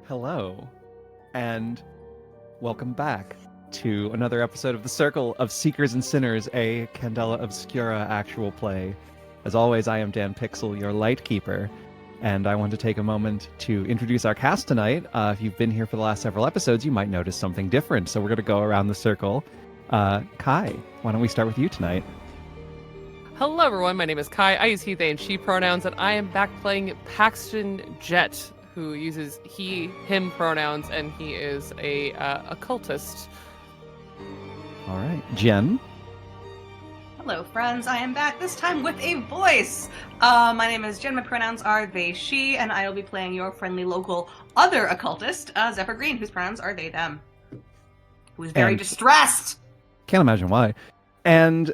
Hello, and welcome back to another episode of The Circle of Seekers and Sinners, a Candela Obscura actual play. As always, I am Dan Pixel, your Lightkeeper, and I want to take a moment to introduce our cast tonight. If you've been here for the last several episodes, you might notice something different, so we're going to go around the circle. Kai, why don't we start with you tonight? Hello everyone, my name is Kai, I use he, they, and she pronouns, and I am back playing Paxton Jet, who uses he, him pronouns, and he is a occultist. All right. Jen? Hello friends, I am back, this time with a voice! My name is Jen, my pronouns are they, she, and I will be playing your friendly local other occultist, Zephyr Green, whose pronouns are they, them. Who is very distressed! Can't imagine why. And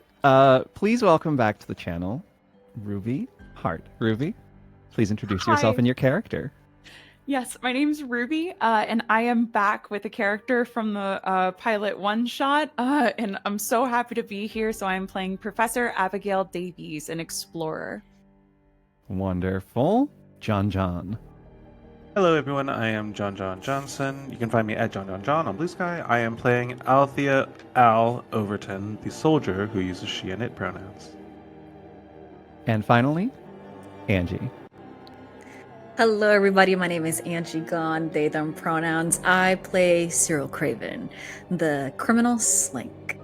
please welcome back to the channel, Ruby Hart. Ruby, please introduce yourself and your character. Yes, my name's Ruby, and I am back with a character from the pilot one-shot, and I'm so happy to be here. So I'm playing Professor Abigail Davies, an explorer. Wonderful. John. Hello everyone, I am John Johnson. You can find me at John on Blue Sky. I am playing Althea Al Overton, the soldier who uses she and it pronouns. And finally, Angie. Hello everybody, my name is Angie Gone, they, them pronouns. I play Cyril Craven, the criminal slink.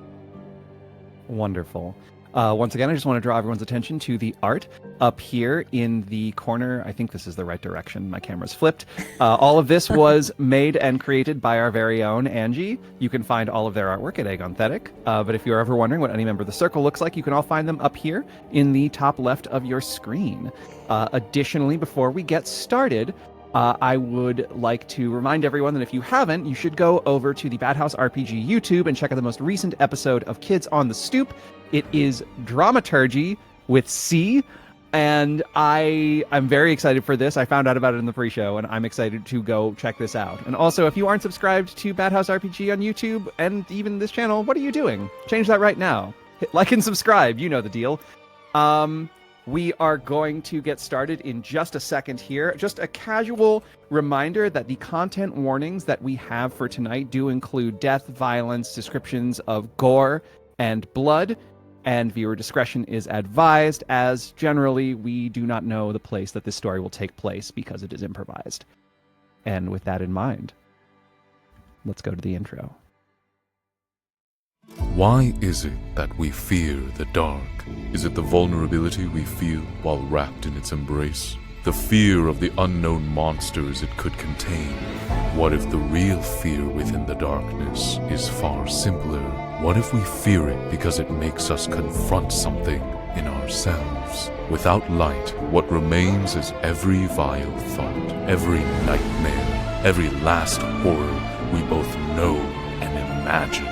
Wonderful. Once again, I just want to draw everyone's attention to the art up here in the corner. I think this is the right direction. My camera's flipped. All of this was made and created by our very own Angie. You can find all of their artwork at Agonthetic. But if you're ever wondering what any member of the Circle looks like, you can all find them up here in the top left of your screen. Additionally, before we get started, I would like to remind everyone that if you haven't, you should go over to the Bad House RPG YouTube and check out the most recent episode of Kids on the Stoop. It is dramaturgy with C, and I'm very excited for this. I found out about it in the pre-show, and I'm excited to go check this out. And also, if you aren't subscribed to Bad House RPG on YouTube and even this channel, what are you doing? Change that right now. Hit like and subscribe. You know the deal. We are going to get started in just a second here. Just a casual reminder that the content warnings that we have for tonight do include death, violence, descriptions of gore and blood, and viewer discretion is advised, as generally we do not know the place that this story will take place because it is improvised. And with that in mind, let's go to the intro. Why is it that we fear the dark? Is it the vulnerability we feel while wrapped in its embrace? The fear of the unknown monsters it could contain? What if the real fear within the darkness is far simpler? What if we fear it because it makes us confront something in ourselves? Without light, what remains is every vile thought, every nightmare, every last horror we both know and imagine.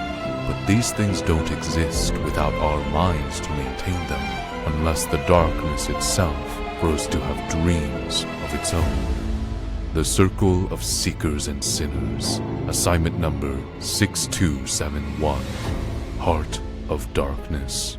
But these things don't exist without our minds to maintain them, unless the darkness itself grows to have dreams of its own. The Circle of Seekers and Sinners, assignment number 6271, Heart of Darkness.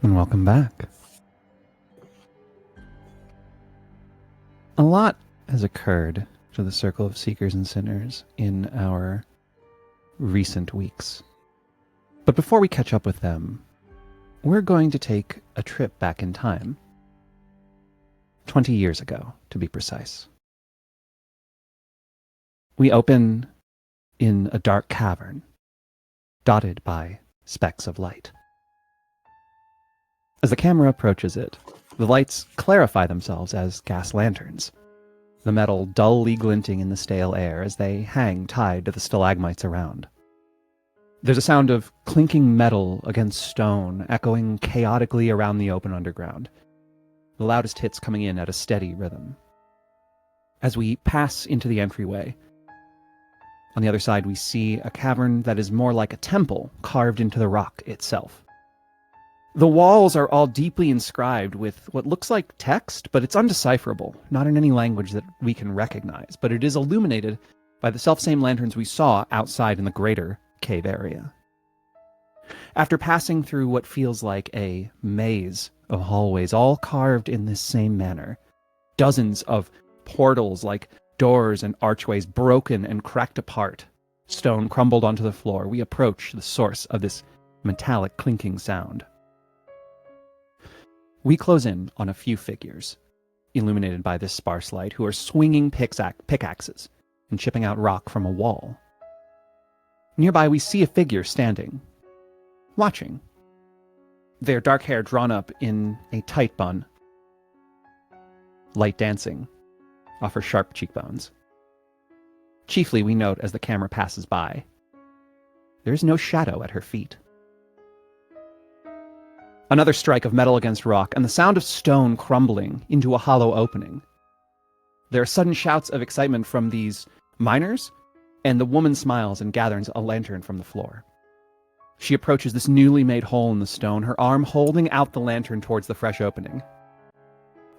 And welcome back. A lot has occurred to the circle of seekers and sinners in our recent weeks. But before we catch up with them, we're going to take a trip back in time. 20 years ago, to be precise. We open in a dark cavern, dotted by specks of light. As the camera approaches it, the lights clarify themselves as gas lanterns, the metal dully glinting in the stale air as they hang tied to the stalagmites around. There's a sound of clinking metal against stone echoing chaotically around the open underground, the loudest hits coming in at a steady rhythm. As we pass into the entryway, on the other side we see a cavern that is more like a temple carved into the rock itself. The walls are all deeply inscribed with what looks like text, but it's undecipherable, not in any language that we can recognize, but it is illuminated by the selfsame lanterns we saw outside in the greater cave area. After passing through what feels like a maze of hallways, all carved in this same manner, dozens of portals like doors and archways broken and cracked apart, stone crumbled onto the floor, we approach the source of this metallic clinking sound. We close in on a few figures, illuminated by this sparse light, who are swinging pickaxes and chipping out rock from a wall. Nearby we see a figure standing, watching, their dark hair drawn up in a tight bun, light dancing off her sharp cheekbones. Chiefly, we note as the camera passes by, there is no shadow at her feet. Another strike of metal against rock, and the sound of stone crumbling into a hollow opening. There are sudden shouts of excitement from these miners, and the woman smiles and gathers a lantern from the floor. She approaches this newly made hole in the stone, her arm holding out the lantern towards the fresh opening.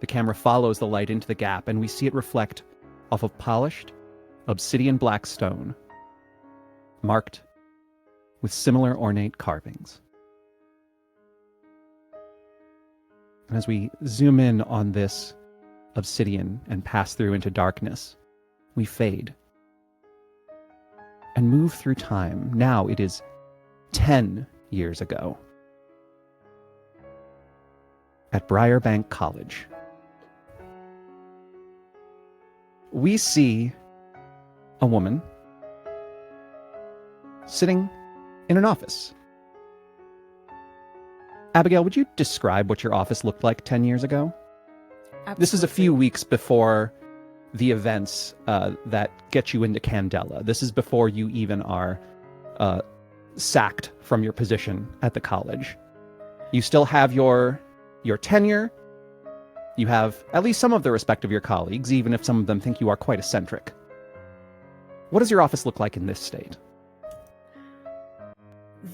The camera follows the light into the gap, and we see it reflect off of polished, obsidian black stone, marked with similar ornate carvings. And as we zoom in on this obsidian and pass through into darkness, we fade and move through time. Now it is 10 years ago at Briarbank College. We see a woman sitting in an office. Abigail, would you describe what your office looked like 10 years ago? Absolutely. This is a few weeks before the events that get you into Candela. This is before you even are sacked from your position at the college. You still have your tenure. You have at least some of the respect of your colleagues, even if some of them think you are quite eccentric. What does your office look like in this state?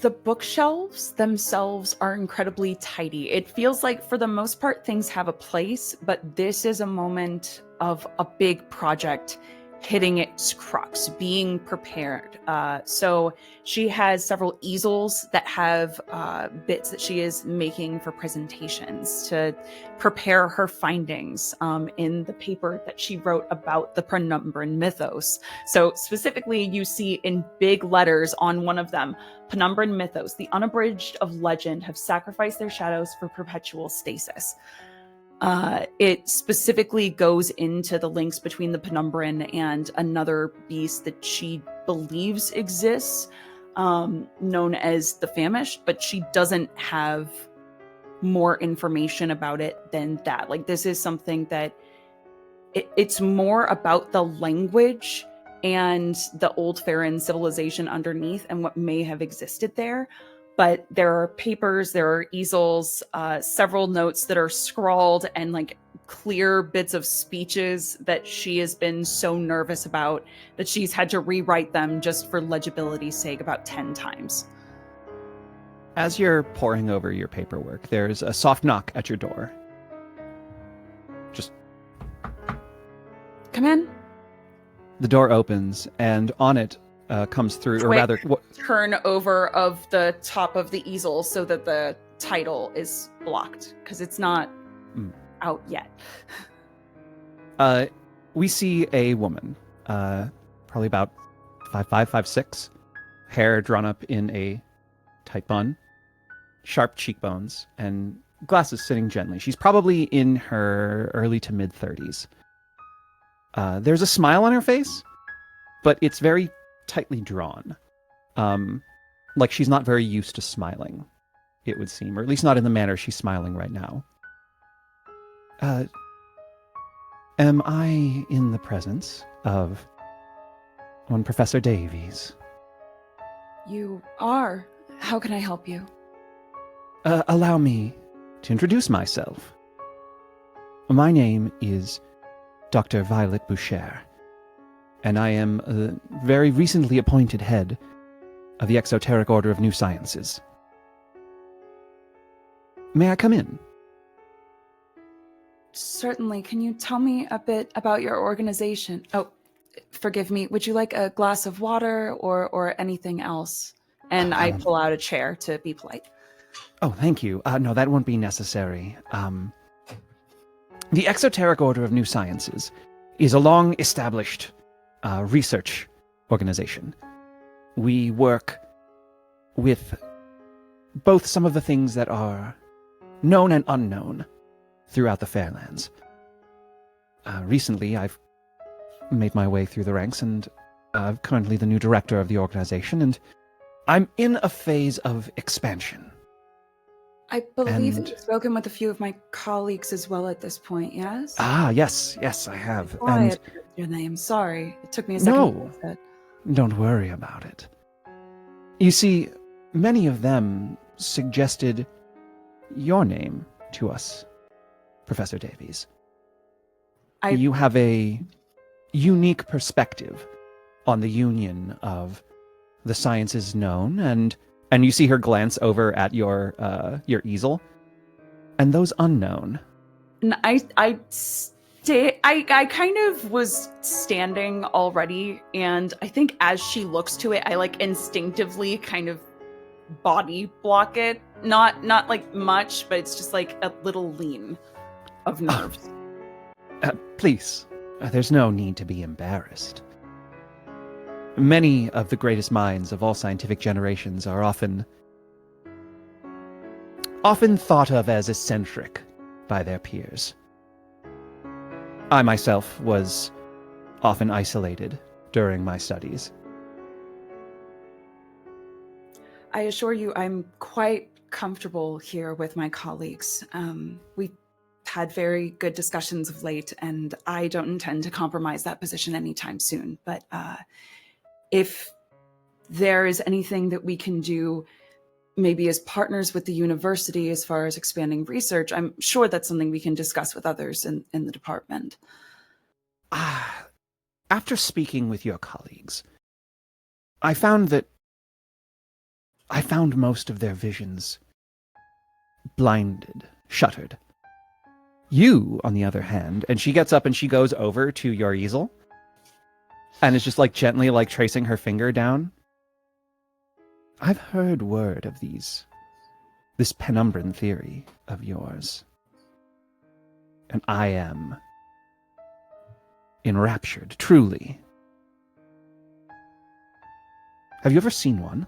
The bookshelves themselves are incredibly tidy. It feels like, for the most part, things have a place, but this is a moment of a big project hitting its crux, being prepared. So she has several easels that have bits that she is making for presentations to prepare her findings in the paper that she wrote about the Penumbran mythos. So specifically, you see in big letters on one of them, Penumbran mythos, the unabridged of legend, have sacrificed their shadows for perpetual stasis. It specifically goes into the links between the Penumbran and another beast that she believes exists, known as the Famished, but she doesn't have more information about it than that. Like, this is something that it's more about the language and the old Farron civilization underneath and what may have existed there. But there are papers, there are easels, several notes that are scrawled, and like clear bits of speeches that she has been so nervous about that she's had to rewrite them just for legibility's sake about 10 times. As you're poring over your paperwork, there's a soft knock at your door. Just Come in. the door opens, and on it comes through, or rather, Turn over of the top of the easel so that the title is blocked, because it's not out yet. we see a woman probably about 5'5", 5'6", hair drawn up in a tight bun, sharp cheekbones, and glasses sitting gently. She's probably in her early to mid-30s. There's a smile on her face, but it's very tightly drawn. Like she's not very used to smiling, it would seem, or at least not in the manner she's smiling right now. Am I in the presence of one Professor Davies? You are. How can I help you? Allow me to introduce myself. My name is Dr. Violet Boucher, and I am the very recently appointed head of the Exoteric Order of New Sciences. May I come in? Certainly. Can you tell me a bit about your organization? Oh, forgive me. Would you like a glass of water or anything else? And I pull out a chair to be polite. Oh, thank you. No, that won't be necessary. The Exoteric Order of New Sciences is a long-established research organization. We work with both some of the things that are known and unknown throughout the Fairlands. Recently, I've made my way through the ranks, and I'm currently the new director of the organization, and I'm in a phase of expansion. I believe that you've spoken with a few of my colleagues as well at this point, yes? Yes, I have. Oh, I had your name. Sorry. It took me a second. No, don't worry about it. You see, many of them suggested your name to us, Professor Davies. You have a unique perspective on the union of the sciences known, and you see her glance over at your easel, and those unknown. And I kind of was standing already, and I think as she looks to it, I like instinctively kind of body block it. Not like much, but it's just like a little lean of nerves. Please, there's no need to be embarrassed. Many of the greatest minds of all scientific generations are often thought of as eccentric by their peers. I myself was often isolated during my studies. I assure you, I'm quite comfortable here with my colleagues. We've had very good discussions of late, and I don't intend to compromise that position anytime soon. But if there is anything that we can do, maybe as partners with the university as far as expanding research, I'm sure that's something we can discuss with others in the department. After speaking with your colleagues, I found most of their visions blinded, shuttered. You, on the other hand, and she gets up and she goes over to your easel and is just like gently like tracing her finger down. I've heard word of this penumbran theory of yours, and I am enraptured, truly. Have you ever seen one?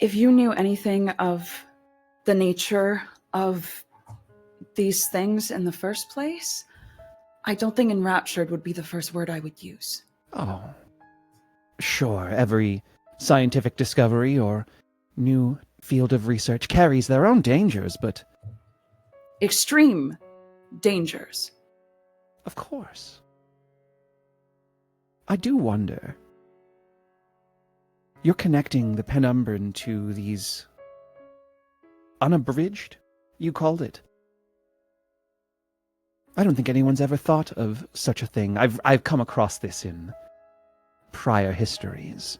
If you knew anything of the nature of these things in the first place, I don't think enraptured would be the first word I would use. Oh, sure. Every scientific discovery or new field of research carries their own dangers, but... Extreme dangers. Of course. I do wonder. You're connecting the penumbran to these... unabridged, you called it. I don't think anyone's ever thought of such a thing. I've come across this in prior histories.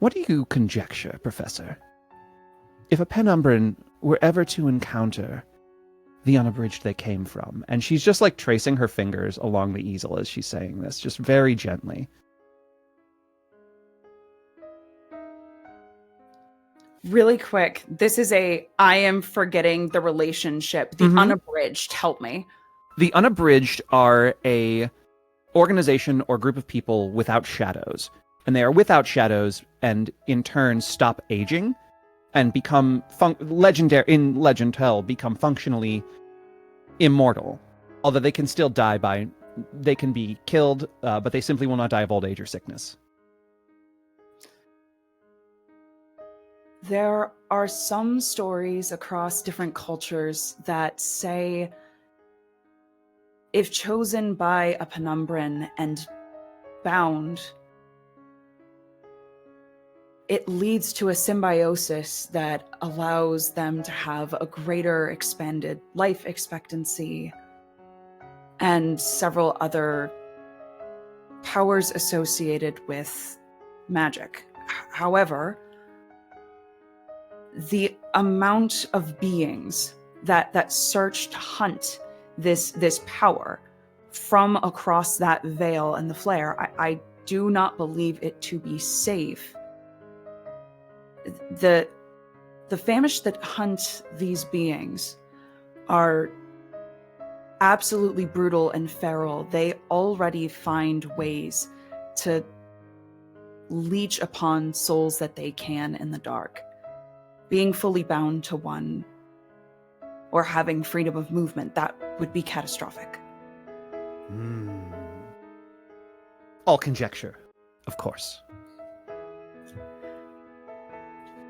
What do you conjecture, Professor? If a penumbran were ever to encounter the unabridged they came from, and she's just like tracing her fingers along the easel as she's saying this, just very gently. Really quick, this is I am forgetting the relationship. The unabridged, help me. The Unabridged are a organization or group of people without shadows. And they are without shadows and in turn stop aging and become in legend hell become functionally immortal. Although they can still they can be killed, but they simply will not die of old age or sickness. There are some stories across different cultures that say if chosen by a penumbran and bound, it leads to a symbiosis that allows them to have a greater expanded life expectancy and several other powers associated with magic. However, the amount of beings that search to hunt this power from across that veil and the flare, I do not believe it to be safe. The famished that hunt these beings are absolutely brutal and feral. They already find ways to leech upon souls that they can in the dark. Being fully bound to one or having freedom of movement, that would be catastrophic. All conjecture, of course.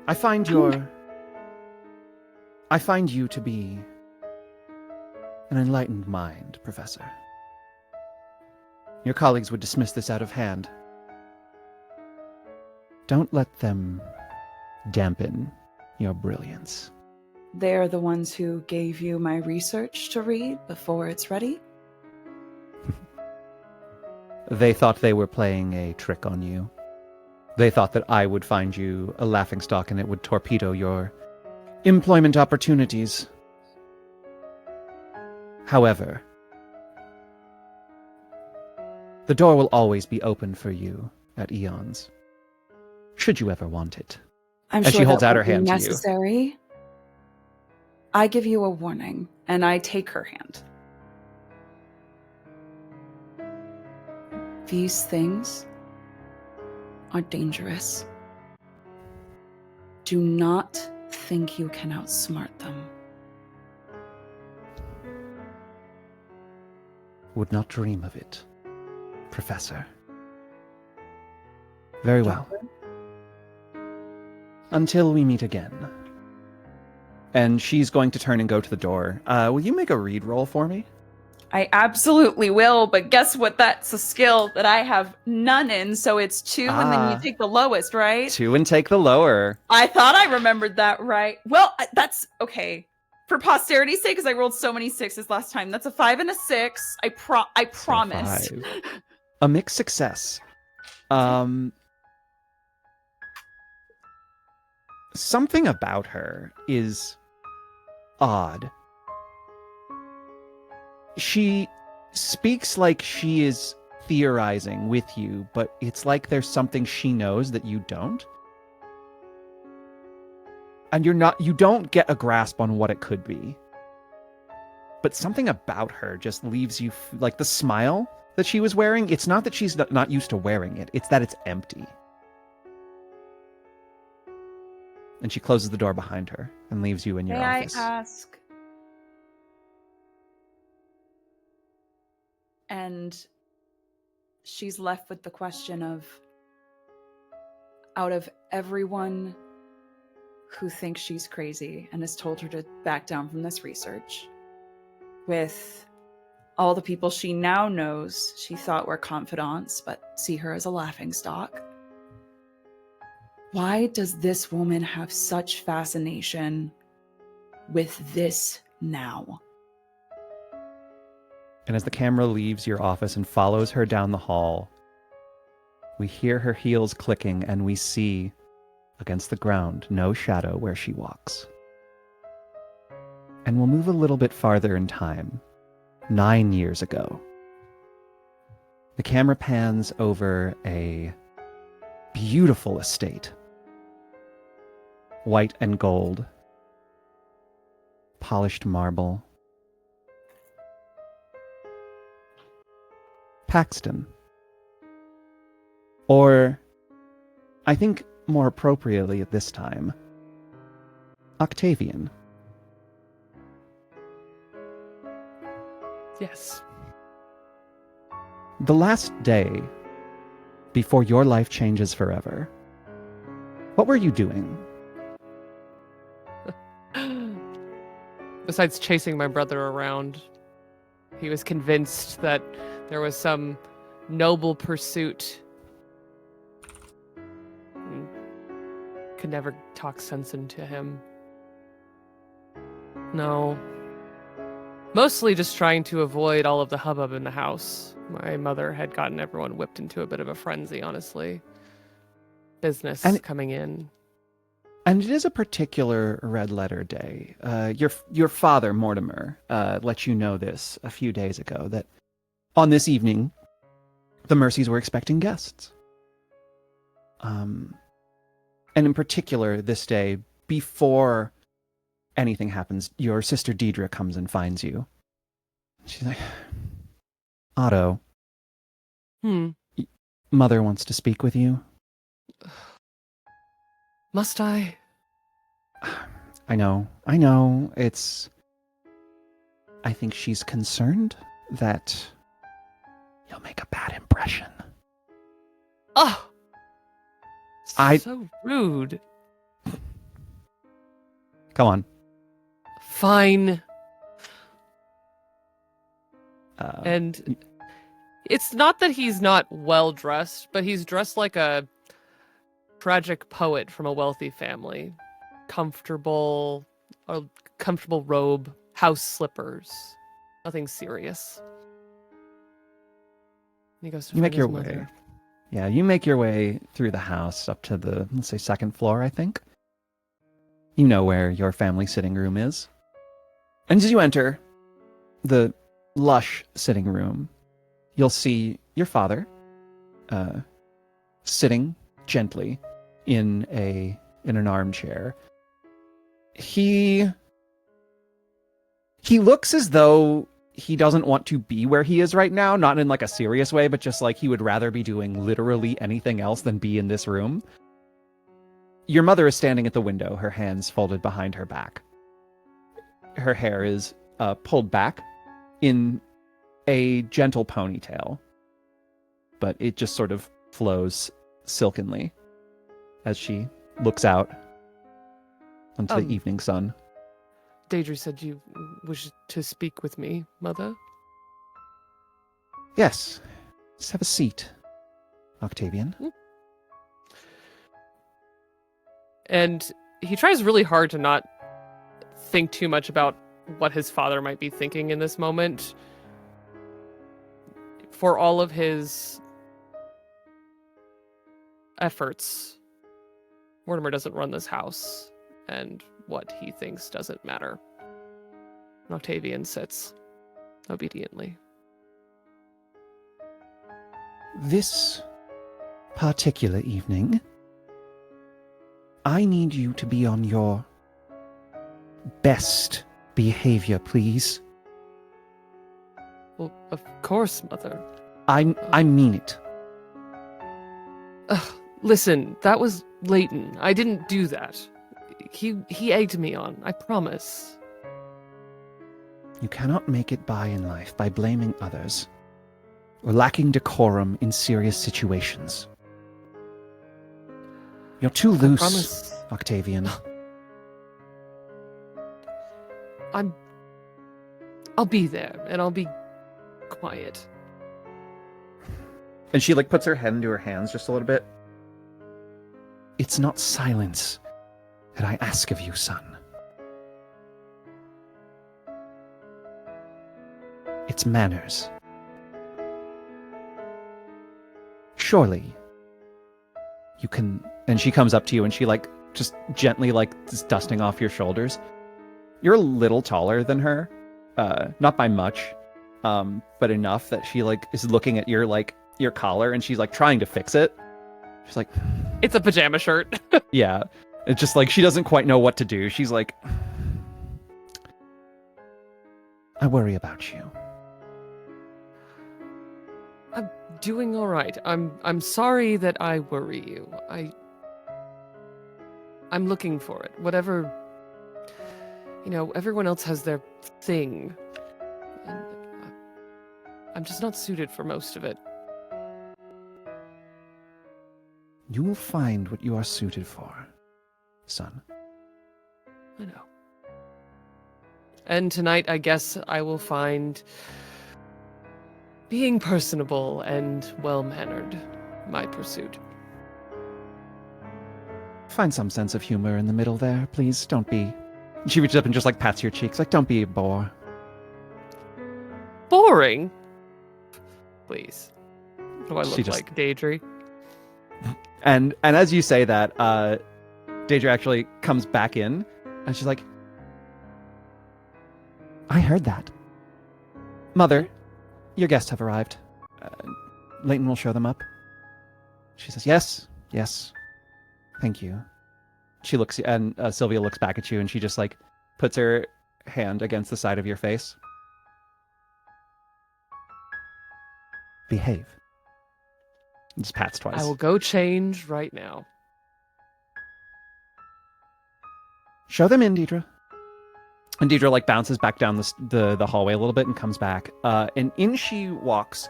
I find you to be an enlightened mind, Professor. Your colleagues would dismiss this out of hand. Don't let them dampen your brilliance. They're the ones who gave you my research to read before it's ready? They thought they were playing a trick on you. They thought that I would find you a laughingstock and it would torpedo your employment opportunities. However, the door will always be open for you at Eons, should you ever want it. I'm As sure she holds that out her would be hand to you. necessary. I give you a warning, and I take her hand. These things are dangerous. Do not think you can outsmart them. Would not dream of it, Professor. Very well. Until we meet again. And she's going to turn and go to the door. Will you make a read roll for me? I absolutely will, but guess what? That's a skill that I have none in, so it's 2, and then you take the lowest, right? 2 and take the lower. I thought I remembered that right. Well, that's okay. For posterity's sake, because I rolled so many 6s last time. That's a 5 and a 6. I promise. 5. A mixed success. Something about her is odd. She speaks like she is theorizing with you, but it's like there's something she knows that you don't. And you don't get a grasp on what it could be. But something about her just leaves you, like the smile that she was wearing, it's not that she's not used to wearing it, it's that it's empty. And she closes the door behind her and leaves you in your office. May I ask? And she's left with the question of, out of everyone who thinks she's crazy and has told her to back down from this research, with all the people she now knows she thought were confidants but see her as a laughingstock, why does this woman have such fascination with this now? And as the camera leaves your office and follows her down the hall, we hear her heels clicking and we see, against the ground, no shadow where she walks. And we'll move a little bit farther in time, 9 years ago. The camera pans over a beautiful estate. White and gold, polished marble, Paxton. Or, I think more appropriately at this time, Octavian. Yes. The last day before your life changes forever, what were you doing? Besides chasing my brother around, he was convinced that there was some noble pursuit. Could never talk sense into him. No. Mostly just trying to avoid all of the hubbub in the house. My mother had gotten everyone whipped into a bit of a frenzy, honestly. Business coming in. And it is a particular red letter day. Your father, Mortimer, let you know this a few days ago, that on this evening, the Mercies were expecting guests. And in particular, this day, before anything happens, your sister Deidre comes and finds you. She's like, Otto. Mother wants to speak with you. Must I? I know. I think she's concerned that you'll make a bad impression. Oh! I- So rude. Come on. Fine. And it's not that he's not well dressed, but he's dressed like a tragic poet from a wealthy family. Comfortable robe, house slippers, nothing serious. And he goes to You make find your his way. mother. Yeah, you make your way through the house up to the, let's say, second floor, I think. You know where your family sitting room is. And as you enter the lush sitting room, you'll see your father sitting gently in an armchair. He looks as though he doesn't want to be where he is right now, not in like a serious way, but just like he would rather be doing literally anything else than be in this room. Your mother is standing at the window, her hands folded behind her back. Her hair is pulled back in a gentle ponytail, but it just sort of flows silkenly as she looks out onto the evening sun. Deidre said you wish to speak with me, Mother. Yes. Just have a seat, Octavian. And he tries really hard to not think too much about what his father might be thinking in this moment. For all of his efforts, Mortimer doesn't run this house, and what he thinks doesn't matter. And Octavian sits obediently. This particular evening, I need you to be on your best behavior, please. Well, of course, Mother. I mean it. Listen, that was Leighton. I didn't do that. He egged me on, I promise. You cannot make it by in life by blaming others or lacking decorum in serious situations. You're too loose, promise. Octavian. I'll be there, and I'll be quiet. And she puts her head into her hands just a little bit. It's not silence that I ask of you, son. It's manners. Surely you can. And she comes up to you and she just gently just dusting off your shoulders. You're a little taller than her, not by much, but enough that she is looking at your collar and she's trying to fix it. She's like, it's a pajama shirt. yeah. It's just she doesn't quite know what to do. She's like, I worry about you. I'm doing all right. I'm sorry that I worry you. I'm looking for it. Whatever, everyone else has their thing. And I'm just not suited for most of it. You will find what you are suited for, son. I know. And tonight, I guess I will find being personable and well-mannered my pursuit. Find some sense of humor in the middle there, please. Don't be... She reaches up and just, like, pats your cheeks. Like, don't be a bore. Boring? Please. What do I She look just- like, Daedry? And as you say that, Daedra actually comes back in, and she's like, I heard that. Mother, your guests have arrived. Leighton will show them up. She says, yes. Thank you. She looks, and Sylvia looks back at you, and she just, like, puts her hand against the side of your face. Behave. And just pats twice. I will go change right now. Show them in, Deidre. And Deidre, like, bounces back down the hallway a little bit and comes back. And in she walks.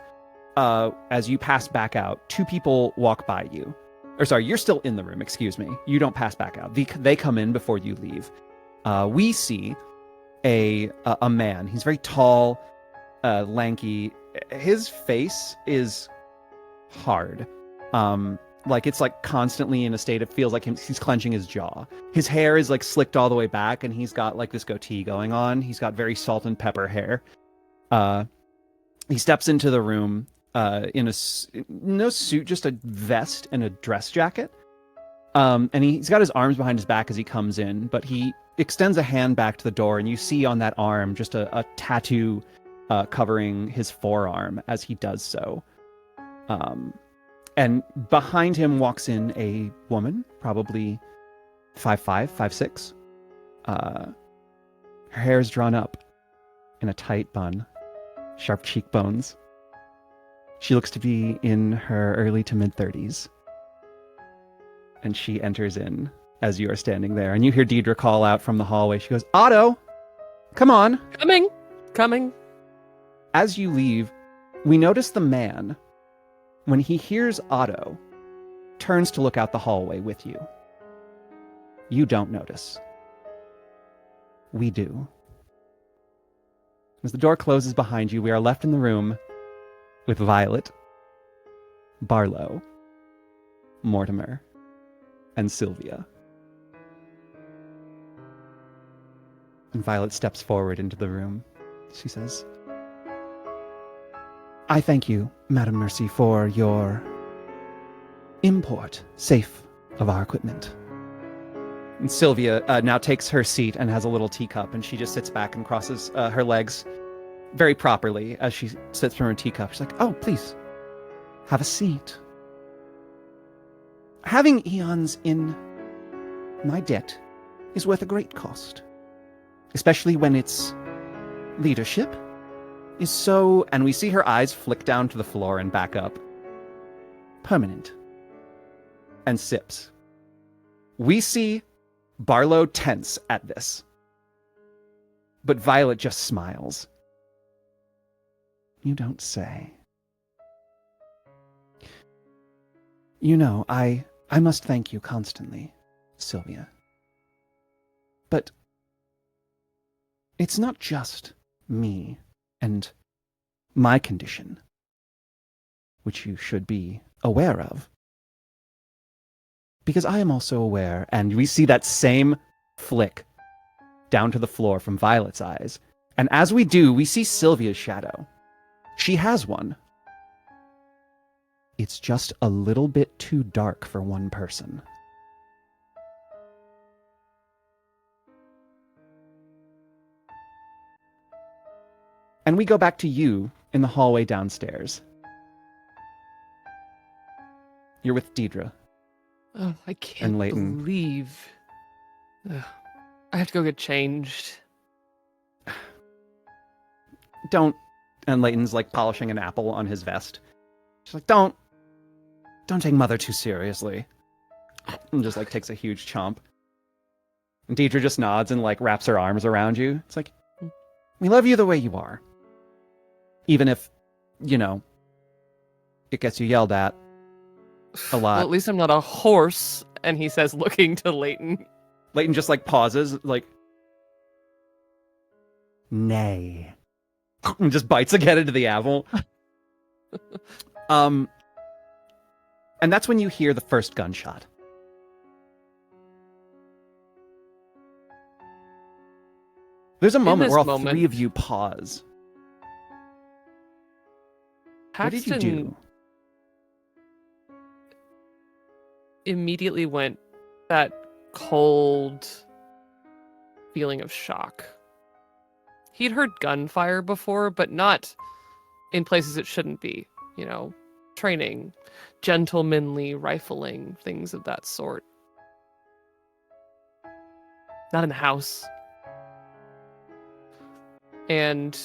As you pass back out, two people walk by you. Or sorry, you're still in the room, excuse me. You don't pass back out. They come in before you leave. We see a man. He's very tall, lanky. His face is hard. Like it's like constantly in a state, it feels like he's clenching his jaw. His hair is like slicked all the way back, and he's got like this goatee going on. He's got very salt and pepper hair. He steps into the room in no suit, just a vest and a dress jacket. And he's got his arms behind his back as he comes in, but he extends a hand back to the door, and you see on that arm just a tattoo covering his forearm as he does so. And behind him walks in a woman, probably 5'5", 5'6". Her hair is drawn up in a tight bun, sharp cheekbones. She looks to be in her early to mid-30s. And she enters in as you are standing there. And you hear Deidre call out from the hallway. She goes, Otto, come on. Coming. As you leave, we notice the man, when he hears Otto, turns to look out the hallway with you. You don't notice. We do. As the door closes behind you, we are left in the room with Violet, Barlow, Mortimer, and Sylvia. And Violet steps forward into the room. She says, I thank you, Madam Mercy, for your import safe of our equipment. And Sylvia now takes her seat and has a little teacup, and she just sits back and crosses her legs very properly as she sits from her teacup. She's like, oh, please, have a seat. Having eons in my debt is worth a great cost, especially when its leadership is so, and we see her eyes flick down to the floor and back up, permanent, and sips. We see Barlow tense at this, but Violet just smiles. You don't say. You know, I must thank you constantly, Sylvia. But it's not just me and my condition, which you should be aware of. Because I am also aware, and we see that same flick down to the floor from Violet's eyes. And as we do, we see Sylvia's shadow. She has one. It's just a little bit too dark for one person. And we go back to you in the hallway downstairs. You're with Deidre. Oh, I can't And Leighton. believe. Ugh. I have to go get changed. Don't. And Leighton's like polishing an apple on his vest. She's like, don't take Mother too seriously. And just like takes a huge chomp. And Deidre just nods and like wraps her arms around you. It's like, we love you the way you are. Even if, you know, it gets you yelled at a lot. Well, at least I'm not a horse, and he says, looking to Leighton. Leighton just like pauses, like, nay. And just bites again into the apple. And that's when you hear the first gunshot. There's a moment where all three of you pause. What did you do? Immediately went that cold feeling of shock. He'd heard gunfire before, but not in places it shouldn't be. You know, training, gentlemanly rifling, things of that sort. Not in the house. And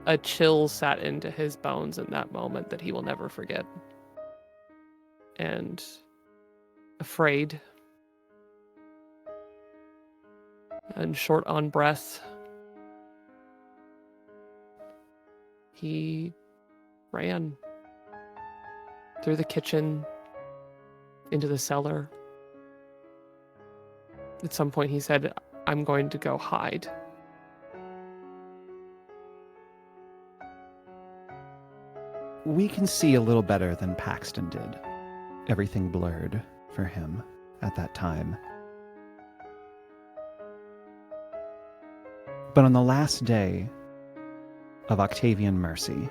a chill sat into his bones in that moment that he will never forget. And afraid. And short on breath. He ran through the kitchen, into the cellar. At some point he said, I'm going to go hide. We can see a little better than Paxton did. Everything blurred for him at that time. But on the last day of Octavian Mercy,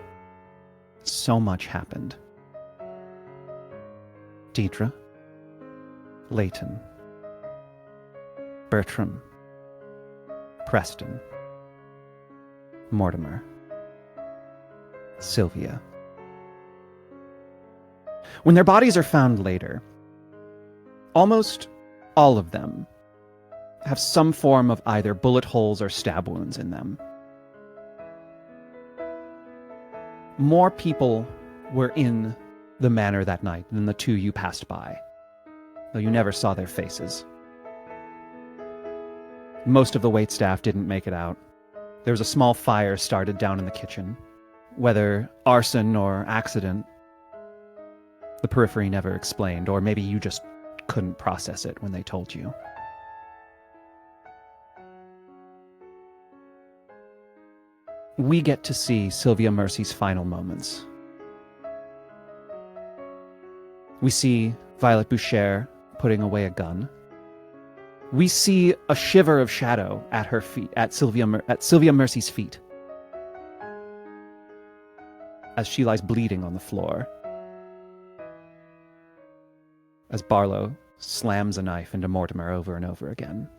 so much happened. Deidre, Leighton, Bertram, Preston, Mortimer, Sylvia. When their bodies are found later, almost all of them have some form of either bullet holes or stab wounds in them. More people were in the manor that night than the two you passed by, though you never saw their faces. Most of the waitstaff didn't make it out. There was a small fire started down in the kitchen. Whether arson or accident, the periphery never explained, or maybe you just couldn't process it when they told you. We get to see Sylvia Mercy's final moments. We see Violet Boucher putting away a gun. We see a shiver of shadow at her feet, at Sylvia Mercy's feet, as she lies bleeding on the floor. As Barlow slams a knife into Mortimer over and over again.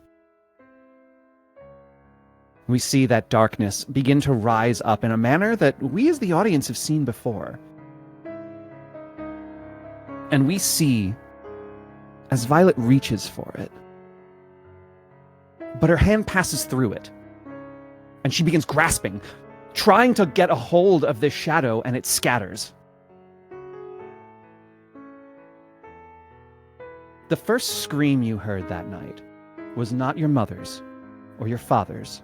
We see that darkness begin to rise up in a manner that we as the audience have seen before. And we see, as Violet reaches for it, but her hand passes through it, and she begins grasping, trying to get a hold of this shadow, and it scatters. The first scream you heard that night was not your mother's or your father's,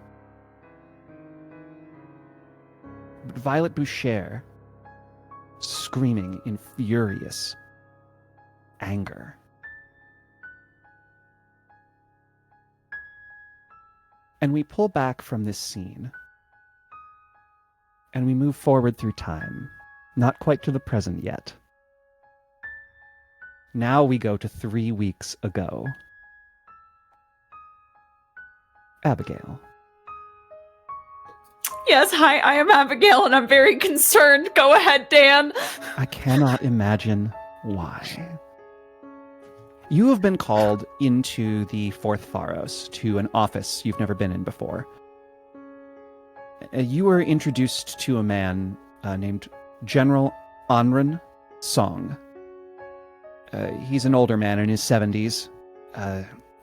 but Violet Boucher screaming in furious anger. And we pull back from this scene, and we move forward through time, not quite to the present yet. Now we go to 3 weeks ago. Abigail. Yes, hi, I am Abigail, and I'm very concerned. Go ahead, Dan. I cannot imagine why. You have been called into the Fourth Pharos, to an office you've never been in before. You were introduced to a man named General Anran Song. He's an older man in his 70s,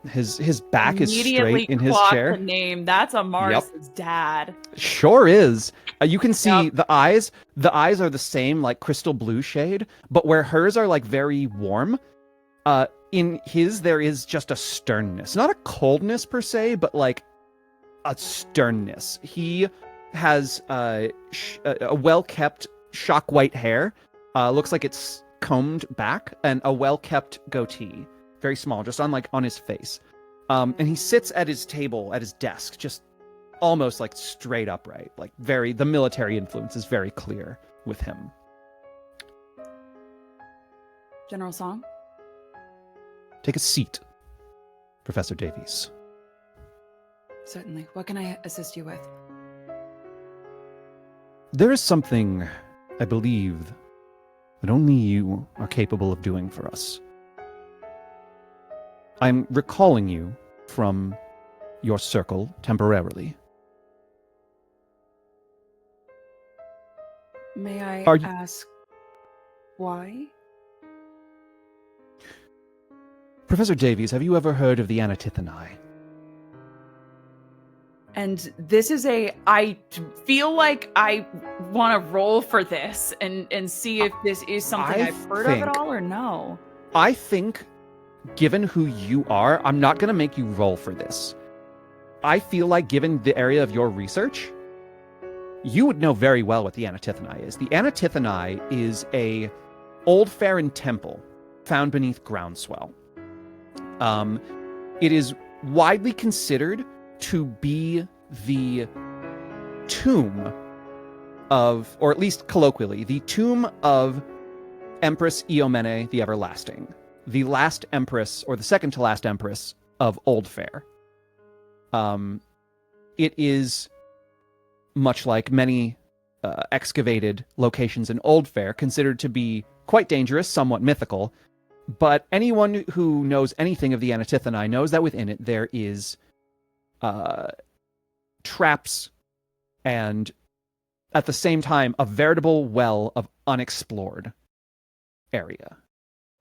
His back is Immediately straight in his clocked chair. the name. That's Amaris's dad. Sure is. You can see Yep. the eyes. The eyes are the same, like crystal blue shade, but where hers are like very warm, in his there is just a sternness, not a coldness per se, but like a sternness. He has a well-kept shock white hair, looks like it's combed back, and a well-kept goatee, very small, just on his face. And he sits at his table, at his desk, just almost like straight upright, like the military influence is very clear with him. General Song? Take a seat, Professor Davies. Certainly. What can I assist you with? There is something I believe that only you are capable of doing for us. I'm recalling you from your circle temporarily. May I Are you- ask why? Professor Davies, have you ever heard of the Anatithani? And this is I feel like I want to roll for this and see if this is something I I've heard of think- at all or no. I think, given who you are, I'm not going to make you roll for this. I feel like, given the area of your research, you would know very well what the Anatithani is. The Anatithani is a old Farron temple found beneath groundswell. It is widely considered to be the tomb of, or at least colloquially, the tomb of Empress Iomene the Everlasting, the last empress, or the second to last empress of Old Fair. It is, much like many excavated locations in Old Fair, considered to be quite dangerous, somewhat mythical, but anyone who knows anything of the Anatithani knows that within it there is traps and, at the same time, a veritable well of unexplored area.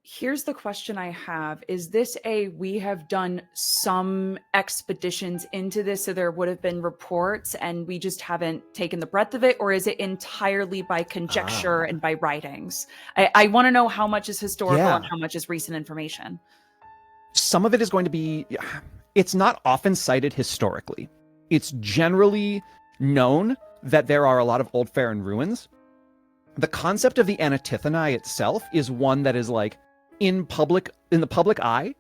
Here's the question I have. Is this we have done some expeditions into this, so there would have been reports and we just haven't taken the breadth of it, or is it entirely by conjecture and by writings? I want to know how much is historical and how much is recent information. Some of it is going to be, it's not often cited historically. It's generally known that there are a lot of Old Farron ruins. The concept of the Anatithani itself is one that is like, in the public eye,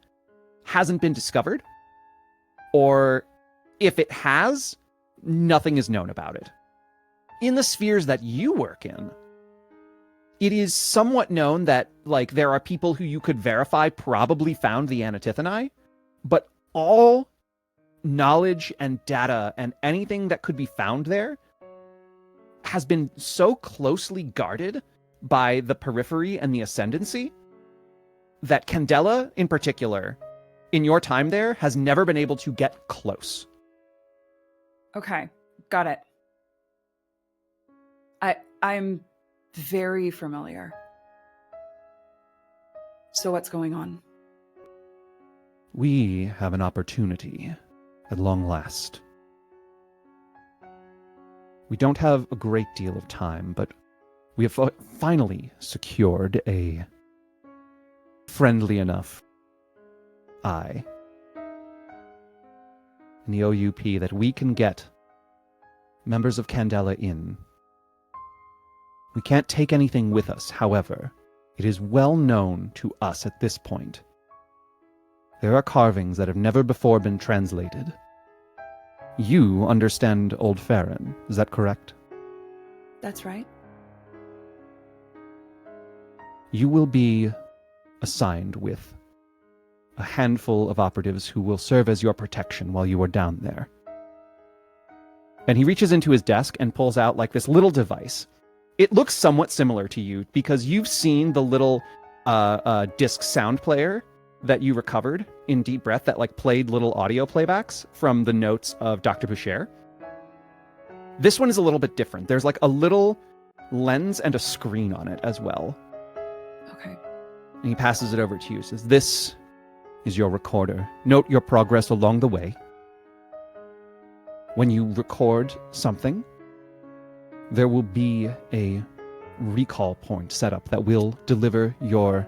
hasn't been discovered, or if it has, nothing is known about it. In the spheres that you work in, it is somewhat known that like there are people who you could verify probably found the Anatithani, but all knowledge and data and anything that could be found there has been so closely guarded by the periphery and the ascendancy that Candela, in particular, in your time there, has never been able to get close. Okay, got it. I'm very familiar. So what's going on? We have an opportunity at long last. We don't have a great deal of time, but we have finally secured a friendly enough eye in the OUP that we can get members of Candela in. We can't take anything with us, however, it is well known to us at this point. There are carvings that have never before been translated. You understand Old Farron, is that correct? That's right. You will be assigned with a handful of operatives who will serve as your protection while you are down there. And he reaches into his desk and pulls out like this little device. It looks somewhat similar to you because you've seen the little disc sound player that you recovered in Deep Breath that like played little audio playbacks from the notes of Dr. Boucher. This one is a little bit different. There's like a little lens and a screen on it as well. Okay. And he passes it over to you. Says, "This is your recorder. Note your progress along the way. When you record something, there will be a recall point set up that will deliver your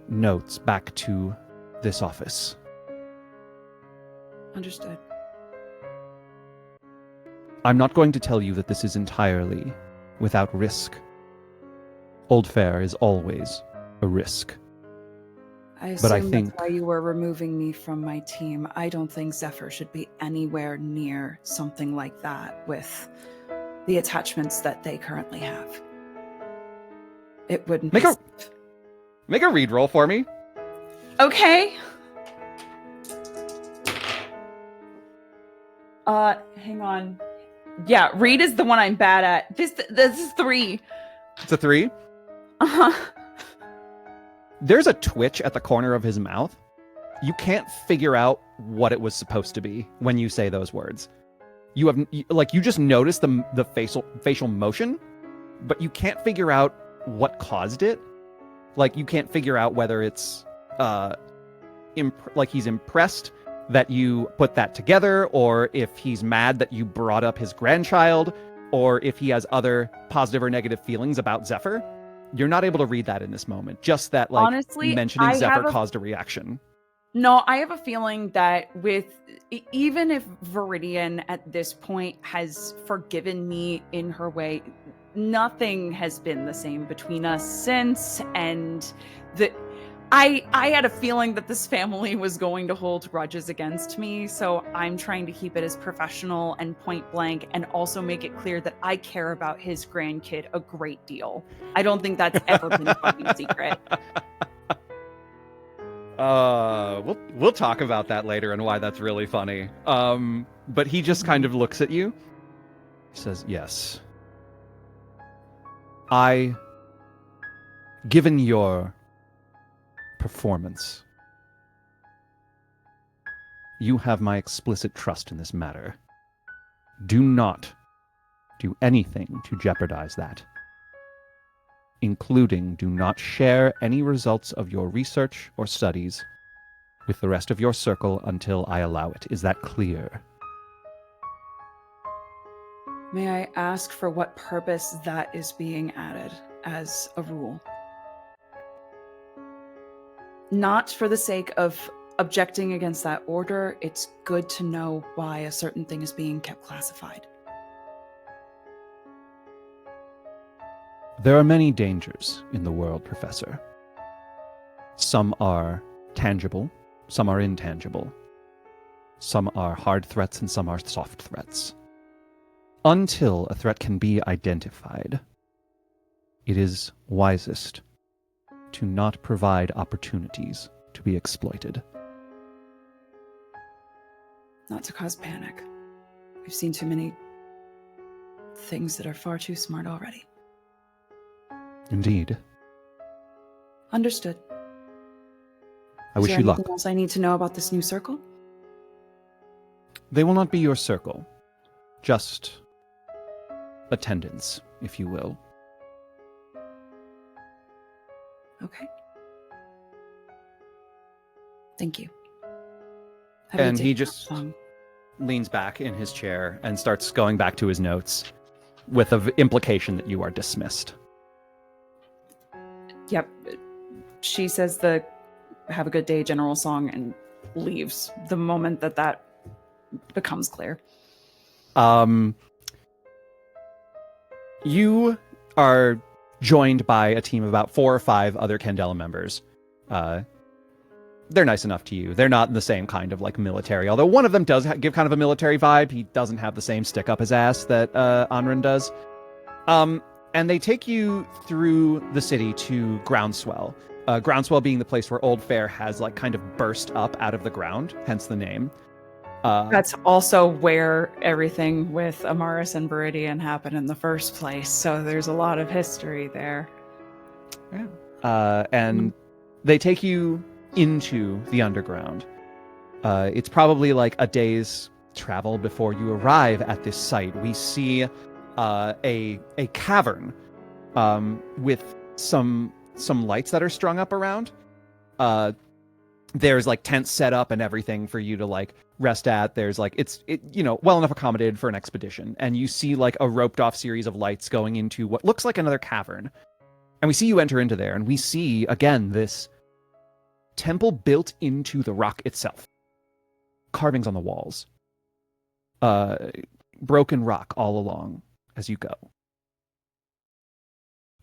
notes back to this office. Understood. I'm not going to tell you that this is entirely without risk. Old Fair is always a risk. I But I assume think- that's why you were removing me from my team. I don't think Zephyr should be anywhere near something like that with the attachments that they currently have. It wouldn't Make be a- safe. Make a read roll for me. Okay. Hang on. Yeah, read is the one I'm bad at. This is 3. It's a 3. Uh-huh. There's a twitch at the corner of his mouth. You can't figure out what it was supposed to be when you say those words. You just notice the facial motion, but you can't figure out what caused it. Like, you can't figure out whether it's he's impressed that you put that together, or if he's mad that you brought up his grandchild, or if he has other positive or negative feelings about Zephyr. You're not able to read that in this moment. Just that, like, Honestly, mentioning I Zephyr have a- caused a reaction. No, I have a feeling that even if Viridian at this point has forgiven me in her way, nothing has been the same between us since, and I had a feeling that this family was going to hold grudges against me, so I'm trying to keep it as professional and point blank, and also make it clear that I care about his grandkid a great deal. I don't think that's ever been a fucking secret. We'll talk about that later and why that's really funny. But he just kind of looks at you. He says, "Yes. Given your performance, you have my explicit trust in this matter. Do not do anything to jeopardize that. Including, do not share any results of your research or studies with the rest of your circle until I allow it. Is that clear?" May I ask for what purpose that is being added as a rule? Not for the sake of objecting against that order, it's good to know why a certain thing is being kept classified. There are many dangers in the world, Professor. Some are tangible, some are intangible. Some are hard threats and some are soft threats. Until a threat can be identified, it is wisest to not provide opportunities to be exploited. Not to cause panic. We've seen too many things that are far too smart already. Indeed. Understood. I wish Is you there luck. anything else I need to know about this new circle? They will not be your circle. Just attendants, if you will. Okay. Thank you. Have a And good he day. just leans back in his chair and starts going back to his notes with an implication that you are dismissed. Yep. She says the "Have a good day" general song and leaves the moment that becomes clear. You are joined by a team of about 4 or 5 other Candela members. They're nice enough to you. They're not the same kind of like military, although one of them does give kind of a military vibe. He doesn't have the same stick up his ass that Anran does. And they take you through the city to Groundswell. Groundswell being the place where Old Fair has like kind of burst up out of the ground, hence the name. That's also where everything with Amaris and Viridian happened in the first place, so there's a lot of history there. Yeah. And they take you into the underground. It's probably like a day's travel before you arrive at this site. We see a cavern with some lights that are strung up around. There's like tents set up and everything for you to like rest at. There's like well enough accommodated for an expedition. And you see like a roped off series of lights going into what looks like another cavern. And we see you enter into there, and we see again this temple built into the rock itself. Carvings on the walls. Broken rock all along as you go.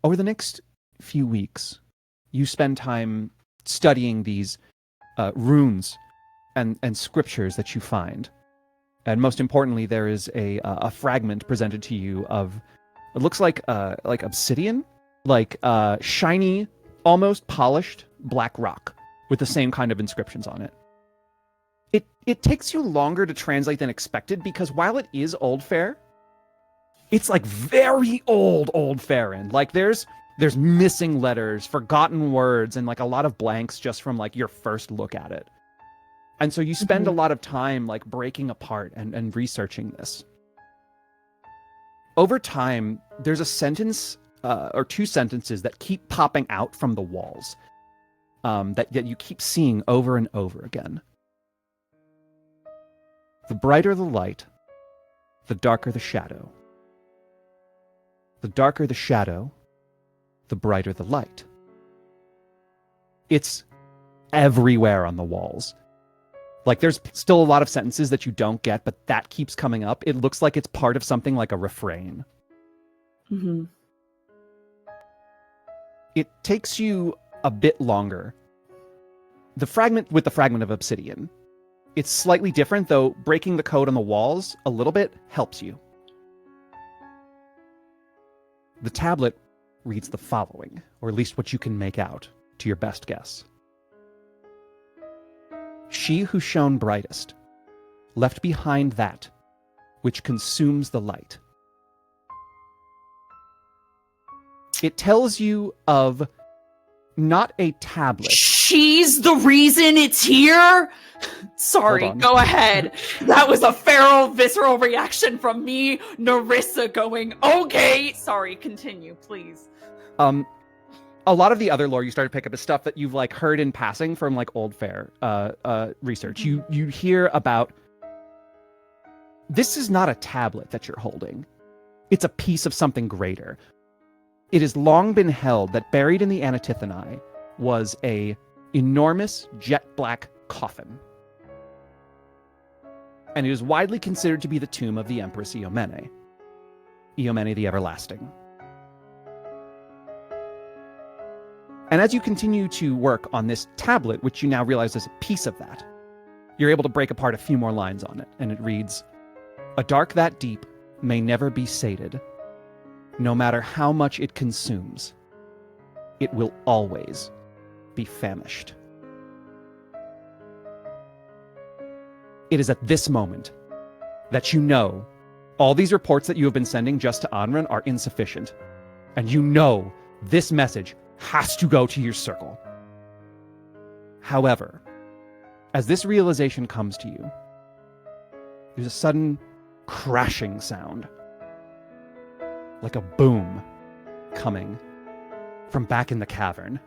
Over the next few weeks, you spend time studying these runes and scriptures that you find. And most importantly, there is a fragment presented to you of, it looks like obsidian, like shiny, almost polished black rock with the same kind of inscriptions on it. It takes you longer to translate than expected because while it is Old Fair, it's like very old Farin. Like there's missing letters, forgotten words, and like a lot of blanks just from like your first look at it. And so you spend a lot of time like breaking apart and researching this. Over time, there's a sentence or two sentences that keep popping out from the walls that you keep seeing over and over again. The brighter the light, the darker the shadow. The darker the shadow, the brighter the light. It's everywhere on the walls. Like there's still a lot of sentences that you don't get, but that keeps coming up. It looks like it's part of something like a refrain. Mm-hmm. It takes you a bit longer. The fragment of obsidian, it's slightly different, though breaking the code on the walls a little bit helps you. The tablet reads the following, or at least what you can make out, to your best guess. She who shone brightest left behind that which consumes the light. It tells you of not a tablet. She's the reason it's here? Sorry, go ahead. That was a feral, visceral reaction from me, Narissa, going, okay. Sorry, continue, please. A lot of the other lore you start to pick up is stuff that you've like heard in passing from like Old Fair research. You hear about, this is not a tablet that you're holding. It's a piece of something greater. It has long been held that buried in the Anatithani was a enormous jet black coffin. And it is widely considered to be the tomb of the Empress Iomene. Iomene the Everlasting. And as you continue to work on this tablet, which you now realize is a piece of that, you're able to break apart a few more lines on it, and it reads, "A dark that deep may never be sated. No matter how much it consumes, it will always be famished." It is at this moment that you know all these reports that you have been sending just to Anran are insufficient. And you know this message has to go to your circle. However, as this realization comes to you, there's a sudden crashing sound, like a boom coming from back in the cavern,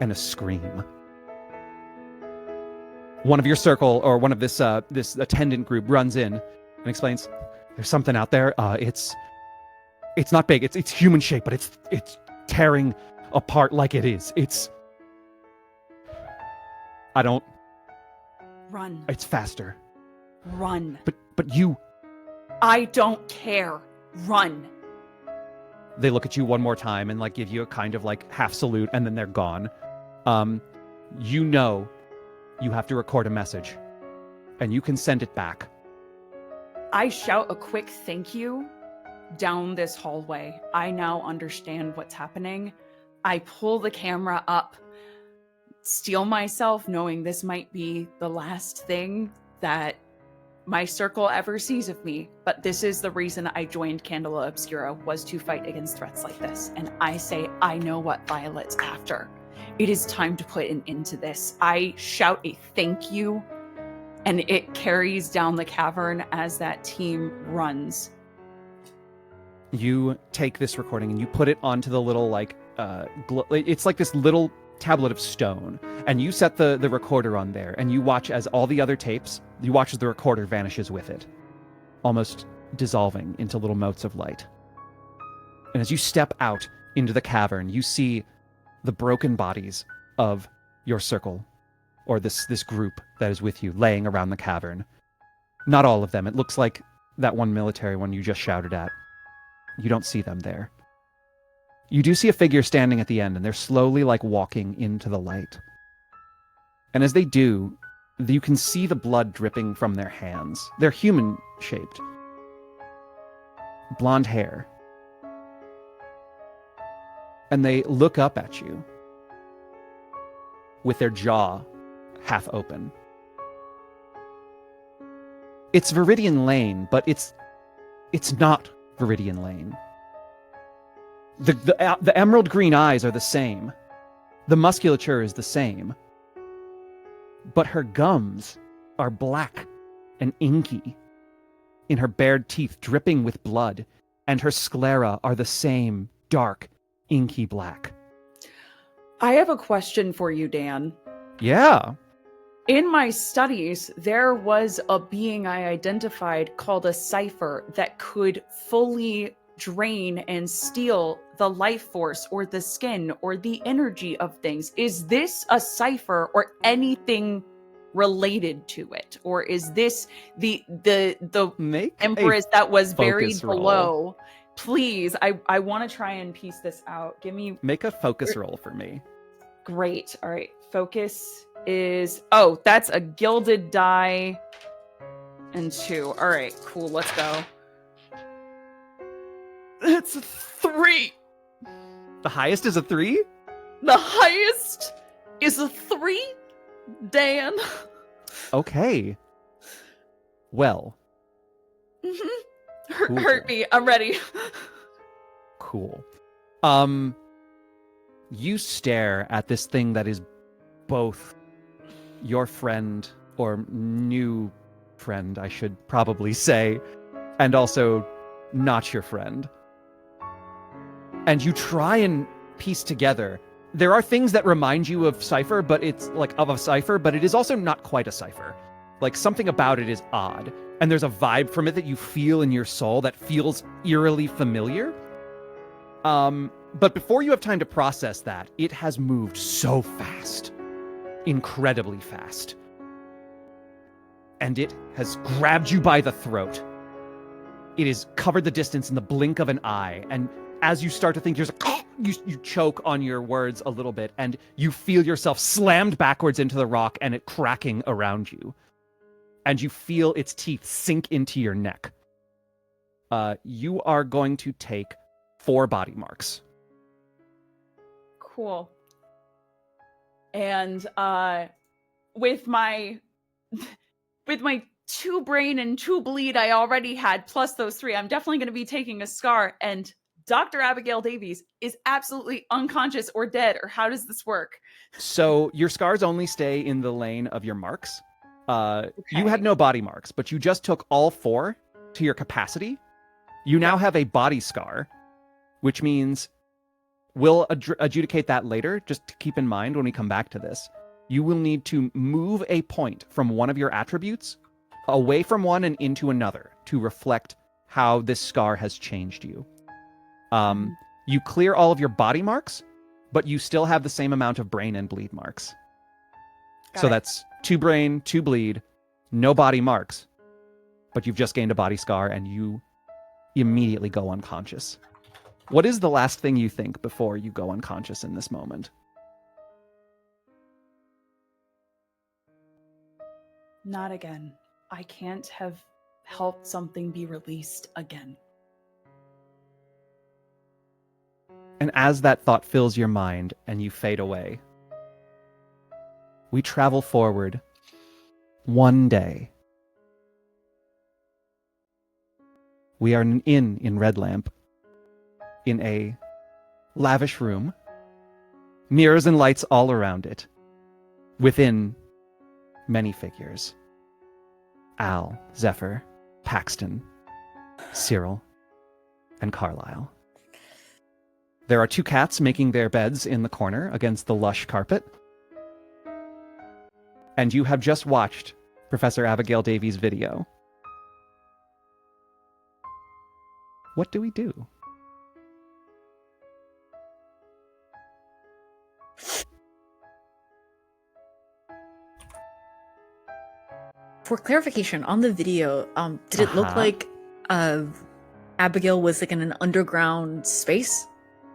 and a scream. One of your circle, or one of this attendant group, runs in and explains, "There's something out there. It's not big. It's human shape, but it's tearing apart like it is. I don't. Run. It's faster. Run. But you. I don't care. Run." They look at you one more time and like give you a kind of like half salute, and then they're gone. You know you have to record a message, and you can send it back. I shout a quick thank you down this hallway. I now understand what's happening. I pull the camera up, steel myself, knowing this might be the last thing that my circle ever sees of me. But this is the reason I joined Candela Obscura, was to fight against threats like this. And I say, I know what Violet's after. It is time to put an end to this. I shout a thank you, and it carries down the cavern as that team runs. You take this recording and you put it onto the little like it's like this little tablet of stone, and you set the recorder on there, and you watch as all the other tapes, you watch as the recorder vanishes with it, almost dissolving into little motes of light. And as you step out into the cavern, you see the broken bodies of your circle, or this group that is with you, laying around the cavern. Not all of them. It looks like that one military one you just shouted at. You don't see them there. You do see a figure standing at the end, and they're slowly like walking into the light. And as they do, you can see the blood dripping from their hands. They're human-shaped. Blonde hair. And they look up at you with their jaw half open. It's Viridian Lane, but it's not Viridian Lane. The emerald green eyes are the same. The musculature is the same. But her gums are black and inky, in her bared teeth dripping with blood, and her sclera are the same dark, inky black. I have a question for you, Dan. Yeah. In my studies, there was a being I identified called a Zephyr that could fully drain and steal the life force or the skin or the energy of things. Is this a Zephyr or anything related to it? Or is this the Make Empress that was buried focus roll. below? Please, I want to try and piece this out. Make a focus roll for me. Great. All right. Focus is... Oh, that's a gilded die and 2. All right, cool. Let's go. That's a 3. The highest is a 3? The highest is a 3, Dan. Okay. Well. Mm-hmm. Cool. Hurt me. I'm ready. Cool. You stare at this thing that is both your friend, or new friend, I should probably say, and also not your friend. And you try and piece together. There are things that remind you of Zephyr, but it's like of a Zephyr, but it is also not quite a Zephyr. Like something about it is odd. And there's a vibe from it that you feel in your soul that feels eerily familiar. But before you have time to process that, it has moved so fast. Incredibly fast. And it has grabbed you by the throat. It has covered the distance in the blink of an eye. And as you start to think, you choke on your words a little bit, and you feel yourself slammed backwards into the rock and it cracking around you. And you feel its teeth sink into your neck. You are going to take 4 body marks. Cool. And with my 2 brain and 2 bleed I already had, plus those 3, I'm definitely going to be taking a scar. And Dr. Abigail Davies is absolutely unconscious or dead, or how does this work? So your scars only stay in the lane of your marks. Okay. You had no body marks, but you just took all 4 to your capacity. You now have a body scar, which means we'll adjudicate that later. Just to keep in mind when we come back to this, you will need to move a point from one of your attributes away from one and into another to reflect how this scar has changed you. You clear all of your body marks, but you still have the same amount of brain and bleed marks. So that's 2 brain, 2 bleed, no body marks, but you've just gained a body scar and you immediately go unconscious. What is the last thing you think before you go unconscious in this moment? Not again. I can't have helped something be released again. And as that thought fills your mind and you fade away, we travel forward one day. We are in Red Lamp, in a lavish room, mirrors and lights all around it, within many figures. Al, Zephyr, Paxton, Cyril, and Carlisle. There are 2 cats making their beds in the corner against the lush carpet. And you have just watched Professor Abigail Davies' video. What do we do? For clarification, on the video, did it look like Abigail was like in an underground space?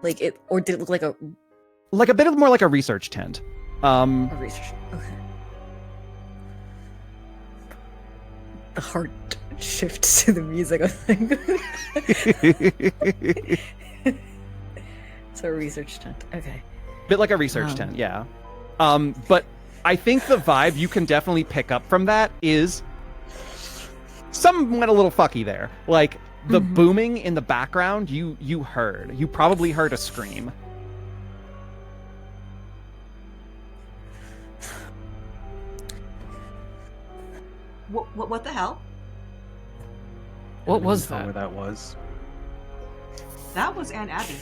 Like it, or did it look like a bit more like a research tent. research? Okay. The heart shifts to the music. I think. It's a research tent. Okay. Bit like a research tent, yeah. But I think the vibe you can definitely pick up from that is something went a little fucky there. Like the booming in the background, you heard. You probably heard a scream. What the hell? What was Tell that? where that was. That was Aunt Abby.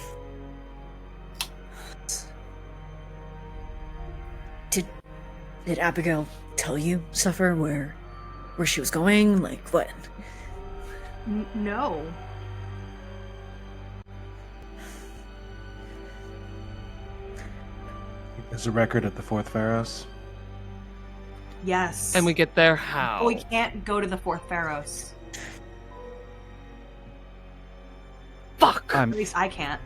Did Abigail tell you, Zephyr, where she was going? Like what? No. There's a record at the Fourth Pharos. Yes. And we get there how? We can't go to the Fourth Pharos. Fuck! At least I can't.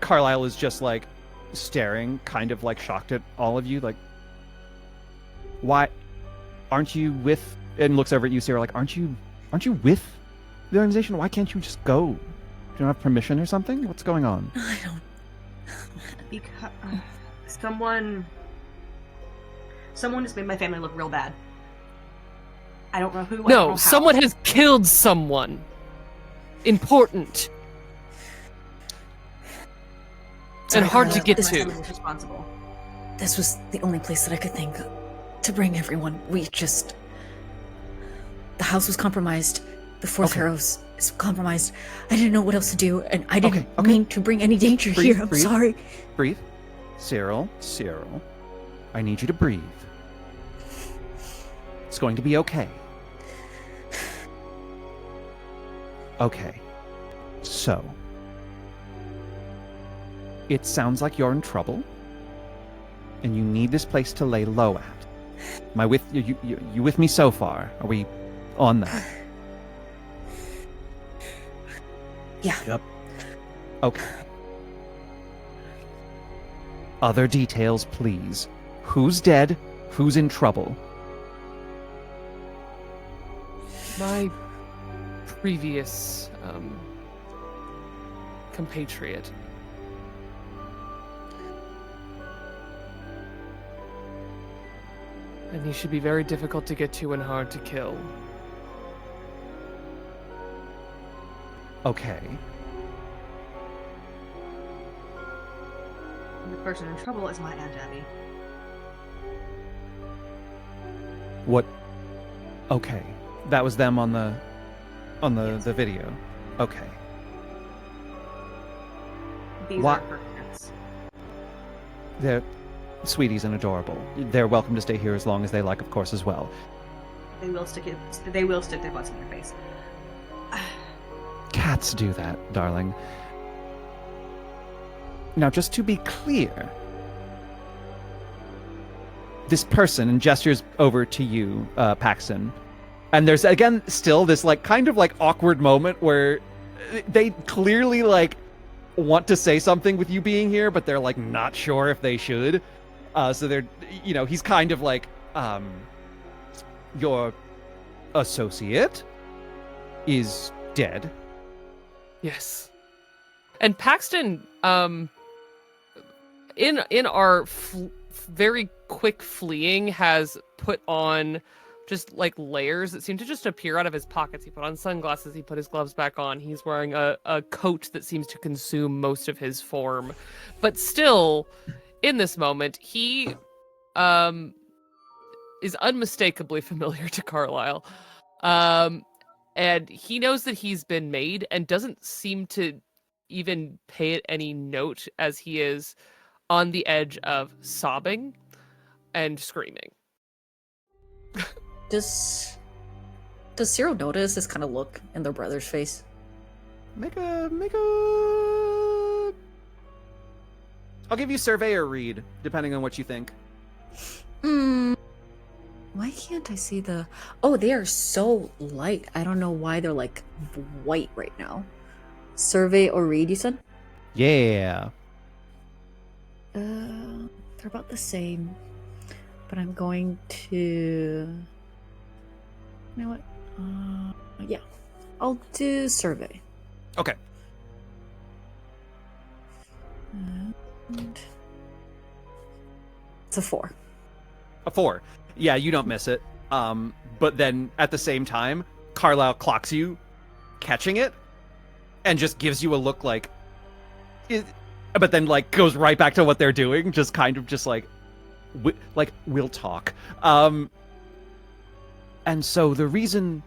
Carlisle is just like staring, kind of like shocked at all of you, like, why aren't you with, and looks over at you, Sarah, like, aren't you with the organization? Why can't you just go? You don't have permission or something? What's going on? I don't. Because someone just made my family look real bad. I don't know who. I don't know No, how. someone has killed someone. Important. And hard to get this to. Someone was responsible. This was the only place that I could think to bring everyone. The house was compromised. The Fourth Pharos is compromised. I didn't know what else to do, and I didn't mean to bring any danger here. I'm sorry. Breathe. Cyril, I need you to breathe. It's going to be okay. Okay. So, it sounds like you're in trouble, and you need this place to lay low at. Am I with you? You with me so far? Are we on that? Yeah. Yep. Okay. Other details, please. Who's dead? Who's in trouble? My previous compatriot. And he should be very difficult to get to and hard to kill. Okay. The person in trouble is my Aunt Abby. What? Okay. That was them on the Yes. the video. Okay. These What? are her parents. They're sweeties and adorable. They're welcome to stay here as long as they like, of course, as well. They will stick their butts in your face. Cats do that, darling. Now, just to be clear, this person, and gestures over to you, Paxton, and there's, again, still this, like, kind of, like, awkward moment where they clearly, like, want to say something with you being here, but they're, like, not sure if they should. So they're, you know, he's kind of like, your associate is dead. Yes. And Paxton, in our very quick fleeing, has put on just like layers that seem to just appear out of his pockets. He put on sunglasses, he put his gloves back on, he's wearing a coat that seems to consume most of his form. But still, in this moment, he is unmistakably familiar to Carlisle. And he knows that he's been made and doesn't seem to even pay it any note as he is on the edge of sobbing and screaming. Does Cyril notice this kind of look in their brother's face? Make a. I'll give you survey or read, depending on what you think. Why can't I see the... Oh, they are so light. I don't know why they're like white right now. Survey or read, you said? Yeah. They're about the same. But I'm going to... You know what? Yeah. I'll do survey. Okay. And... It's a 4. A 4. Yeah, you don't miss it. But then at the same time, Carlisle clocks you, catching it, and just gives you a look like, but then like goes right back to what they're doing, just kind of just like we'll talk. And so the reason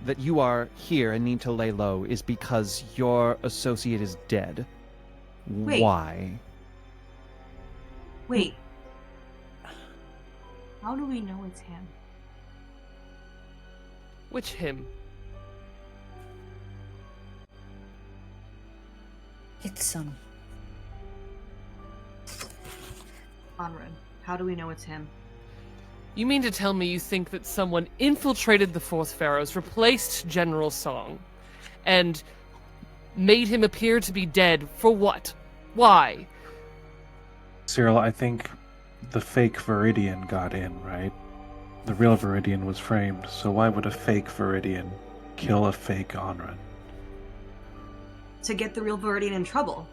that you are here and need to lay low is because your associate is dead. Wait. Why? Wait. How do we know it's him? Which him? It's, Anran. How do we know it's him? You mean to tell me you think that someone infiltrated the Fourth Pharaohs, replaced General Song, and made him appear to be dead for what? Why? Cyril, I think the fake Viridian got in, right? The real Viridian was framed, so why would a fake Viridian kill a fake Anran? To get the real Viridian in trouble.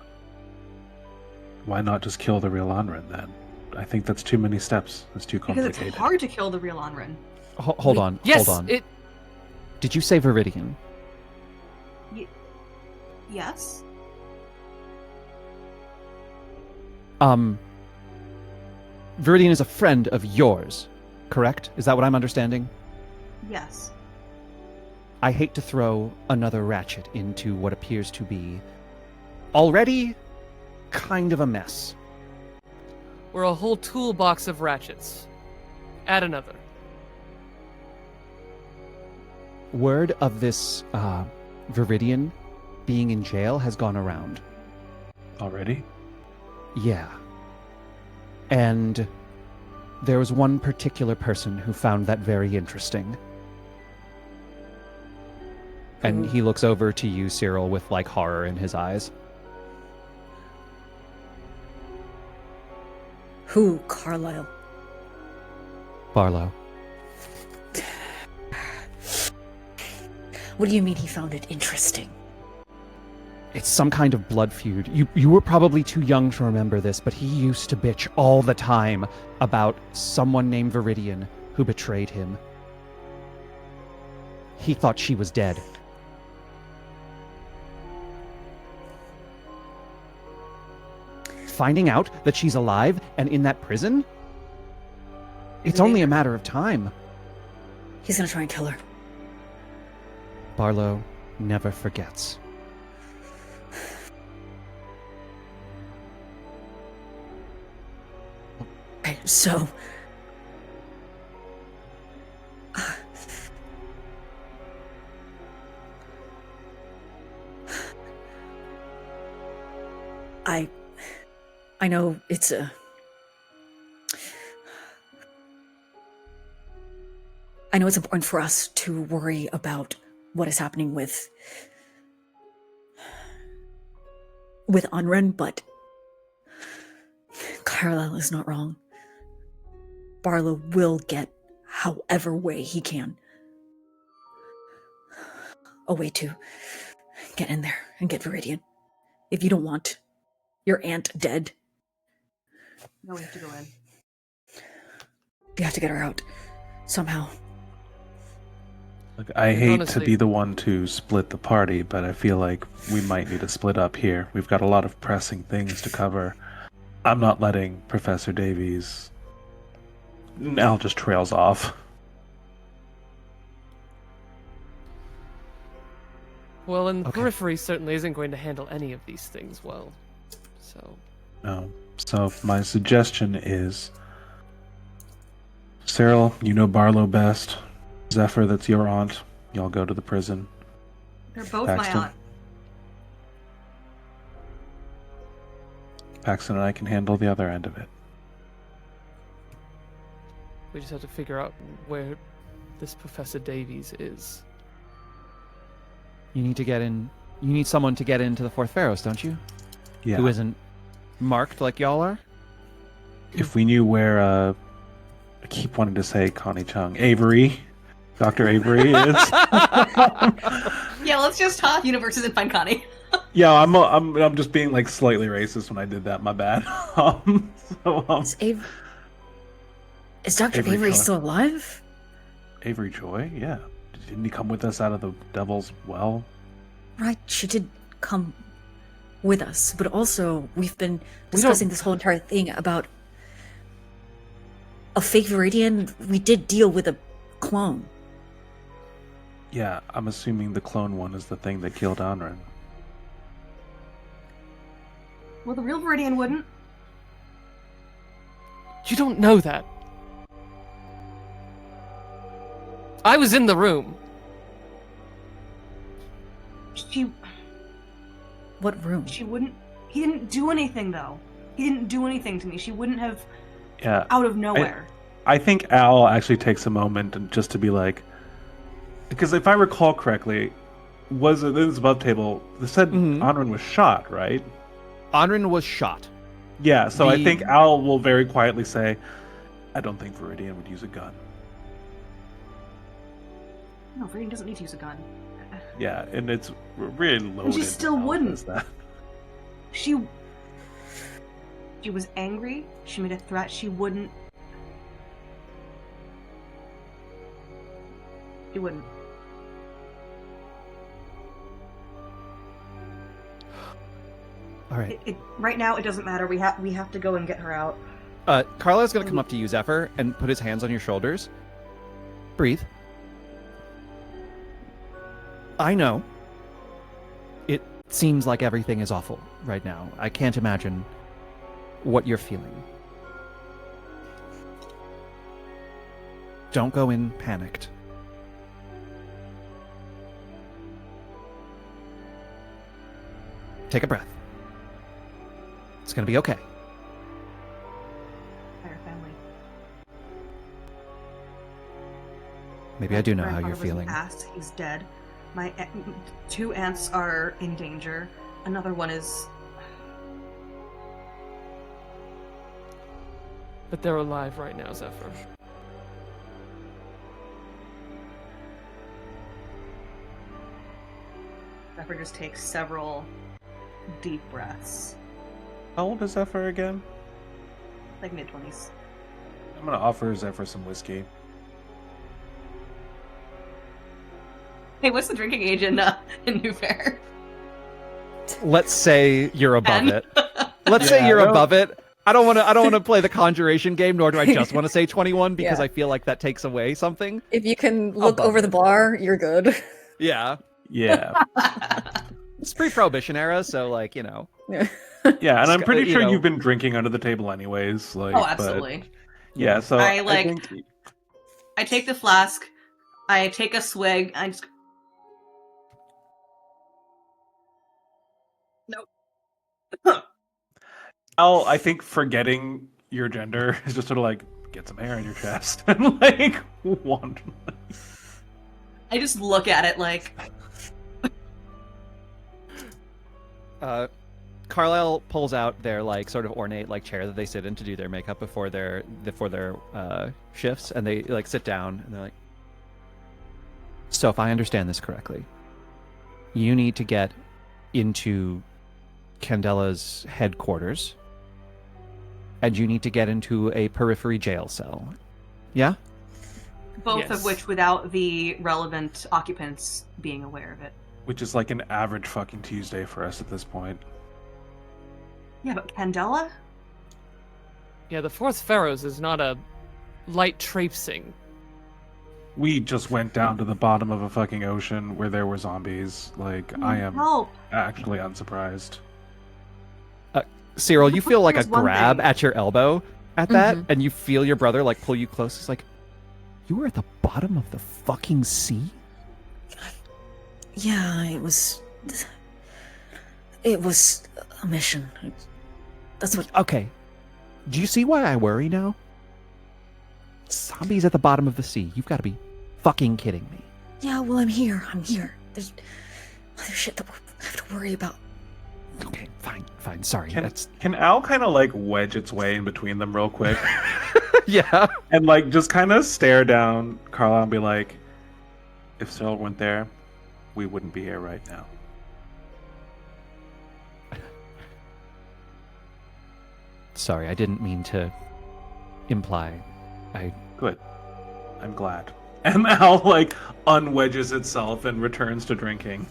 Why not just kill the real Anran then? I think that's too many steps. It's too Because complicated. it's hard to kill the real Anran. Hold on. Yes, Hold on. it. Did you say Viridian? Yes? Viridian is a friend of yours, correct? Is that what I'm understanding? Yes. I hate to throw another ratchet into what appears to be already kind of a mess. We're a whole toolbox of ratchets. Add another. Word of this Viridian being in jail has gone around. Already? Yeah. And there was one particular person who found that very interesting. And he looks over to you, Cyril, with like horror in his eyes. Who, Carlisle? Barlow. What do you mean he found it interesting? It's some kind of blood feud. You were probably too young to remember this, but he used to bitch all the time about someone named Viridian who betrayed him. He thought she was dead. Finding out that she's alive and in that prison? It's only a matter of time. He's gonna try and kill her. Barlow never forgets. Okay, so... I know it's a... I know it's important for us to worry about what is happening with Anran, but Carlisle is not wrong. Barlow will get however way he can a way to get in there and get Viridian. If you don't want your aunt dead, No, we have to go in. you have to get her out somehow. Look, I hate Honestly- to be the one to split the party, but I feel like we might need to split up here. We've got a lot of pressing things to cover. I'm not letting Professor Davies... Al just trails off. Well, and the Okay. periphery certainly isn't going to handle any of these things well. So, No. So my suggestion is, Cyril, you know Barlow best. Zephyr, that's your aunt. Y'all go to the prison. They're both Paxton. my aunt. Paxton and I can handle the other end of it. we just have to figure out where this Professor Davies is. You need to get in. You need someone to get into the Fourth Pharaohs, don't you? Yeah. Who isn't marked like y'all are? If we knew where, I keep wanting to say Connie Chung, Avery, Dr. Avery is. Yeah, let's just talk universes and find Connie. Yeah, I'm just being like slightly racist when I did that. My bad. Is Dr. Avery Avery Joy. still alive? Avery Joy, yeah. Didn't he come with us out of the Devil's Well? Right, she did come with us, but also we've been discussing this whole entire thing about a fake Viridian. We did deal with a clone. Yeah, I'm assuming the clone one is the thing that killed Anran. Well, the real Viridian wouldn't. You don't know that. I was in the room. What room? She wouldn't. He didn't do anything, though. He didn't do anything to me. She wouldn't have Yeah. out of nowhere. I think Al actually takes a moment and just to be like, because if I recall correctly, was it this above table? They said Anran was shot, right? Anran was shot. Yeah. So I The- think Al will very quietly say, "I don't think Viridian would use a gun." No, Viridian doesn't need to use a gun. Yeah, and it's really loaded. she still when Al wouldn't. says that. She was angry. She made a threat. She wouldn't. She wouldn't. All right. Right now, it doesn't matter. We have to go and get her out. Carlisle's gonna come up to you, Zephyr, and put his hands on your shoulders. Breathe. I know. It seems like everything is awful right now. I can't imagine what you're feeling. Don't go in panicked. Take a breath. It's gonna be okay. Entire family. Maybe I do know how Grandfather you're was an feeling. ass. He's dead. My two aunts are in danger. Another one is. But they're alive right now, Zephyr. Zephyr just takes several deep breaths, How old is Zephyr again? like mid-20s. I'm gonna offer Zephyr some whiskey. Hey, what's the drinking age in New Fair? Let's say you're above 10? it. Let's say Yeah, you're no. above it. I don't want to play the conjuration game, nor do I just want to say 21 because Yeah. I feel like that takes away something. If you can look Above over the it. bar, you're good. Yeah. Yeah, It's pre-prohibition era, so like, you know. yeah, and I'm Sc- pretty you sure know. you've been drinking under the table anyways. Like, Oh, but- absolutely. yeah, so I, I like- think I take the flask, I take a swig, I just. Nope. Al, I think forgetting your gender is just sort of like get some hair in your chest and like wander. I just look at it like. Carlisle pulls out their like sort of ornate like chair that they sit in to do their makeup before their shifts, and they like sit down and they're like, so if I understand this correctly, you need to get into Candela's headquarters and you need to get into a periphery jail cell. Yeah? Both Yes. of which without the relevant occupants being aware of it. Which is like an average fucking Tuesday for us at this point. Yeah, but Candela? Yeah, the Fourth Pharaohs is not a light traipsing. We just went down to the bottom of a fucking ocean where there were zombies. Like, I am Help. actually unsurprised. Cyril, you feel like a Here's one grab thing. at your elbow at that, Mhm. and you feel your brother like pull you close. He's like, "You were at the bottom of the fucking sea." Yeah, it was. It was a mission. That's what. Okay, do you see why I worry now? Zombies at the bottom of the sea. You've got to be fucking kidding me. Yeah, well, I'm here. I'm here. There's other shit that I have to worry about. Okay, fine. Sorry, that's Can Al kind of like wedge its way in between them real quick yeah. and like just kind of stare down Carla and be like, if Cyril went there, we wouldn't be here right now. Sorry, I didn't mean to imply. Good. I'm glad. And Al like unwedges itself and returns to drinking.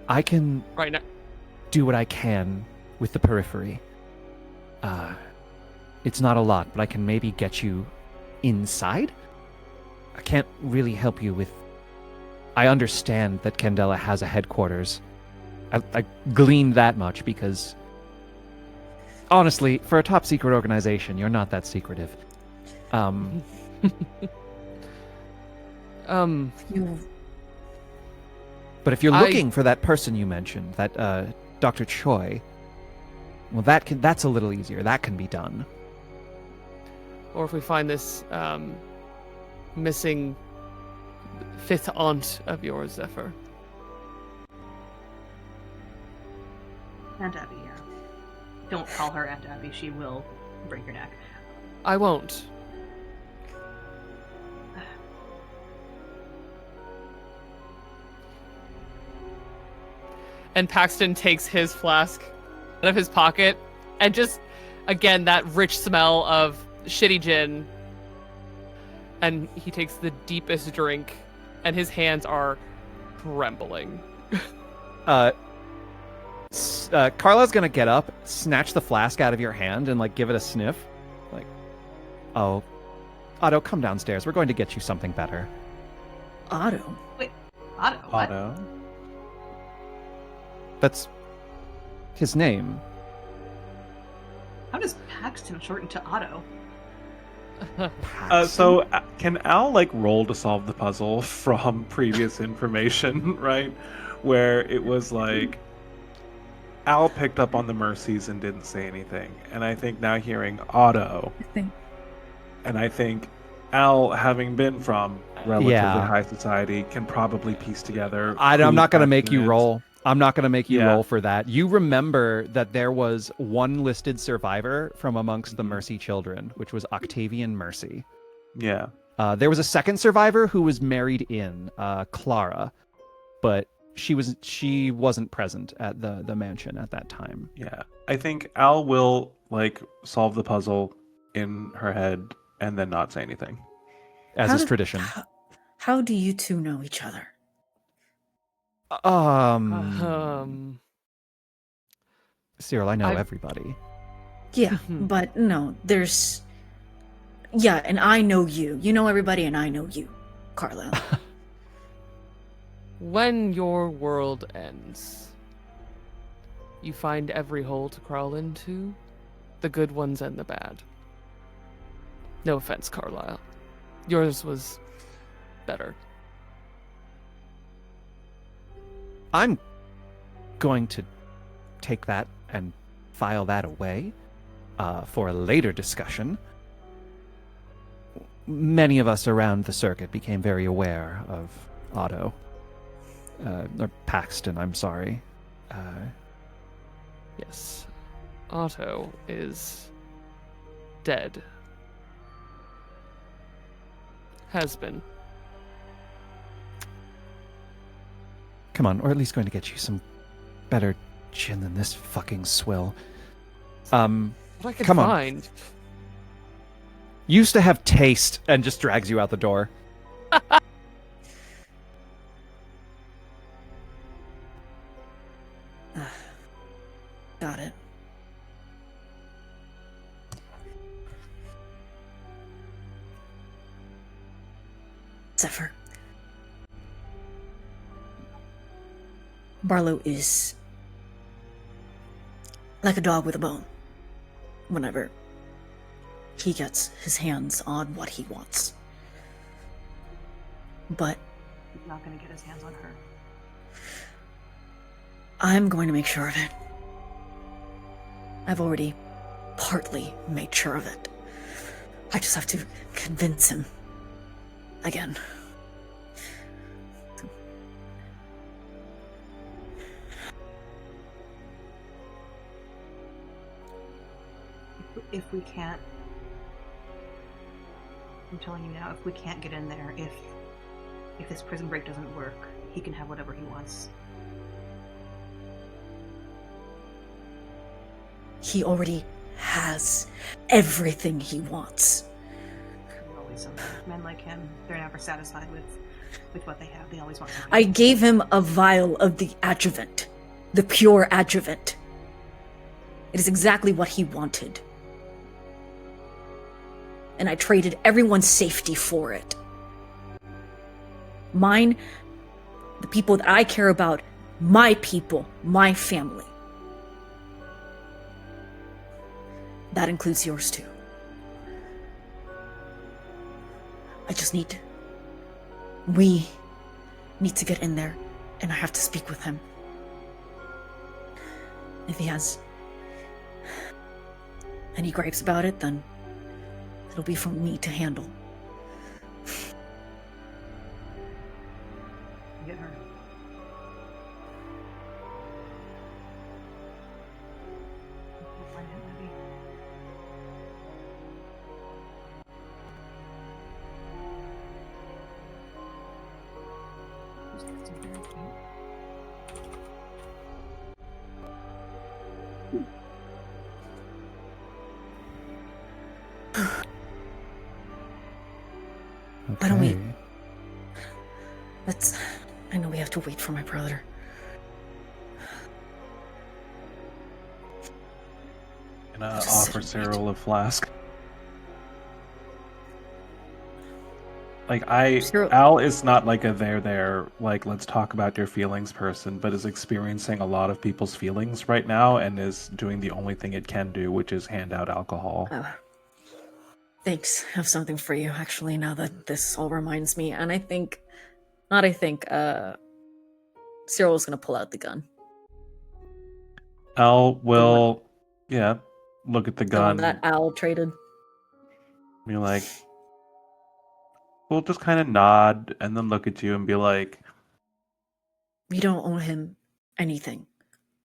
I can Right now. do what I can with the periphery. It's not a lot, but I can maybe get you inside. I can't really help you with. I understand that Candela has a headquarters. I gleaned that much because, honestly, for a top secret organization, you're not that secretive. You. But if you're looking for that person you mentioned, that Dr. Choi, well, that's a little easier. That can be done. Or if we find this missing fifth aunt of yours, Zephyr. Aunt Abby, yeah. Don't call her Aunt Abby. She will break your neck. I won't. And Paxton takes his flask out of his pocket and just, again, that rich smell of shitty gin. And he takes the deepest drink, and his hands are trembling. Carla's gonna get up, snatch the flask out of your hand, and like give it a sniff. Like, oh, Otto, come downstairs. We're going to get you something better. Otto. Otto, what? Otto. That's his name. How does Paxton shorten to Otto? Can Al like roll to solve the puzzle from previous information, right? Where it was like Al picked up on the mercies and didn't say anything, and I think now hearing Otto, and I think Al, having been from relatively high society, can probably piece together. I'm not going to who make you Paxton is. roll. I'm not going to make you Yeah. roll for that. You remember that there was one listed survivor from amongst the Mercy children, which was Octavian Mercy. Yeah. There was a second survivor who was married in, Clara, but she wasn't present at the mansion at that time. Yeah. I think Al will like solve the puzzle in her head and then not say anything. As is tradition. How do you two know each other? Cyril, I know I've- everybody. Yeah, but no, there's. Yeah, and I know you. You know everybody, and I know you, Carla. When your world ends, you find every hole to crawl into, the good ones and the bad. No offense, Carlisle. Yours was better. I'm going to take that and file that away for a later discussion. Many of us around the circuit became very aware of Otto. Or Paxton, I'm sorry. Yes. Otto is dead. Has been. Come on, or at least going to get you some better gin than this fucking swill. What I could Come on. find. Used to have taste, and just drags you out the door. Got it. Zephyr. Barlow is like a dog with a bone whenever he gets his hands on what he wants. But He's not going to get his hands on her. I'm going to make sure of it. I've already partly made sure of it. I just have to convince him again. If we can't, I'm telling you now, if we can't get in there, if this prison break doesn't work, he can have whatever he wants. He already has everything he wants. There's always something. Men like him, they're never satisfied with what they have. They always want more. I gave him a vial of the adjuvant, the pure adjuvant. It is exactly what he wanted. And I traded everyone's safety for it. Mine, the people that I care about, my people, my family. That includes yours too. We need to get in there, and I have to speak with him. If he has any gripes about it, then it'll be for me to handle. Get her. We'll find him, maybe. Just get some very cute. Why don't we- Okay. I know we have to wait for my brother. Can I Just offer sit and wait. Cyril a flask? Cyril- Al is not like a there, like, let's talk about your feelings person, but is experiencing a lot of people's feelings right now and is doing the only thing it can do, which is hand out alcohol. Thanks. I have something for you, actually, now that this all reminds me. And Cyril's gonna pull out the gun. Al will, look at the The one gun. that Al traded. Be like, we'll just kind of nod and then look at you and be like, You don't owe him anything.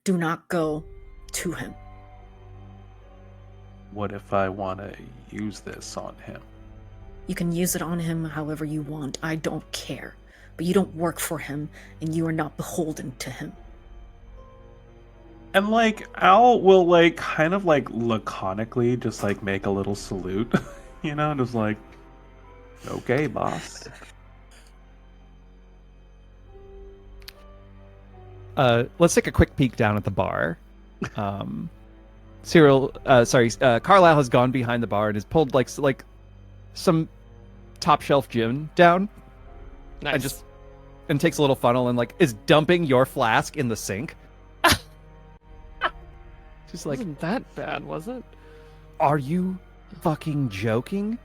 Do not go to him. what if I want to use this on him? You can use it on him however you want. I don't care. But you don't work for him, and you are not beholden to him. And like, Al will like kind of like laconically just like make a little salute, you know, and just like, okay, boss. Let's take a quick peek down at the bar. Carlisle has gone behind the bar and has pulled like some top shelf gin down, Nice. and takes a little funnel and like is dumping your flask in the sink. Just like, Wasn't that bad, was it? are you fucking joking?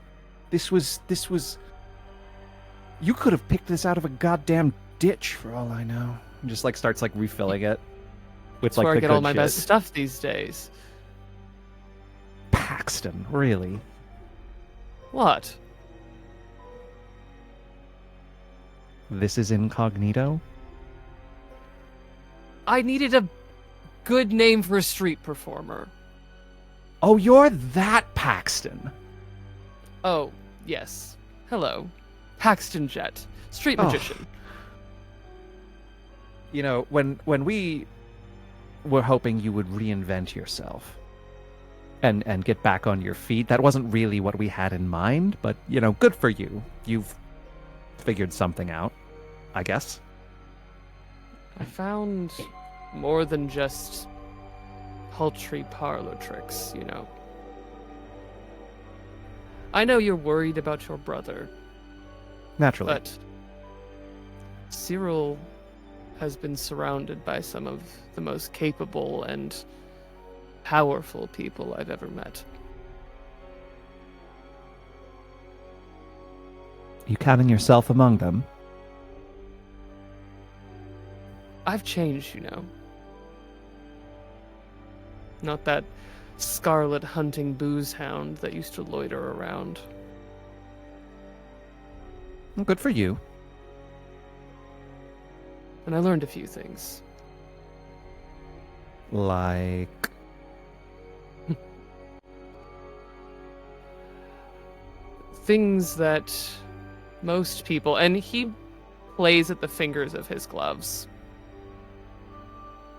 This was. You could have picked this out of a goddamn ditch for all I know. And just like starts like refilling it with That's like where the I get all good my shit. best stuff these days. Paxton, really? What? This is incognito? I needed a good name for a street performer. Oh, you're that Paxton. Oh, yes. Hello. Paxton Jet, street Oh. magician. You know, when we were hoping you would reinvent yourself and get back on your feet, that wasn't really what we had in mind, but, you know, good for you. You've figured something out, I guess. I found more than just paltry parlor tricks, you know. I know you're worried about your brother, Naturally. But Cyril has been surrounded by some of the most capable and powerful people I've ever met. You counting yourself among them? I've changed, Not that scarlet hunting booze hound that used to loiter around. Well, good for you. And I learned a few things. Like... Things that most people... And he plays at the fingers of his gloves.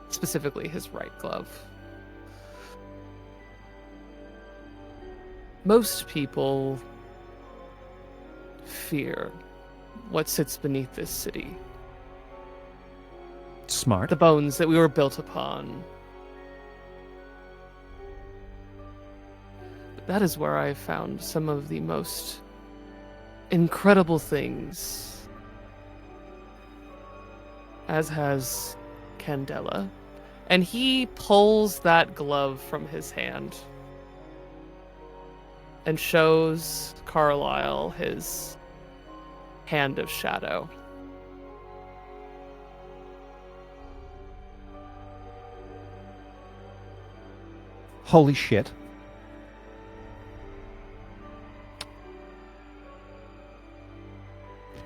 Specifically his right glove. Most people fear what sits beneath this city. Smart. The bones that we were built upon. But that is where I found some of the most incredible things. As has Candela. And he pulls that glove from his hand and shows Carlisle his hand of shadow. Holy shit.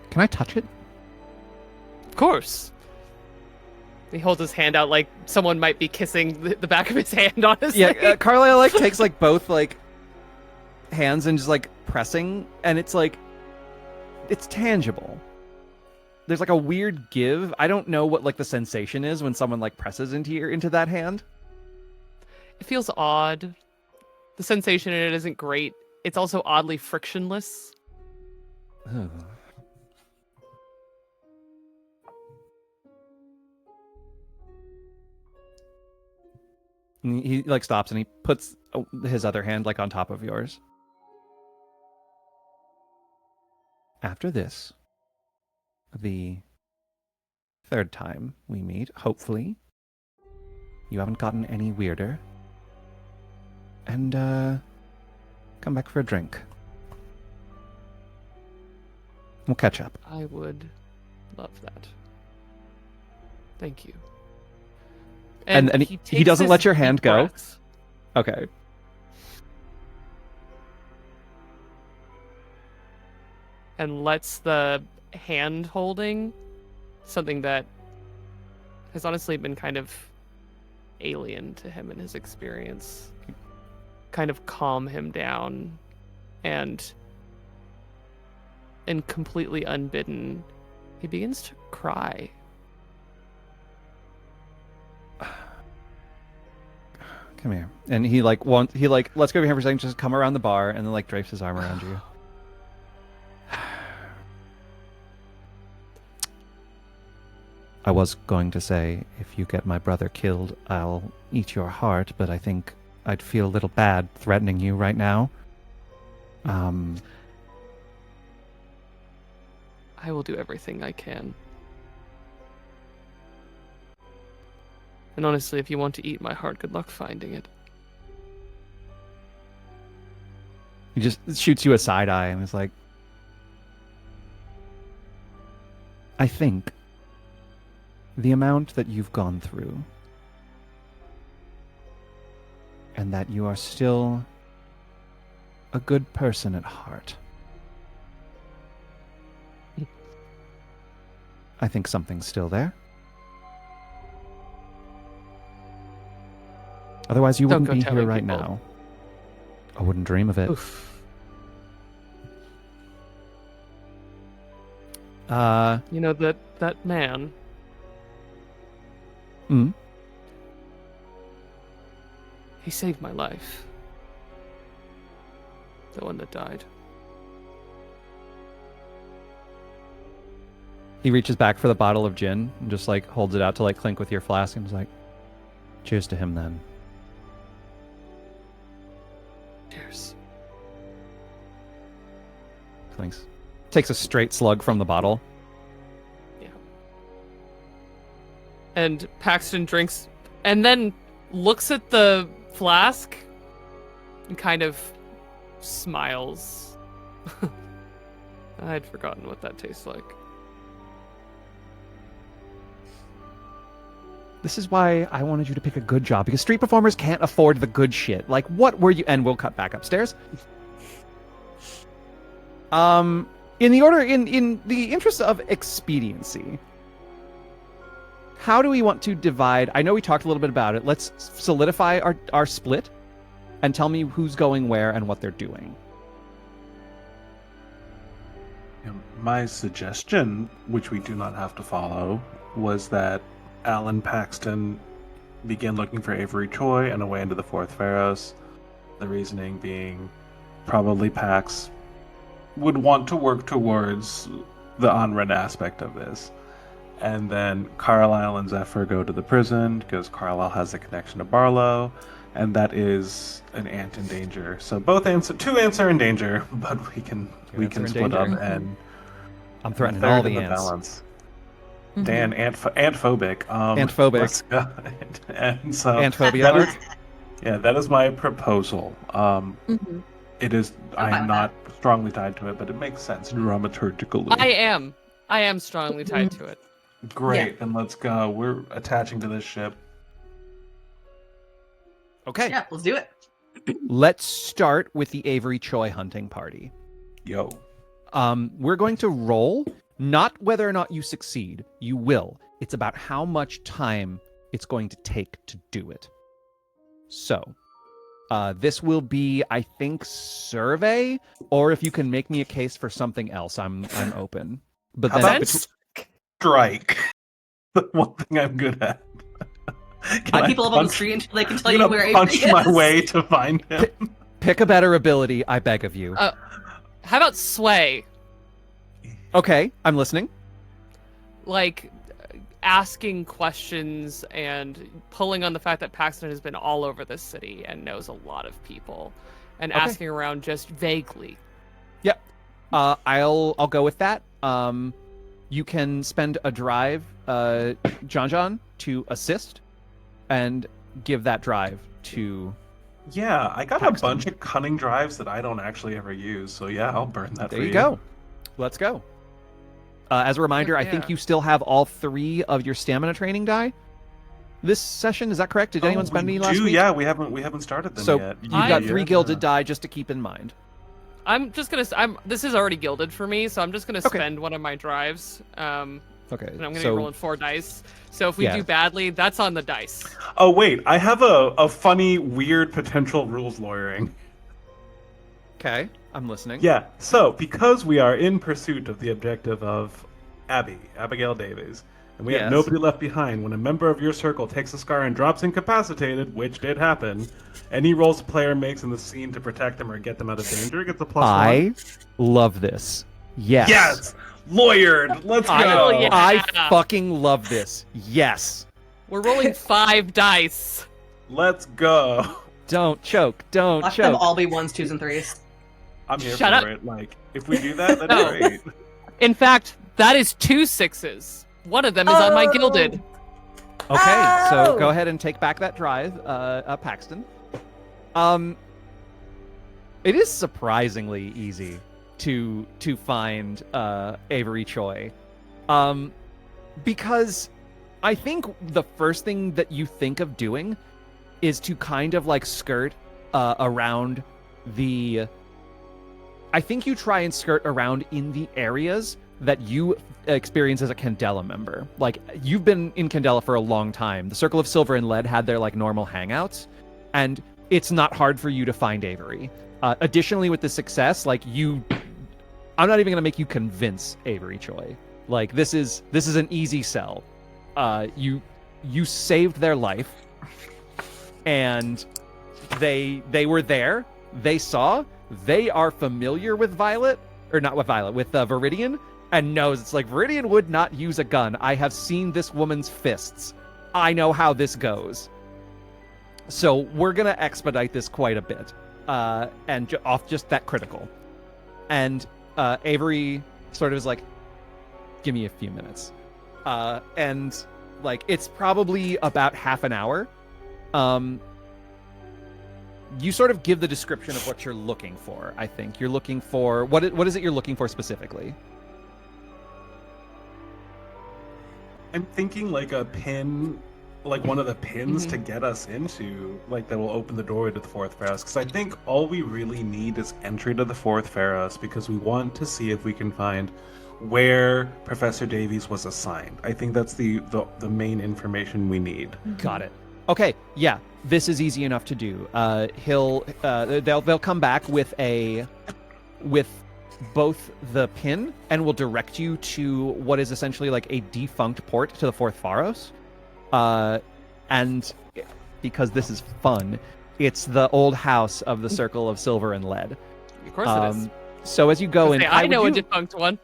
Can I touch it? Of course. He holds his hand out like someone might be kissing the back of his hand, honestly. Yeah, Carlisle takes both hands and just pressing, and it's it's tangible. There's a weird give. I don't know what the sensation is when someone presses into that hand. It feels odd. The sensation in it isn't great. It's also oddly frictionless. Ugh. And he stops and he puts his other hand on top of yours. After this, the third time we meet, hopefully, you haven't gotten any weirder. And come back for a drink. We'll catch up. I would love that. Thank you. And he takes doesn't this let your hand deep go? breath. Okay. And lets the hand holding, something that has honestly been kind of alien to him in his experience, kind of calm him down, and completely unbidden, he begins to cry. Come here. And he lets go of your hand for a second, just come around the bar, and then drapes his arm around you. I was going to say, if you get my brother killed, I'll eat your heart, but I think I'd feel a little bad threatening you right now. I will do everything I can. And honestly, if you want to eat my heart, good luck finding it. He just shoots you a side eye and is like, I think the amount that you've gone through, and that you are still a good person at heart, I think something's still there. Otherwise, you Don't wouldn't go be telling here right people. now. I wouldn't dream of it. Oof. That man. Mm? He saved my life. The one that died. He reaches back for the bottle of gin and just holds it out to clink with your flask and is like, cheers to him then. Cheers. Clinks. Takes a straight slug from the bottle. Yeah. And Paxton drinks and then looks at the flask and kind of smiles. I'd forgotten what that tastes like. This is why I wanted you to pick a good job, because street performers can't afford the good shit. Like, what were you? And we'll cut back upstairs. In the interest of expediency, how do we want to divide? I know we talked a little bit about it. Let's solidify our split, and tell me who's going where and what they're doing. My suggestion, which we do not have to follow, was that Alan Paxton began looking for Avery Choi and away into the Fourth Pharos. The reasoning being probably Pax would want to work towards the Anran aspect of this. And then Carlisle and Zephyr go to the prison because Carlisle has a connection to Barlow, and that is an ant in danger. So two ants are in danger, but we can split up and I'm threatening all the ants. Balance. Dan, ant-phobic. Ant-phobic. Let's go. And so Ant-phobia. That is my proposal. It is. I am not strongly tied to it, but it makes sense dramaturgically. I am strongly tied to it. Great, then let's go. We're attaching to this ship. Okay. Yeah, let's do it. Let's start with the Avery Choi hunting party. Yo. We're going to roll, not whether or not you succeed. You will. It's about how much time it's going to take to do it. So, this will be, I think, survey, or if you can make me a case for something else, I'm open. But then strike. The one thing I'm good at. Can people up on the street until they can tell you where Avery punch is? my way to find him. Pick a better ability, I beg of you. How about sway? Okay, I'm listening. Like, asking questions and pulling on the fact that Paxton has been all over this city and knows a lot of people, and asking around just vaguely. Yep. I'll go with that. You can spend a drive, John, to assist, and give that drive to. Yeah, I got Paxton. a bunch of cunning drives that I don't actually ever use, so yeah, I'll burn that. There for you go. Let's go. As a reminder, I think you still have all 3 of your stamina training die this session. Is that correct? Did anyone spend any last week? Yeah, we haven't started them so yet. You've got 3 gilded die just to keep in mind. I'm just gonna. This is already gilded for me, so I'm just gonna spend one of my drives. Okay. And I'm gonna be rolling 4 dice. So if we do badly, that's on the dice. Oh wait, I have a funny, weird potential rules lawyering. Okay, I'm listening. Yeah, so because we are in pursuit of the objective of Abigail Davies, and we have nobody left behind, when a member of your circle takes a scar and drops incapacitated, which did happen, any rolls a player makes in the scene to protect them or get them out of danger gets a +1. I love this. Yes. Yes! Lawyered! Let's go! I fucking love this. Yes. We're rolling 5 dice. Let's go. Don't choke. Don't Let choke. them all be 1s, 2s, and 3s. I'm here Shut for up. it. Like, if we do that, that's great. In fact, that is 2 6s. One of them is on my gilded. Okay, so go ahead and take back that drive, Paxton. It is surprisingly easy to find Avery Choi, because I think the first thing that you think of doing is to kind of like skirt around the. I think you try and skirt around in the areas that you experience as a Candela member. Like, you've been in Candela for a long time. The Circle of Silver and Lead had their like normal hangouts, and it's not hard for you to find Avery. Additionally, with the success, like I'm not even gonna make you convince Avery Choi. Like, this is an easy sell. You saved their life, and they were there. They saw. They are familiar with Violet, or not with Violet, with Viridian, and knows it's like, Viridian would not use a gun. I have seen this woman's fists. I know how this goes. So we're gonna expedite this quite a bit, and off just that critical. And Avery sort of is like, give me a few minutes. And like it's probably about half an hour. You sort of give the description of what you're looking for. I think you're looking for what is it you're looking for specifically? I'm thinking like a pin, like one of the pins to get us into, like that will open the doorway to the Fourth Pharos. Because I think all we really need is entry to the Fourth Pharos, because we want to see if we can find where Professor Davies was assigned. I think that's the main information we need. Got it. Okay, yeah, this is easy enough to do. They'll come back with both the pin and will direct you to what is essentially like a defunct port to the Fourth Pharos. And because this is fun, it's the old house of the Circle of Silver and Lead. Of course it is. So as you go in, I know a defunct one.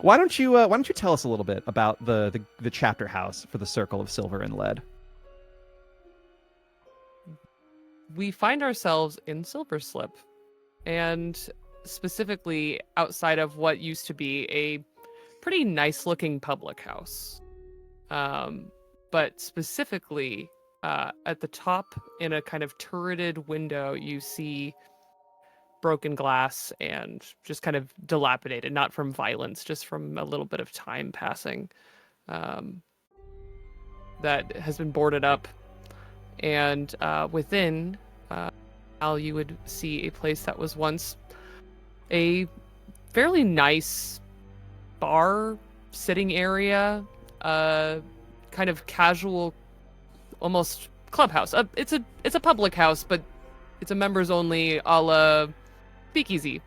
Why don't you tell us a little bit about the chapter house for the Circle of Silver and Lead? We find ourselves in Silver Slip, and specifically outside of what used to be a pretty nice-looking public house. But specifically, at the top, in a kind of turreted window, you see broken glass and just kind of dilapidated, not from violence, just from a little bit of time passing. That has been boarded up. And within, you would see a place that was once a fairly nice bar sitting area, kind of casual, almost clubhouse. It's a public house, but it's a members only a la speakeasy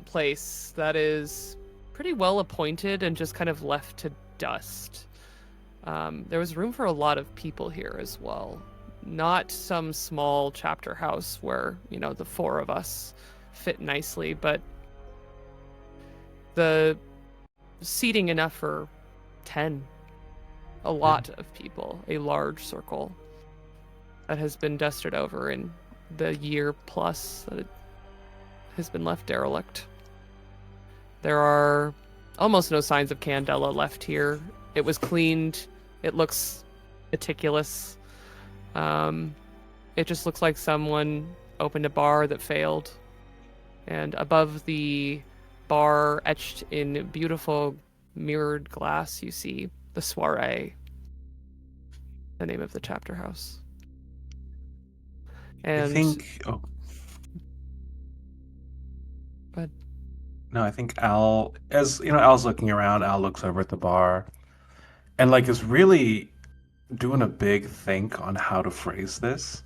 place that is pretty well appointed and just kind of left to dust. There was room for a lot of people here as well. Not some small chapter house where, the four of us fit nicely, but the seating enough for 10. A lot of people, a large circle that has been dusted over in the year plus that it has been left derelict. There are almost no signs of Candela left here. It was cleaned. It looks meticulous. It just looks like someone opened a bar that failed. And above the bar, etched in beautiful mirrored glass, you see the Soiree, the name of the chapter house. And I think. Oh. But no, I think Al, Al's looking around. Al looks over at the bar, and is really doing a big think on how to phrase this,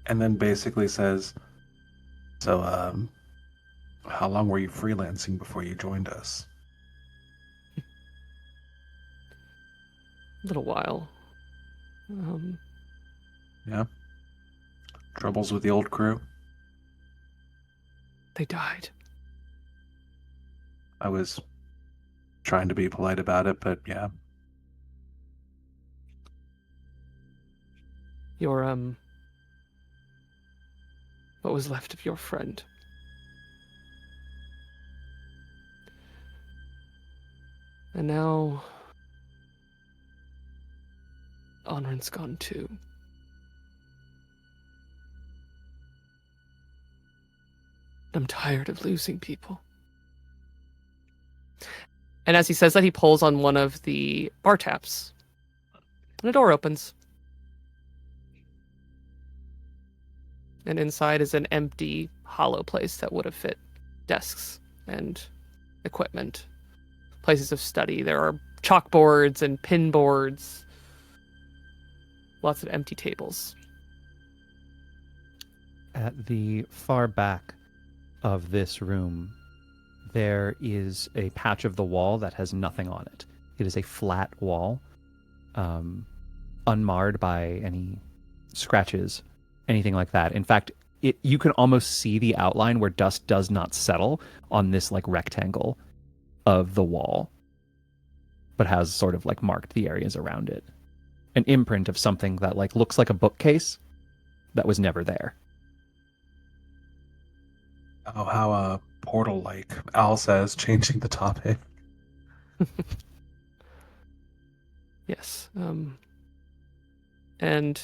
and then basically says, "So, how long were you freelancing before you joined us?" a little while. Yeah. Troubles with the old crew? They died. I was trying to be polite about it, but yeah. Your, what was left of your friend? And now Anran's gone too. I'm tired of losing people. And as he says that, he pulls on one of the bar taps. And a door opens. And inside is an empty, hollow place that would have fit desks and equipment. Places of study. There are chalkboards and pin boards. Lots of empty tables. At the far back of this room, there is a patch of the wall that has nothing on it. It is a flat wall, unmarred by any scratches, anything like that. In fact, you can almost see the outline where dust does not settle on this rectangle of the wall, but has sort of marked the areas around it. An imprint of something that looks like a bookcase that was never there. Oh, how portal-like, Al says, changing the topic. Yes. And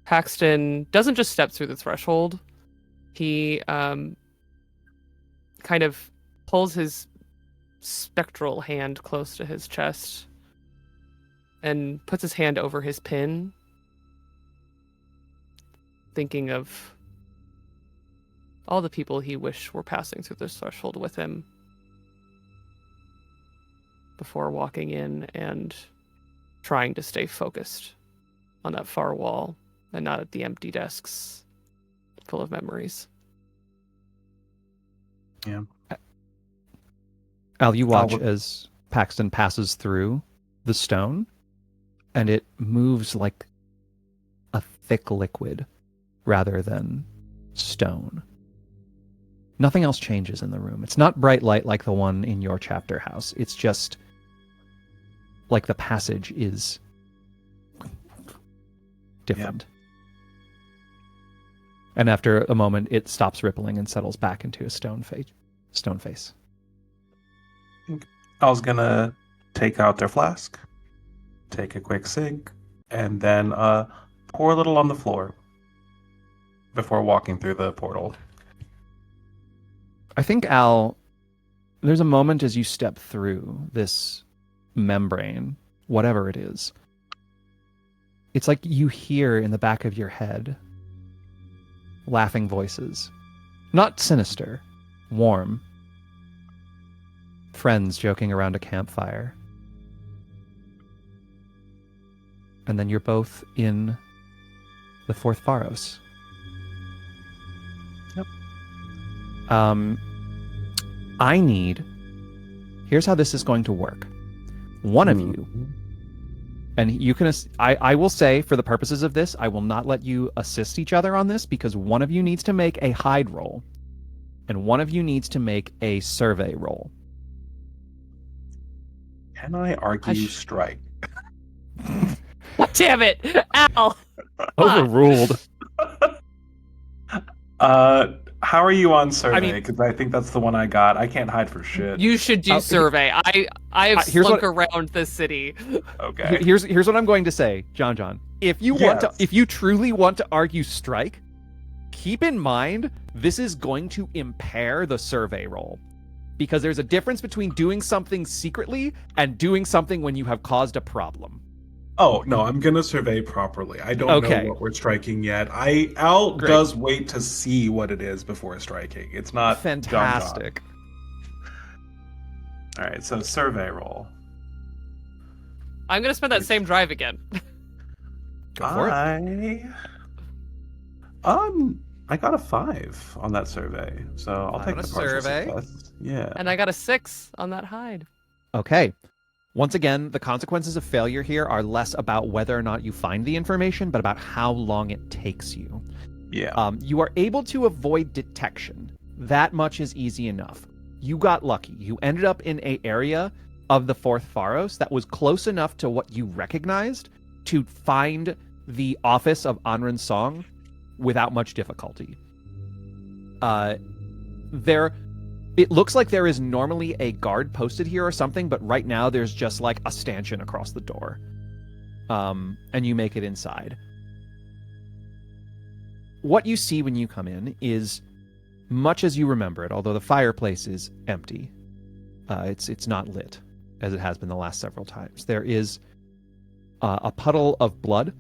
Paxton doesn't just step through the threshold. He kind of pulls his spectral hand close to his chest and puts his hand over his pin, thinking of all the people he wished were passing through this threshold with him before walking in and trying to stay focused on that far wall and not at the empty desks full of memories. Yeah. Al, you watch as Paxton passes through the stone, and it moves like a thick liquid rather than stone. Nothing else changes in the room. It's not bright light like the one in your chapter house. It's just like the passage is different. Yep. And after a moment, it stops rippling and settles back into a stone face. I was gonna take out their flask, take a quick cig, and then pour a little on the floor before walking through the portal. I think, Al, there's a moment as you step through this membrane, whatever it is. It's like you hear in the back of your head laughing voices. Not sinister, warm. Friends joking around a campfire. And then you're both in the fourth Pharos. Yep. Here's how this is going to work. One of you, and you can, I will say for the purposes of this, I will not let you assist each other on this because one of you needs to make a hide roll and one of you needs to make a survey roll. Can I argue strike? Damn it, Al! Overruled. How are you on survey? Because I think that's the one I got. I can't hide for shit. You should do survey. I have slunk around the city. Okay. Here's what I'm going to say, John. If you truly want to argue strike, keep in mind this is going to impair the survey roll. Because there's a difference between doing something secretly and doing something when you have caused a problem. Oh, no, I'm going to survey properly. I don't know what we're striking yet. Al does wait to see what it is before striking. It's not fantastic. All right, so survey roll. I'm going to spend that same drive again. Go for it. I got a 5 on that survey, so I'll take the survey. Success. Yeah. And I got a 6 on that hide. Okay. Once again, the consequences of failure here are less about whether or not you find the information, but about how long it takes you. Yeah. You are able to avoid detection. That much is easy enough. You got lucky. You ended up in an area of the fourth Pharos that was close enough to what you recognized to find the office of Anran Song without much difficulty. It looks like there is normally a guard posted here or something, but right now there's just like a stanchion across the door. And you make it inside. What you see when you come in is much as you remember it, although the fireplace is empty. It's not lit, as it has been the last several times. There is a puddle of blood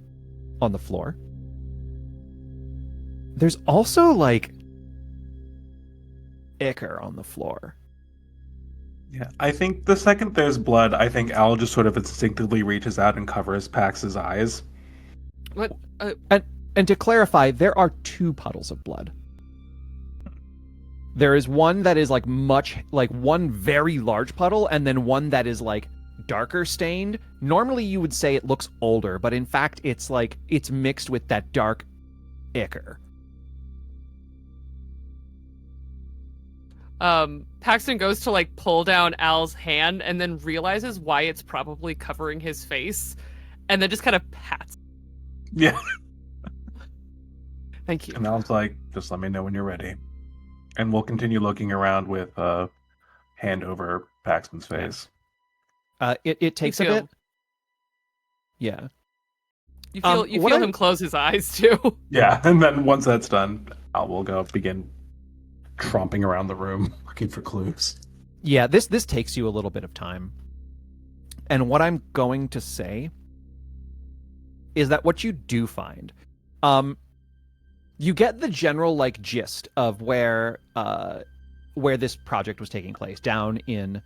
on the floor. There's also like ichor on the floor. Yeah, I think the second there's blood, I think Al just sort of instinctively reaches out and covers Pax's eyes. What? And to clarify, there are 2 puddles of blood. There is one that is like one very large puddle, and then one that is like darker stained. Normally you would say it looks older, but in fact it's mixed with that dark ichor. Paxton goes to like pull down Al's hand and then realizes why it's probably covering his face, and then just kind of pats. Yeah. Thank you. And Al's like, just let me know when you're ready. And we'll continue looking around with hand over Paxton's face. It takes a feel- bit. Yeah. You feel what I- him close his eyes too. Yeah, and then once that's done, Al will go begin tromping around the room looking for clues. Yeah, this takes you a little bit of time. And what I'm going to say is that what you do find, you get the general like gist of where this project was taking place down in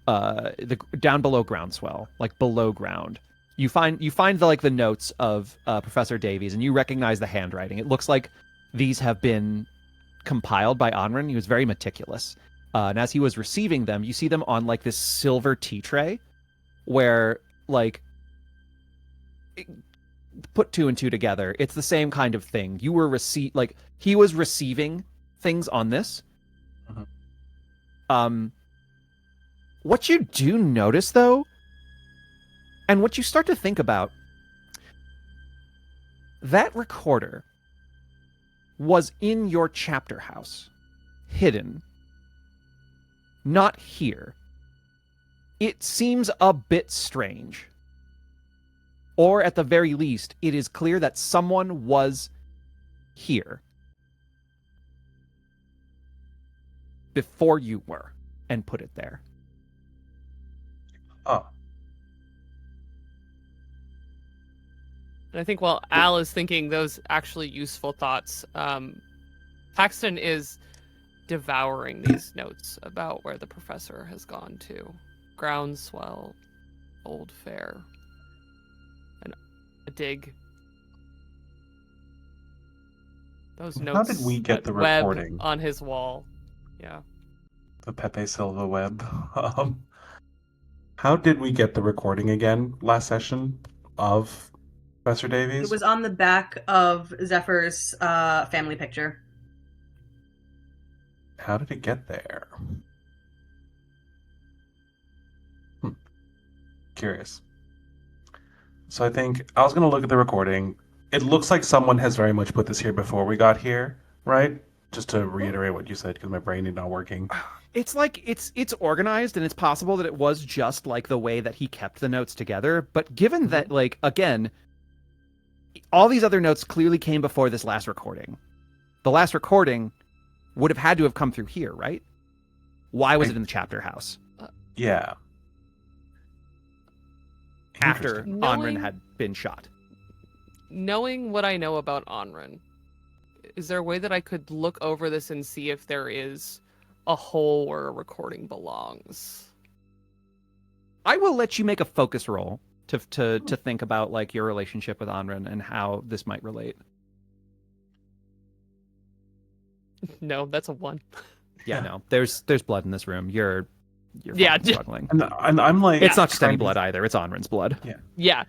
down below groundswell, like below ground. You find the notes of Professor Davies, and you recognize the handwriting. It looks like these have been compiled by Anran. He was very meticulous. And as he was receiving them, you see them on like this silver tea tray, where like put two and two together, it's the same kind of thing. You were he was receiving things on this. Mhm. What you do notice though, and what you start to think about, that recorder was in your chapter house, hidden. Not here. It seems a bit strange. Or at the very least, it is clear that someone was here before you were and put it there. Oh. And I think while Al is thinking those actually useful thoughts, Paxton is devouring these notes about where the professor has gone to. Groundswell, Old Fair, and a dig. Those How notes. did we get that the web recording? on his wall? Yeah. The Pepe Silva web. How did we get the recording again last session of Professor Davies? It was on the back of Zephyr's family picture. How did it get there? Curious. So I think I was going to look at the recording. It looks like someone has very much put this here before we got here, right? Just to reiterate what you said, because my brain is not working. It's like it's organized, and it's possible that it was just like the way that he kept the notes together. But given that, like, again, all these other notes clearly came before this last recording. The last recording would have had to have come through here, right? Why was it in the chapter house? Yeah. After Interesting. Anran had been shot. Knowing what I know about Anran, is there a way that I could look over this and see if there is a hole where a recording belongs? I will let you make a focus roll to think about like your relationship with Anran and how this might relate. No, that's a 1. Yeah, no. There's blood in this room. You're Yeah, fucking struggling. And I'm like... It's not just any trying to- blood either. It's Anran's blood. Yeah.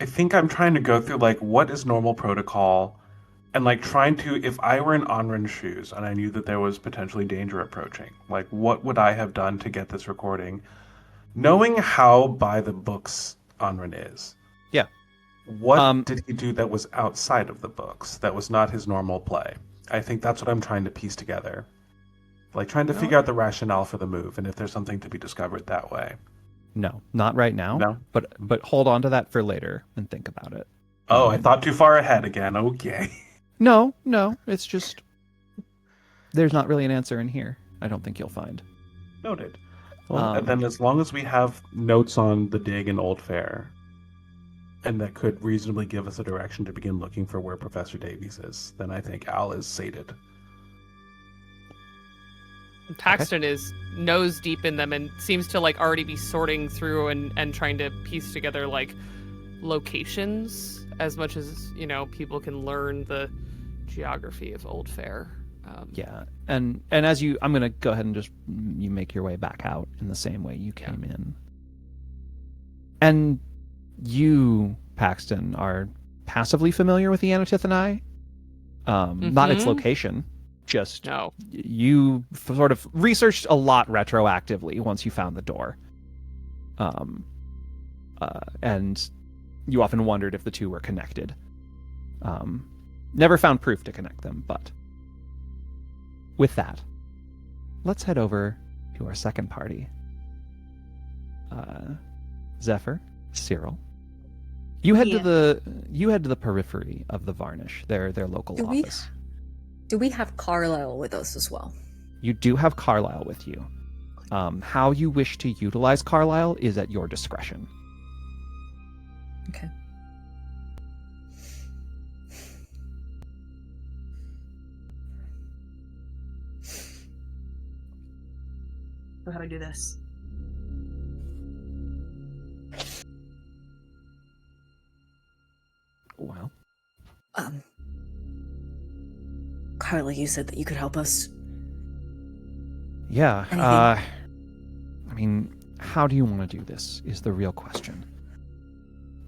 I think I'm trying to go through, like, what is normal protocol, and, like, trying to, if I were in Anran's shoes and I knew that there was potentially danger approaching, like, what would I have done to get this recording? Knowing how by the books Anran is. Yeah. What did he do that was outside of the books, that was not his normal play? I think that's what I'm trying to piece together. Like, trying to figure out the rationale for the move, and if there's something to be discovered that way. No, not right now. No? But hold on to that for later and think about it. Oh, I thought too far ahead again. Okay. No, it's just there's not really an answer in here. I don't think you'll find. Noted. Well, and then as long as we have notes on the dig and Old Fair, and that could reasonably give us a direction to begin looking for where Professor Davies is, then I think Al is sated. Paxton is nose deep in them and seems to like already be sorting through and trying to piece together like locations as much as, you know, people can learn the geography of Old Fair. Yeah, and as I'm gonna go ahead and just you make your way back out in the same way you came in. And you, Paxton, are passively familiar with the Anatithani. Not its location. Just No. you sort of researched a lot retroactively once you found the door. And you often wondered if the two were connected. Never found proof to connect them, but with that, let's head over to our second party. Zephyr, Cyril. You head to the periphery of the Varnish, their local office. Do we have Carlisle with us as well? You do have Carlisle with you. How you wish to utilize Carlisle is at your discretion. Okay. So how do I do this? Well, Carla, you said that you could help us. yeah. Anything? I mean, how do you want to do this is the real question.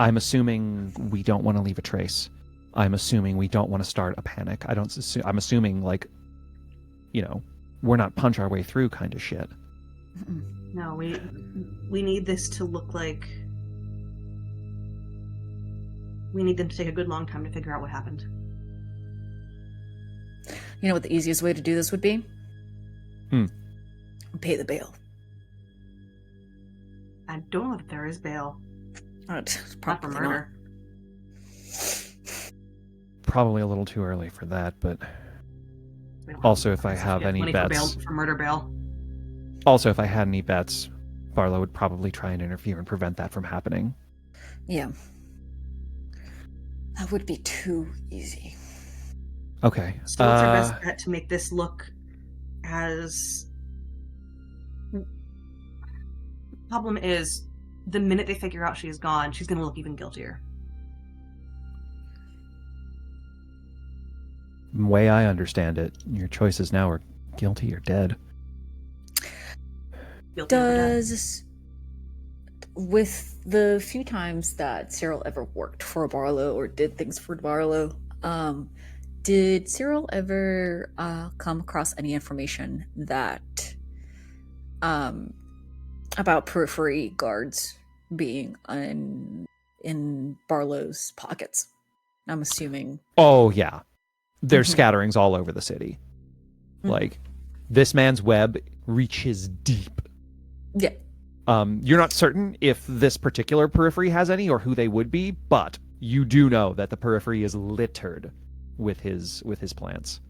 I'm assuming we don't want to leave a trace. I'm assuming we don't want to start a panic. I'm assuming, like, you know, we're not punch our way through kind of shit. No, we need this to look like... We need them to take a good long time to figure out what happened. You know what the easiest way to do this would be? Pay the bail. I don't know if there is bail. Not for Probably murder. Probably a little too early for that, but We don't also have if I have any money bets... for murder bail. Also, if I had any bets, Barlow would probably try and interfere and prevent that from happening. Yeah. That would be too easy. Okay. Still, it's our best bet to make this look as... Problem is, the minute they figure out she's gone, she's going to look even guiltier. The way I understand it, your choices now are guilty or dead. Guilty or dead. Does... With the few times that Cyril ever worked for Barlow or did things for Barlow, did Cyril ever come across any information that about periphery guards being in Barlow's pockets? I'm assuming. Oh, yeah. There's Mhm. scatterings all over the city. Mhm. Like, this man's web reaches deep. Yeah. You're not certain if this particular periphery has any or who they would be, but you do know that the periphery is littered with his plants.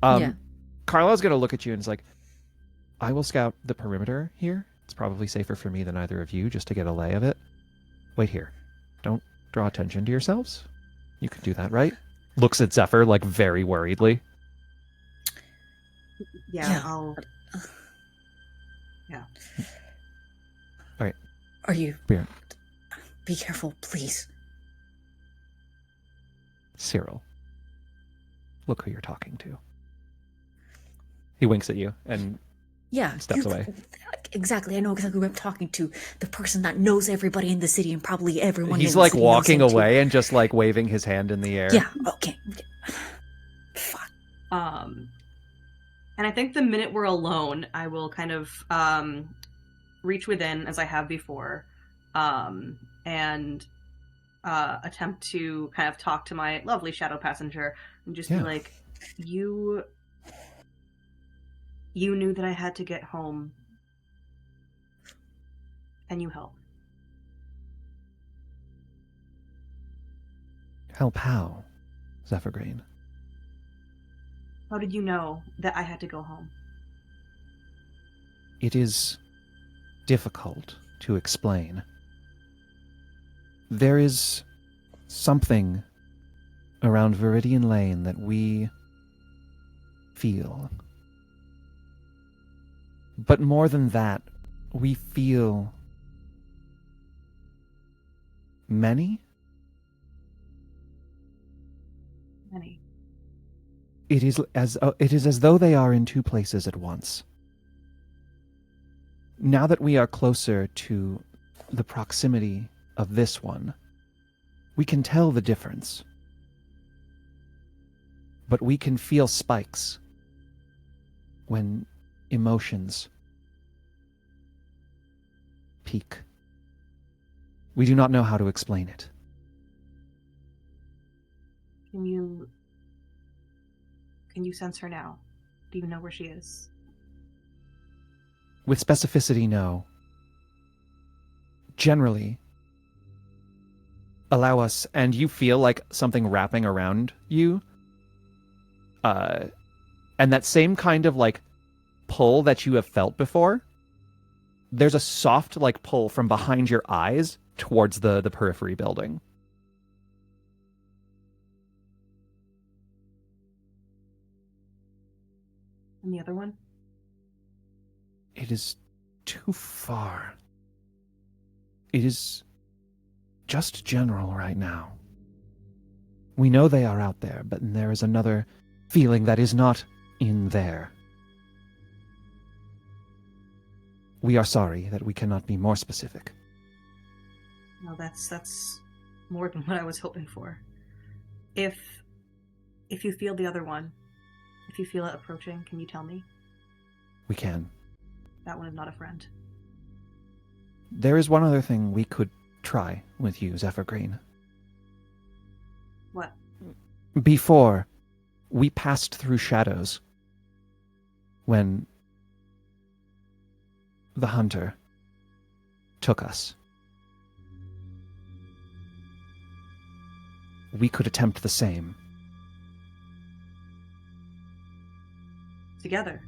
Yeah. Carla's going to look at you and is like, I will scout the perimeter here. It's probably safer for me than either of you just to get a lay of it. Wait here. Don't draw attention to yourselves. You can do that, right? Looks at Zephyr, like, very worriedly. Yeah, I'll... Yeah. All right. Are you... Here. Be careful, please. Cyril. Look who you're talking to. He winks at you and Yeah. steps away. Exactly. I know exactly who I'm talking to. The person that knows everybody in the city and probably everyone in He's the like city knows walking him too. away and just like waving his hand in the air. Yeah. Okay. Fuck. And I think the minute we're alone, I will kind of reach within, as I have before, and attempt to kind of talk to my lovely shadow passenger and just be like, you knew that I had to get home, and you helped. Help how, Zephyr Green? How did you know that I had to go home? It is difficult to explain. There is something around Viridian Lane that we feel. But more than that, we feel many? Many. It is as though they are in two places at once. Now that we are closer to the proximity of this one, we can tell the difference. But we can feel spikes when emotions peak. We do not know how to explain it. Can you sense her now? Do you know where she is? With specificity, no. Generally, allow us, and you feel like something wrapping around you. And that same kind of like pull that you have felt before, there's a soft like pull from behind your eyes towards the periphery building. And the other one? It is too far. It is just general right now. We know they are out there, but there is another feeling that is not in there. We are sorry that we cannot be more specific. No, that's more than what I was hoping for. If you feel the other one, if you feel it approaching, can you tell me? We can. That one is not a friend. There is one other thing we could try with you, Zephyr Green. What? Before, we passed through shadows when the hunter took us. We could attempt the same. Together.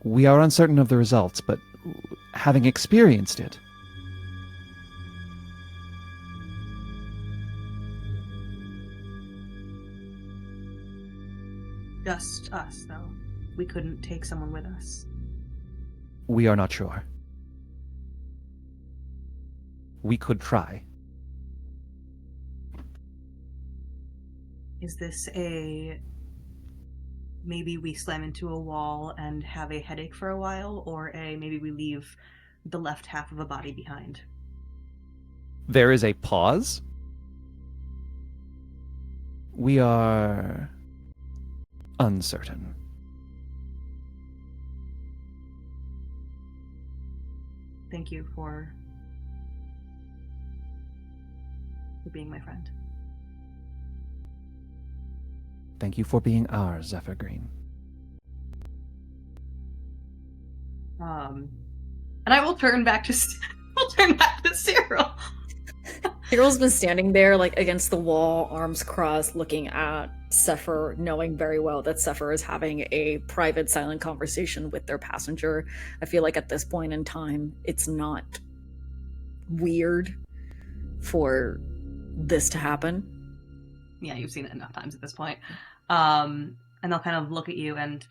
We are uncertain of the results, but having experienced it, Just us, though. We couldn't take someone with us. we are not sure. We could try. Is this a... maybe we slam into a wall and have a headache for a while, or a maybe we leave the left half of a body behind? There is a pause. We are uncertain. Thank you for being my friend. Thank you for being ours, Zephyr Green. And I will turn back to Cyril. Cyril's been standing there, like, against the wall, arms crossed, looking at Zephyr, knowing very well that Zephyr is having a private, silent conversation with their passenger. I feel like at this point in time, it's not weird for this to happen. Yeah, you've seen it enough times at this point. And they'll kind of look at you, and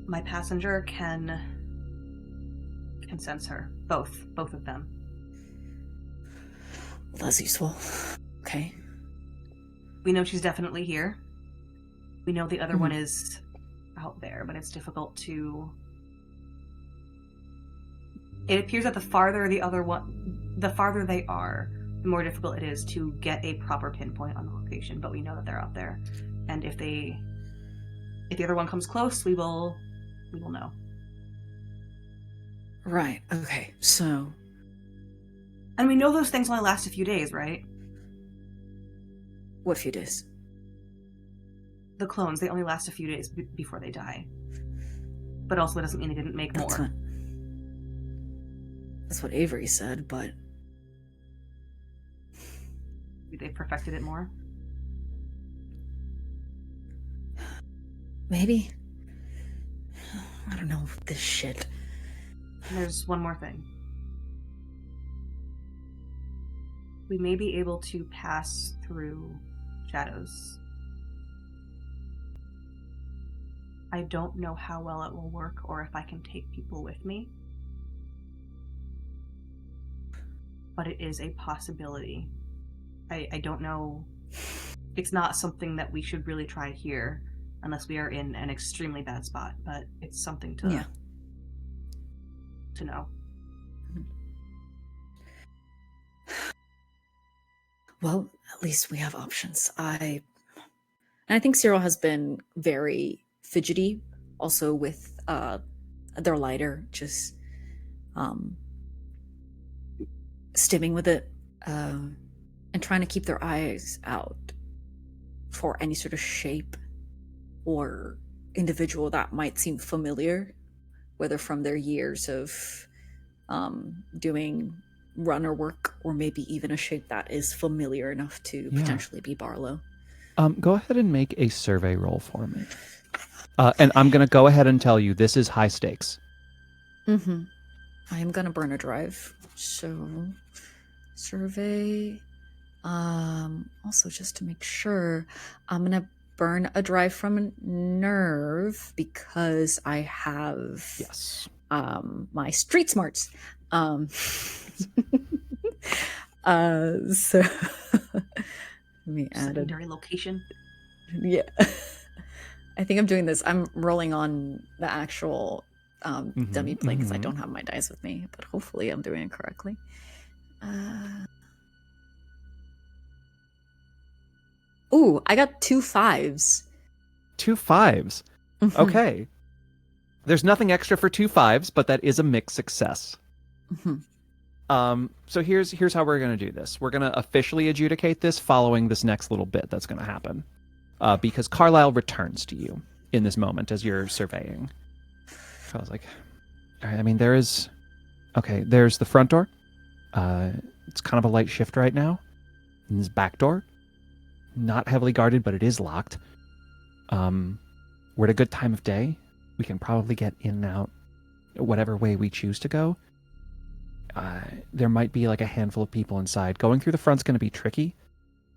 my passenger can sense her. Both of them. Well, that's useful. Okay. We know she's definitely here. We know the other one is out there, but it's difficult to... It appears that the farther they are, the more difficult it is to get a proper pinpoint on the location, but we know that they're out there. And if the other one comes close, we will know. Right, okay, so... And we know those things only last a few days, right? What few days? The clones, they only last a few days before they die. But also it doesn't mean they didn't make more. That's what Avery said, but... They perfected it more? Maybe? I don't know this shit. And there's one more thing. We may be able to pass through shadows. I don't know how well it will work or if I can take people with me. But it is a possibility. I don't know. It's not something that we should really try here unless we are in an extremely bad spot, but it's something to know. Well, at least we have options. I think Cyril has been very fidgety, also with their lighter, just stimming with it, and trying to keep their eyes out for any sort of shape or individual that might seem familiar, whether from their years of doing runner work or maybe even a shape that is familiar enough to potentially be Barlow. Go ahead and make a survey roll for me. And I'm going to go ahead and tell you this is high stakes. Mm-hmm. I am going to burn a drive. So, survey. Also, just to make sure, I'm going to burn a drive from nerve because I have my street smarts. So let me add secondary location. Yeah. I think I'm doing this. I'm rolling on the actual dummy plane because I don't have my dice with me, but hopefully I'm doing it correctly. Ooh, I got 2 5s. 2 5s. Mhm. Okay. There's nothing extra for 2 5s, but that is a mixed success. So here's how we're going to do this. We're going to officially adjudicate this following this next little bit that's going to happen. Because Carlisle returns to you in this moment as you're surveying. So I was like, all right, I mean, there's the front door. It's kind of a light shift right now. And this back door, not heavily guarded, but it is locked. We're at a good time of day. We can probably get in and out whatever way we choose to go. There might be like a handful of people inside. Going through the front's going to be tricky,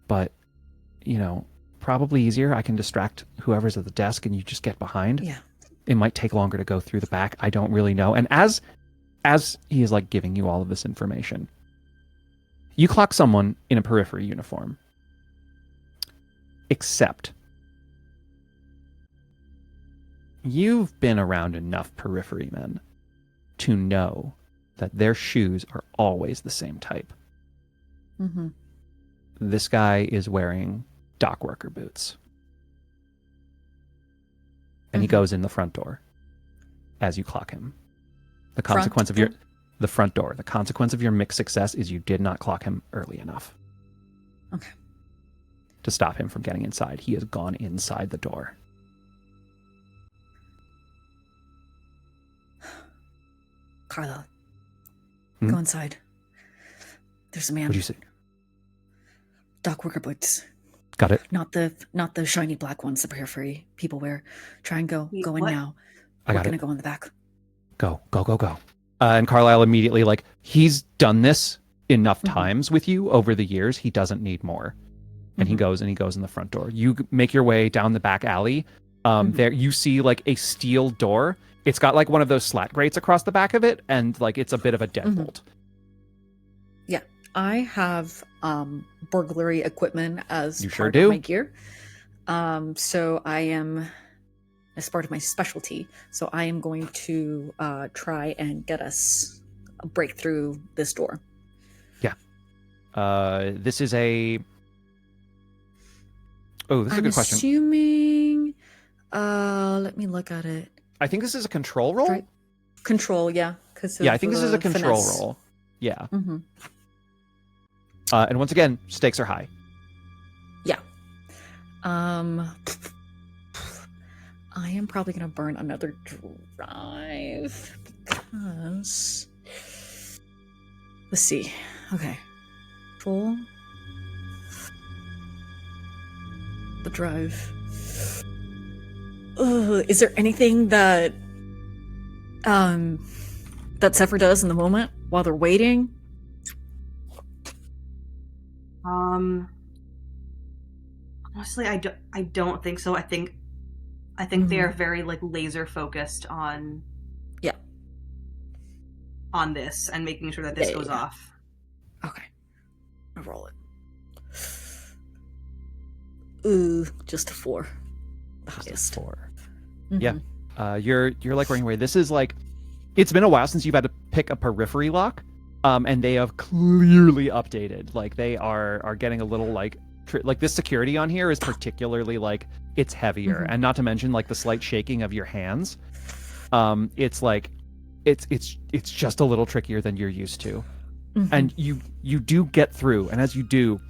but, probably easier. I can distract whoever's at the desk and you just get behind. Yeah. It might take longer to go through the back. I don't really know. And as he is like giving you all of this information, you clock someone in a periphery uniform. Except you've been around enough periphery men to know that their shoes are always the same type. Mm-hmm. This guy is wearing dock worker boots. And he goes in the front door as you clock him. The consequence of the front door. The consequence of your mixed success is you did not clock him early enough. Okay. To stop him from getting inside. He has gone inside the door. Carla, go inside. There's a man. What'd you say? Dock worker boots. Got it. Not the shiny black ones the periphery people wear. Try and go in what? now. I got We're gonna it. go in the back. Go. And Carlisle immediately, he's done this enough times with you over the years. He doesn't need more. And he goes in the front door. You make your way down the back alley. There you see a steel door. It's got one of those slat grates across the back of it, and it's a bit of a deadbolt. Yeah, I have burglary equipment as You part sure of do. my gear. So I am, as part of my specialty, so I am going to try and get us a break through this door. Yeah. This is a... Oh, this is a good question. Assuming... let me look at it. I think this is a control roll? Right. Control, yeah. Yeah, I think this is a control finesse. roll. Yeah. Mm-hmm. And once again, stakes are high. Yeah. I am probably going to burn another drive because... Let's see. Okay. Full. The drive. Is there anything that that Zephyr does in the moment while they're waiting? Honestly, I don't think so. I think they are very laser focused on on this and making sure that this goes off. Okay. I'll roll it. Ooh, just a 4. The highest. 4. Mhm. Yeah. You're running away. This is it's been a while since you've had to pick a periphery lock. And they have clearly updated. They are getting a little this security on here is particularly it's heavier, and not to mention the slight shaking of your hands. It's it's just a little trickier than you're used to. And you do get through, and as you do,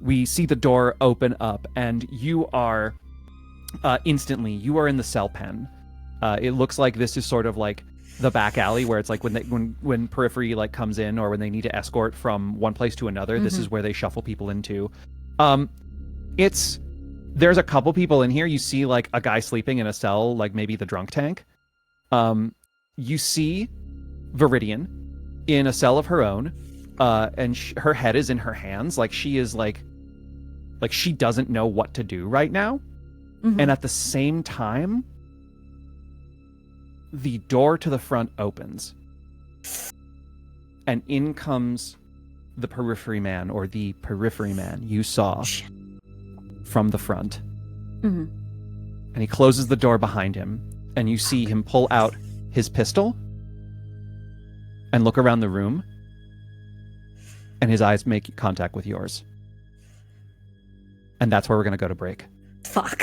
we see the door open up, and you are instantly you are in the cell pen. It looks like this is sort of like the back alley where it's like when periphery like comes in, or when they need to escort from one place to another. This is where they shuffle people into. There's a couple people in here. You see like a guy sleeping in a cell, like maybe the drunk tank. You see Viridian in a cell of her own, and her head is in her hands, like she is like she doesn't know what to do right now. And at the same time, the door to the front opens, and in comes the periphery man, or the periphery man you saw from the front. And he closes the door behind him, and you see him pull out his pistol and look around the room, and his eyes make contact with yours. And that's where we're going to go to break. Fuck.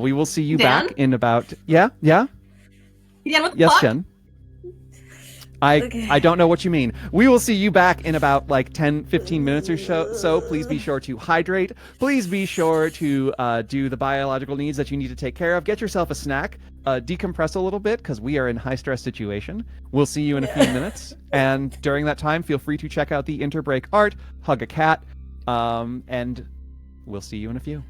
We will see you Dan? back in about... Yeah? Yeah, what the Yes, fuck? Jen? Okay. I don't know what you mean. We will see you back in about like 10, 15 minutes or so. Please be sure to hydrate. Please be sure to do the biological needs that you need to take care of. Get yourself a snack. Decompress a little bit, because we are in high-stress situation. We'll see you in a few minutes. And during that time, feel free to check out the interbreak art, hug a cat, and we'll see you in a few.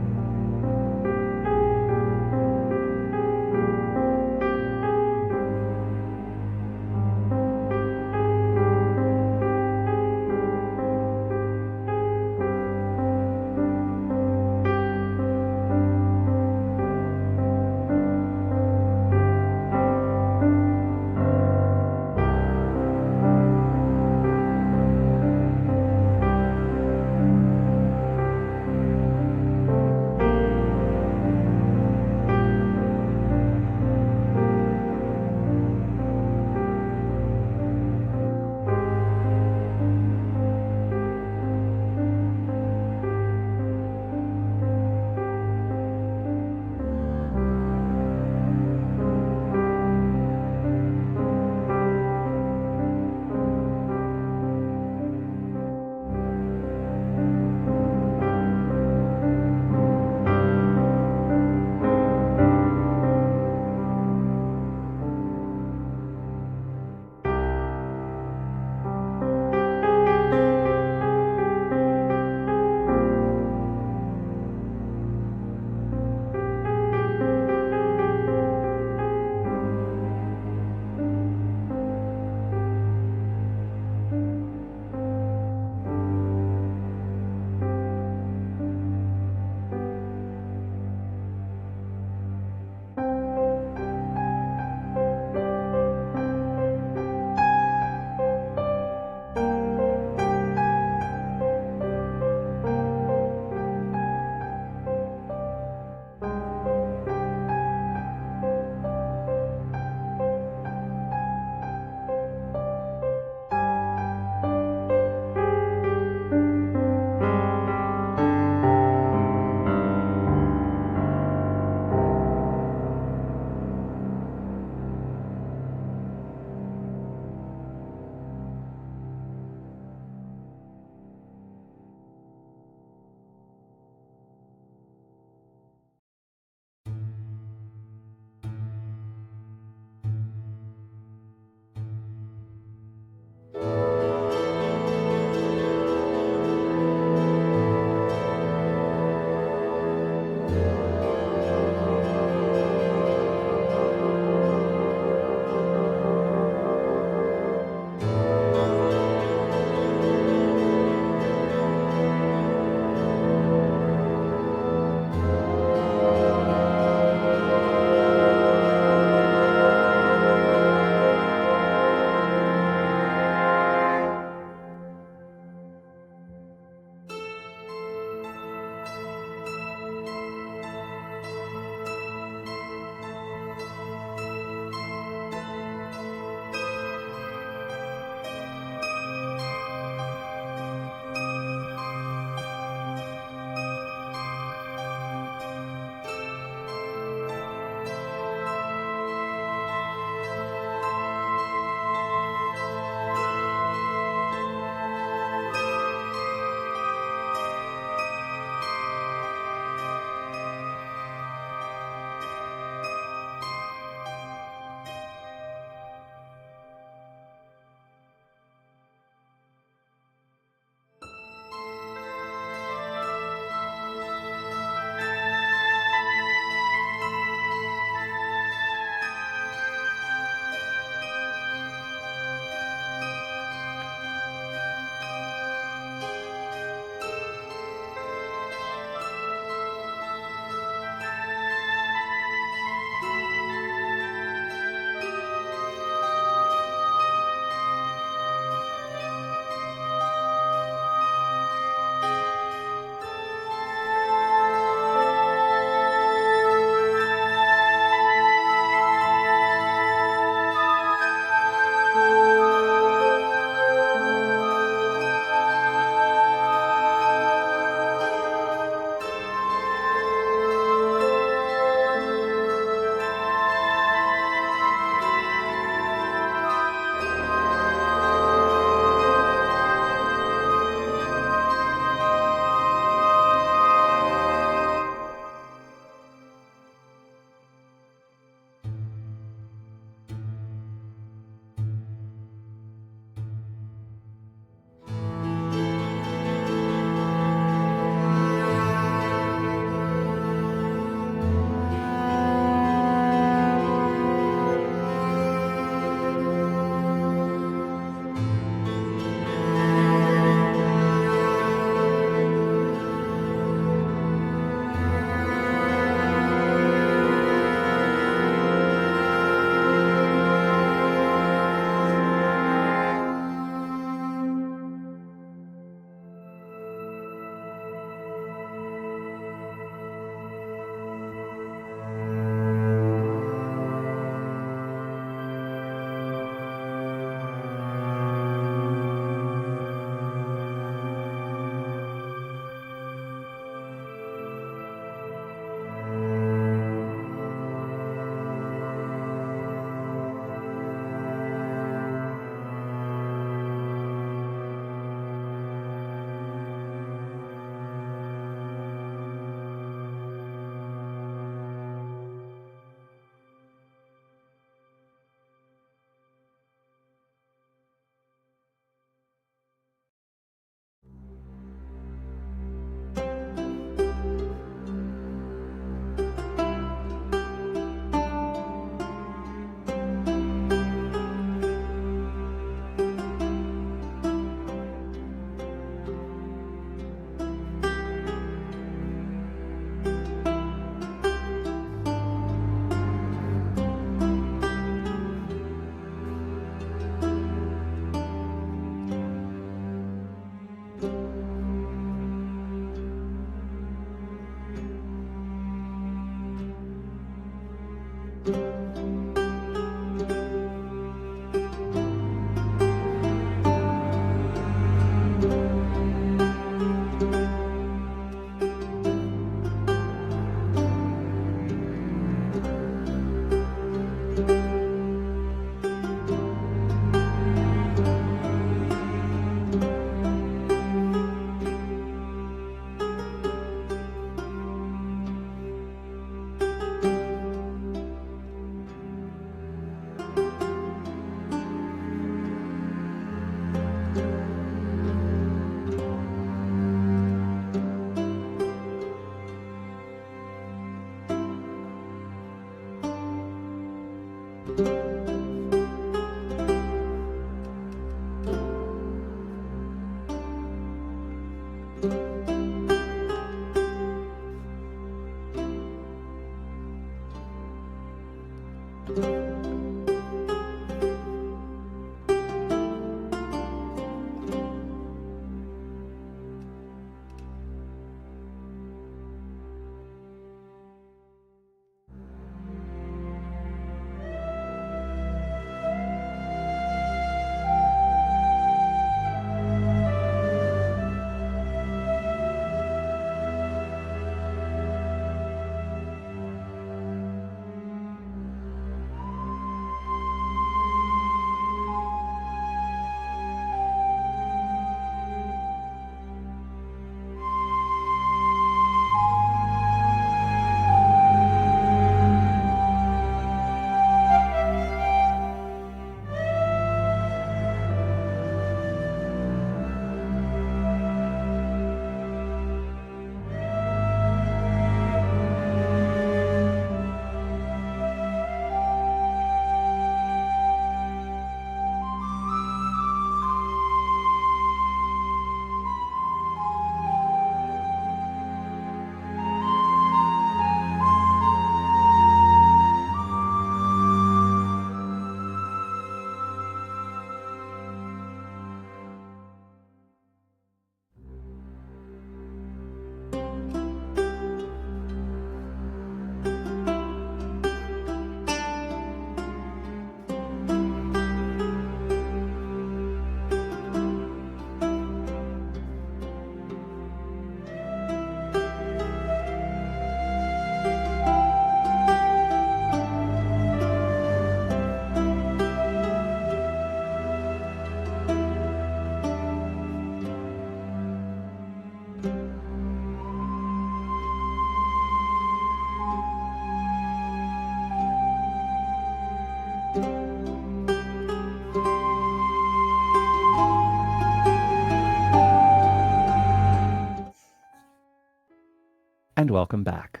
And welcome back.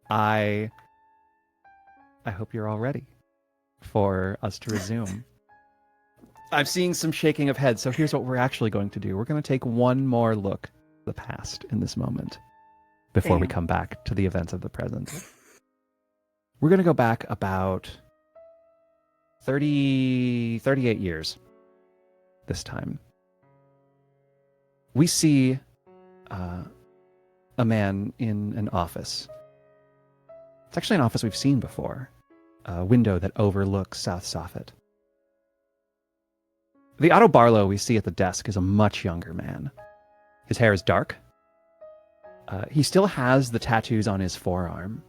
I hope you're all ready for us to resume. I'm seeing some shaking of heads, so here's what we're actually going to do. We're going to take one more look at the past in this moment before we come back to the events of the present. We're going to go back about 38 years this time. We see a man in an office. It's actually an office we've seen before. A window that overlooks South Soffit. The Otto Barlow we see at the desk is a much younger man. His hair is dark. He still has the tattoos on his forearm.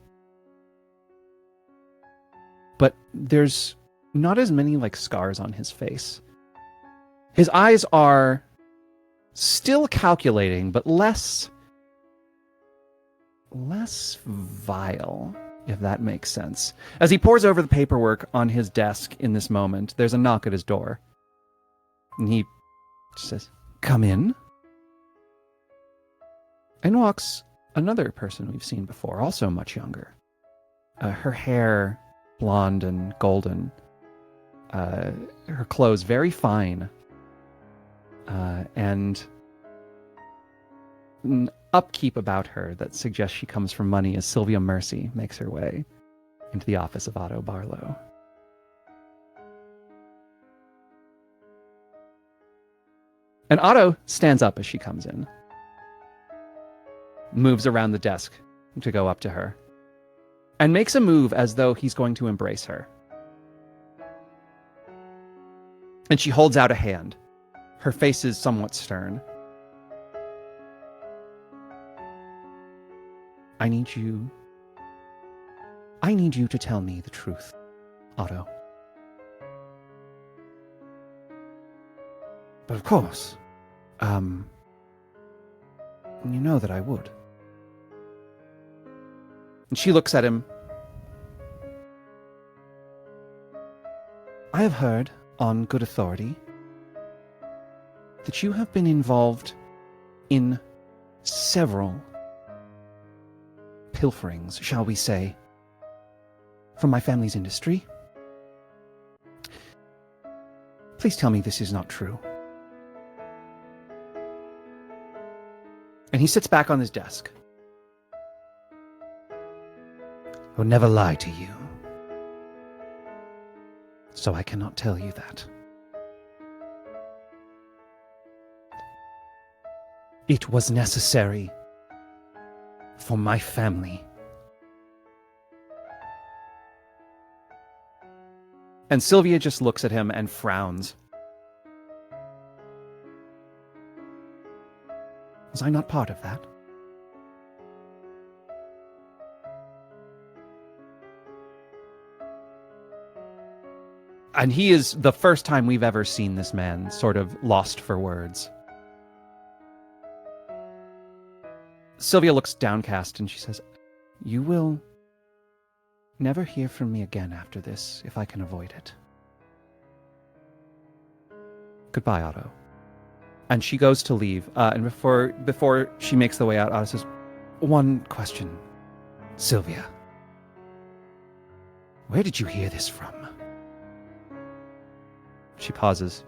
But there's not as many scars on his face. His eyes are still calculating, but less vile, if that makes sense. As he pores over the paperwork on his desk in this moment, there's a knock at his door. And he says, "Come in." And walks another person we've seen before, also much younger. Her hair blonde and golden. Her clothes very fine. And an upkeep about her that suggests she comes from money as Sylvia Mercy makes her way into the office of Otto Barlow. And Otto stands up as she comes in, moves around the desk to go up to her, and makes a move as though he's going to embrace her. And she holds out a hand. Her face is somewhat stern. I need you to tell me the truth, Otto. But of course, you know that I would. And she looks at him. I have heard, on good authority, that you have been involved in several pilferings, shall we say, from my family's industry. Please tell me this is not true. And he sits back on his desk. I would never lie to you, so I cannot tell you that. It was necessary for my family. And Sylvia just looks at him and frowns. Was I not part of that? And he is the first time we've ever seen this man sort of lost for words. Sylvia looks downcast and she says, "You will never hear from me again after this, if I can avoid it. Goodbye, Otto." And she goes to leave. And before she makes the way out, Otto says, "One question, Sylvia. Where did you hear this from?" She pauses.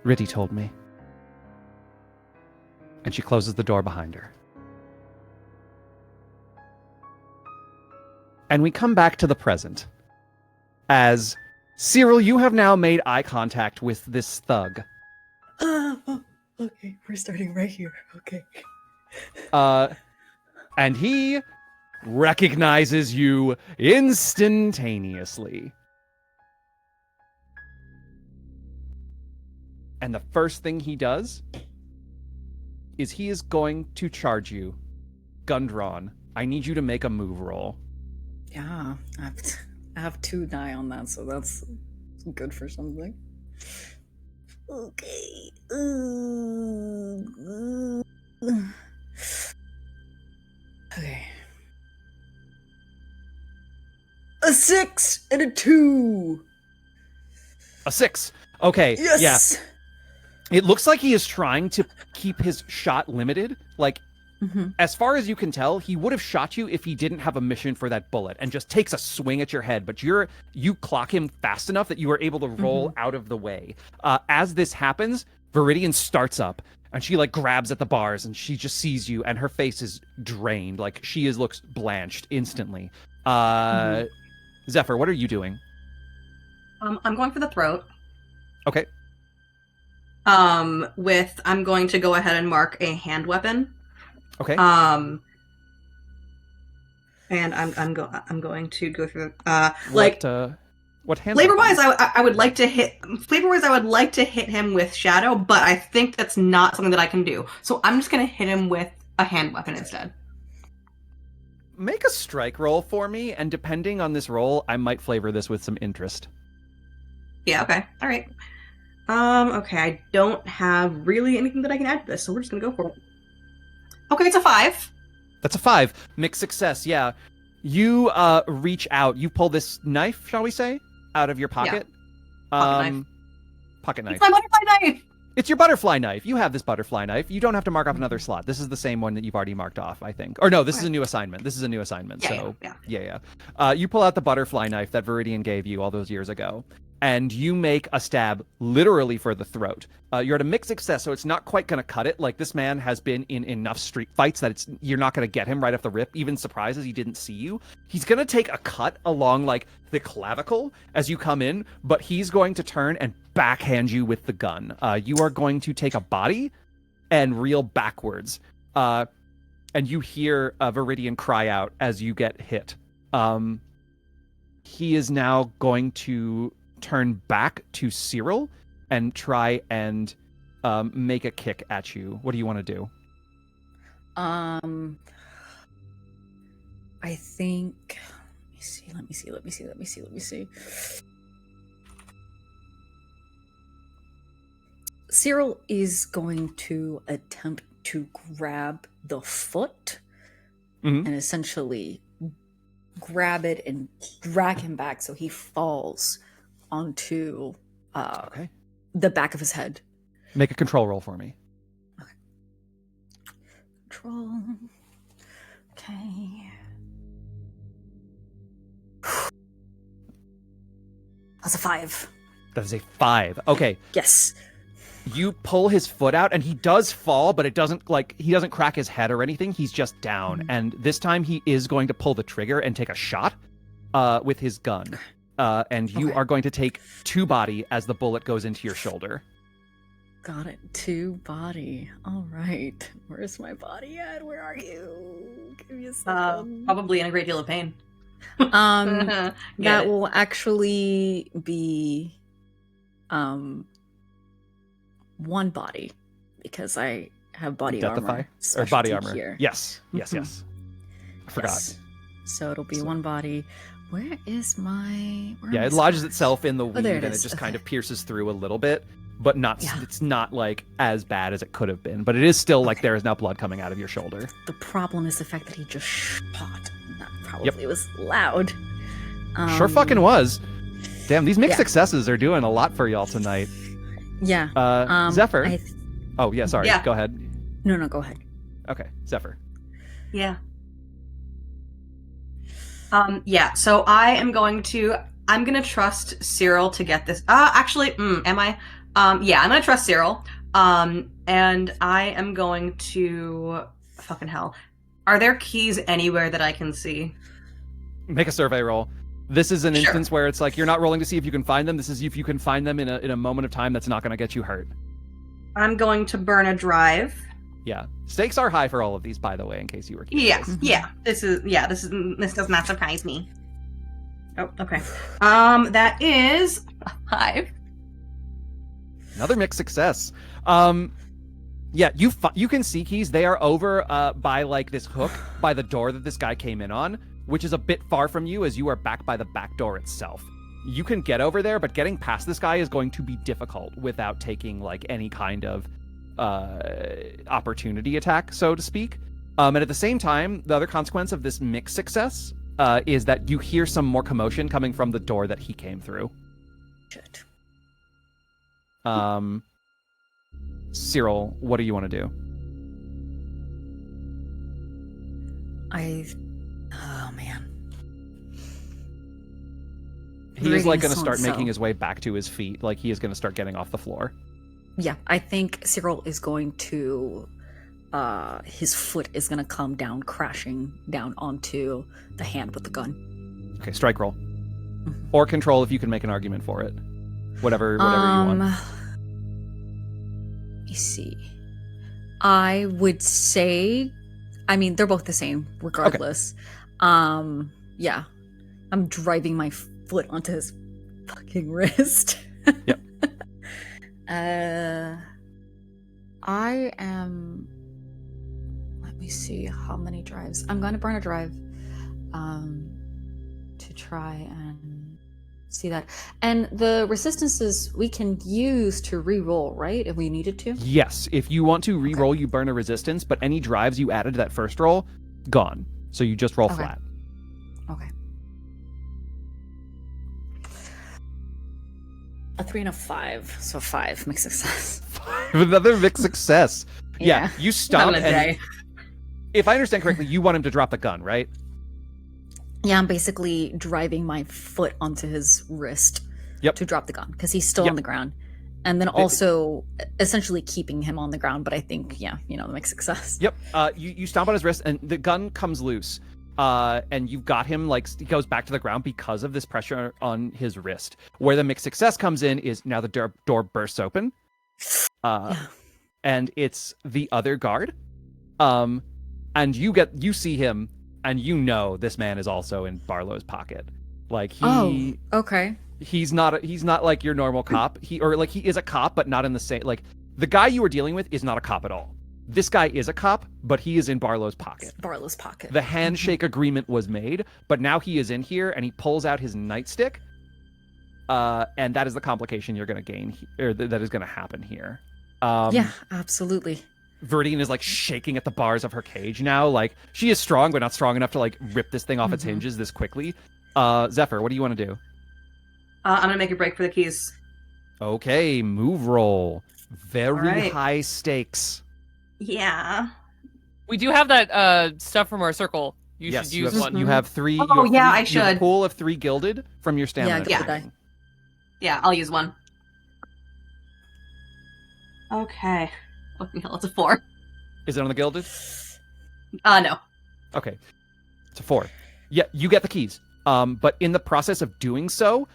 Riddy told me. And she closes the door behind her. And we come back to the present. As Cyril, you have now made eye contact with this thug. Okay, we're starting right here. Okay. And he recognizes you instantaneously. And the first thing he does is he is going to charge you, gun drawn. I need you to make a move roll. Yeah, I have 2 die on that, so that's good for something. Okay. Okay. A 6 and a 2. A 6. Okay. Yes. Yeah. It looks like he is trying to keep his shot limited. Like, as far as you can tell, he would have shot you if he didn't have a mission for that bullet and just takes a swing at your head. But you clock him fast enough that you are able to roll out of the way. As this happens, Viridian starts up and she like grabs at the bars and she just sees you and her face is drained. Like looks blanched instantly. Zephyr, what are you doing? I'm going for the throat. Okay. I'm going to go ahead and mark a hand weapon. Okay. And I'm going to go through what hand flavor wise weapon? I would like to hit him with shadow, but I think that's not something that I can do. So I'm just gonna hit him with a hand weapon instead. Make a strike roll for me, and depending on this roll, I might flavor this with some interest. Yeah, okay. All right. Okay, I don't have really anything that I can add to this, so we're just gonna go for it. Okay, it's a 5. That's a 5. Mixed success, yeah. You reach out. You pull this knife, shall we say, out of your pocket. Yeah. Pocket knife. It's my butterfly knife! It's your butterfly knife. You have this butterfly knife. You don't have to mark off another slot. This is the same one that you've already marked off, I think. Or no, this is a new assignment. Yeah. You pull out the butterfly knife that Viridian gave you all those years ago. and you make a stab literally for the throat. You're at a mixed success, so it's not quite going to cut it. Like, this man has been in enough street fights that you're not going to get him right off the rip. Even surprises he didn't see you. He's going to take a cut along, like, the clavicle as you come in, but he's going to turn and backhand you with the gun. You are going to take a body and reel backwards. And you hear Viridian cry out as you get hit. He is now going to turn back to Cyril and try and make a kick at you. What do you want to do? I think. Let me see. Cyril is going to attempt to grab the foot and essentially grab it and drag him back so he falls onto the back of his head. Make a control roll for me. Okay. Control. Okay. That's a 5. That is a 5. Okay. Yes. You pull his foot out, and he does fall, but it doesn't, like, he doesn't crack his head or anything. He's just down. And this time he is going to pull the trigger and take a shot with his gun. And you are going to take 2 body as the bullet goes into your shoulder. Got it. 2 body. All right. Where's my body at? Where are you? Give me a second. Probably in a great deal of pain. That will actually be 1 body because I have body armor. Or body armor. Here. Yes. Yes. I forgot. Yes. So it'll be 1 body. Where is my? Yeah, it lodges itself in the weed, there it and is. it just Okay. kind of pierces through a little bit, but not. It's not like as bad as it could have been, but it is still like there is now blood coming out of your shoulder. The problem is the fact that he just shot. That probably was loud. Sure fucking was. Damn, these mixed successes are doing a lot for y'all tonight. Yeah. Zephyr. Oh yeah, sorry. Yeah. Go ahead. No, go ahead. Okay, Zephyr. Yeah. So I'm going to trust Cyril to get this. Actually, am I? I'm gonna trust Cyril. And I am going to, fucking hell. Are there keys anywhere that I can see? Make a survey roll. This is an instance where it's like you're not rolling to see if you can find them. This is if you can find them in a moment of time that's not going to get you hurt. I'm going to burn a drive. Yeah, stakes are high for all of these, by the way, in case you were curious. This does not surprise me. Oh, okay. That is a 5. Another mixed success. Yeah, you can see keys. They are over by like this hook by the door that this guy came in on, which is a bit far from you as you are back by the back door itself. You can get over there, but getting past this guy is going to be difficult without taking like any kind of opportunity attack, so to speak. And at the same time, the other consequence of this mixed success is that you hear some more commotion coming from the door that he came through. Shit. Cyril, what do you want to do? Oh man. He is like going to start making his way back to his feet. Like he is going to start getting off the floor. Yeah, I think Cyril is going to, his foot is going to come down, crashing down onto the hand with the gun. Okay, strike roll. Or control if you can make an argument for it. Whatever you want. Let me see. I would say, I mean, they're both the same, regardless. Okay. Yeah. I'm driving my foot onto his fucking wrist. Yep. I am. Let me see how many drives. I'm going to burn a drive to try and see that. And the resistances we can use to re-roll, right? If we needed to? Yes. If you want to re-roll, you burn a resistance, but any drives you added to that first roll, gone. So you just roll flat. Okay. A 3 and a 5. So 5 mixed success. 5, another mixed success. Yeah, you stop and if I understand correctly, you want him to drop the gun, right? Yeah, I'm basically driving my foot onto his wrist. Yep. to drop the gun because he's still Yep. on the ground. And then also essentially keeping him on the ground, but I think, the mixed success. Yep. You stomp on his wrist, and the gun comes loose. And you've got him, like, he goes back to the ground because of this pressure on his wrist. Where the mixed success comes in is now the door bursts open. And it's the other guard. And you see him, and you know this man is also in Barlow's pocket. Like, Okay. He's not like your normal cop. He is a cop, but not in the same, like, the guy you were dealing with is not a cop at all. This guy is a cop, but he is in Barlow's pocket. Barlow's pocket. The handshake agreement was made, but now he is in here, and he pulls out his nightstick. And that is the complication you're going to gain, or that is going to happen here. Yeah, absolutely. Viridian is, like, shaking at the bars of her cage now. Like, she is strong, but not strong enough to, like, rip this thing off its hinges this quickly. Zephyr, what do you want to do? I'm gonna make a break for the keys. Okay, move roll. Very right. high stakes. Yeah. We do have that stuff from our circle. You Yes, should use one. You have three. Oh, you have yeah, three- I you have a should. pool of 3 gilded from your stamina. Yeah, training. Yeah, I'll use one. Okay. What the hell? It's a 4. Is it on the gilded? No. Okay, it's a 4. Yeah, you get the keys. But in the process of doing so,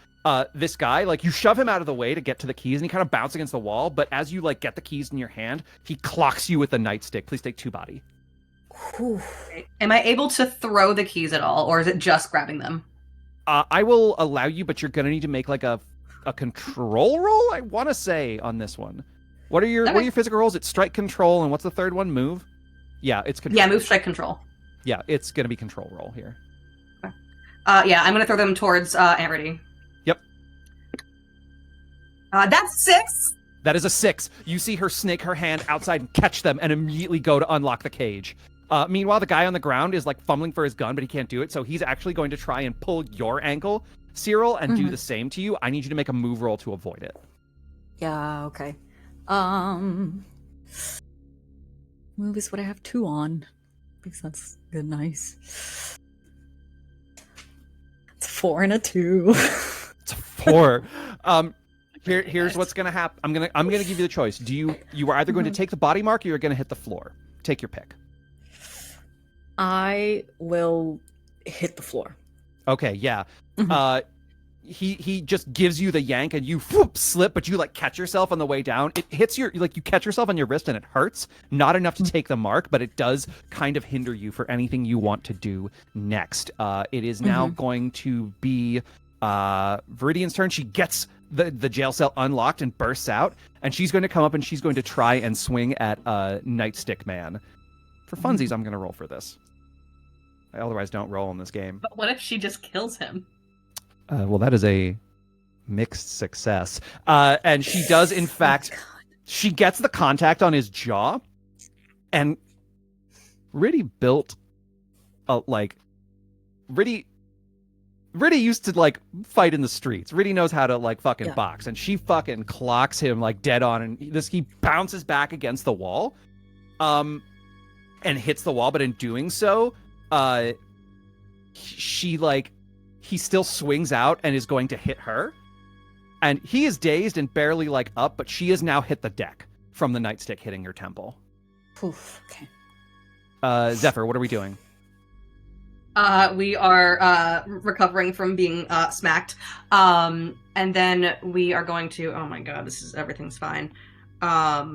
this guy, like, you shove him out of the way to get to the keys, and he kind of bounces against the wall. But as you, like, get the keys in your hand, he clocks you with the nightstick. Please take 2 body. Whew. Am I able to throw the keys at all, or is it just grabbing them? I will allow you, but you're gonna need to make, like, a control roll, I want to say, on this one. What are your physical rolls? It's strike, control, and what's the third one? Move? Yeah, it's control. Yeah, move, strike, control. Yeah, it's gonna be control roll here. Yeah, I'm gonna throw them towards Aunt Riddy. Yep. That's 6! That is a 6. You see her snake her hand outside and catch them and immediately go to unlock the cage. Meanwhile, the guy on the ground is, like, fumbling for his gun, but he can't do it, so he's actually going to try and pull your ankle, Cyril, and do the same to you. I need you to make a move roll to avoid it. Yeah, okay. Move is what I have 2 on. Because that's good, nice. It's a 4 and a 2. It's a 4. Here's what's gonna happen. I'm gonna give you the choice. You are either going to take the body mark or you're gonna hit the floor. Take your pick. I will hit the floor. Okay, yeah. He just gives you the yank and you slip, but you, like, catch yourself on the way down. It hits you catch yourself on your wrist and it hurts. Not enough to take the mark, but it does kind of hinder you for anything you want to do next. It is now going to be Viridian's turn. She gets the jail cell unlocked and bursts out, and she's going to come up and she's going to try and swing at Nightstick Man. For funsies, I'm going to roll for this. I otherwise don't roll in this game. But what if she just kills him? Well, that is a mixed success. And she does, in fact, she gets the contact on his jaw, and Riddy built Riddy used to, like, fight in the streets. Riddy knows how to, like, fucking box, and she fucking clocks him, like, dead on, and he bounces back against the wall, and hits the wall, but in doing so, he still swings out and is going to hit her. And he is dazed and barely, like, up, but she has now hit the deck from the nightstick hitting her temple. Oof, okay. Zephyr, what are we doing? We are recovering from being smacked. And then we are going to... Oh my god, everything's fine. I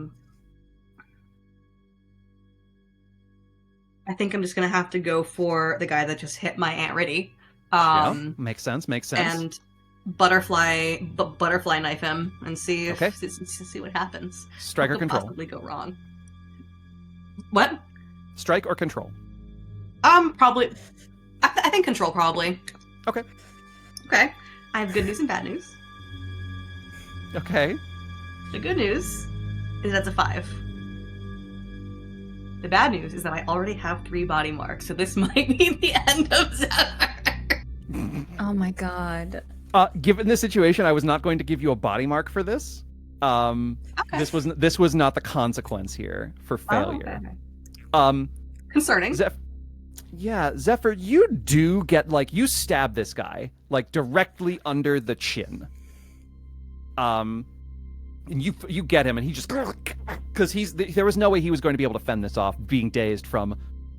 think I'm just going to have to go for the guy that just hit my Aunt Riddy. Makes sense. And butterfly knife him and see see what happens. Strike or what could control? Possibly go wrong. What? Strike or control? Probably. I think control probably. Okay. Okay. I have good news and bad news. Okay. The good news is that's a 5. The bad news is that I already have 3 body marks, so this might be the end of Zephyr. Oh my god. Given the situation, I was not going to give you a body mark for this. Okay. This was not the consequence here for failure. Okay. Concerning. Zephyr, you do get, like, you stab this guy, like, directly under the chin. And you get him, and he just because there was no way he was going to be able to fend this off, being dazed from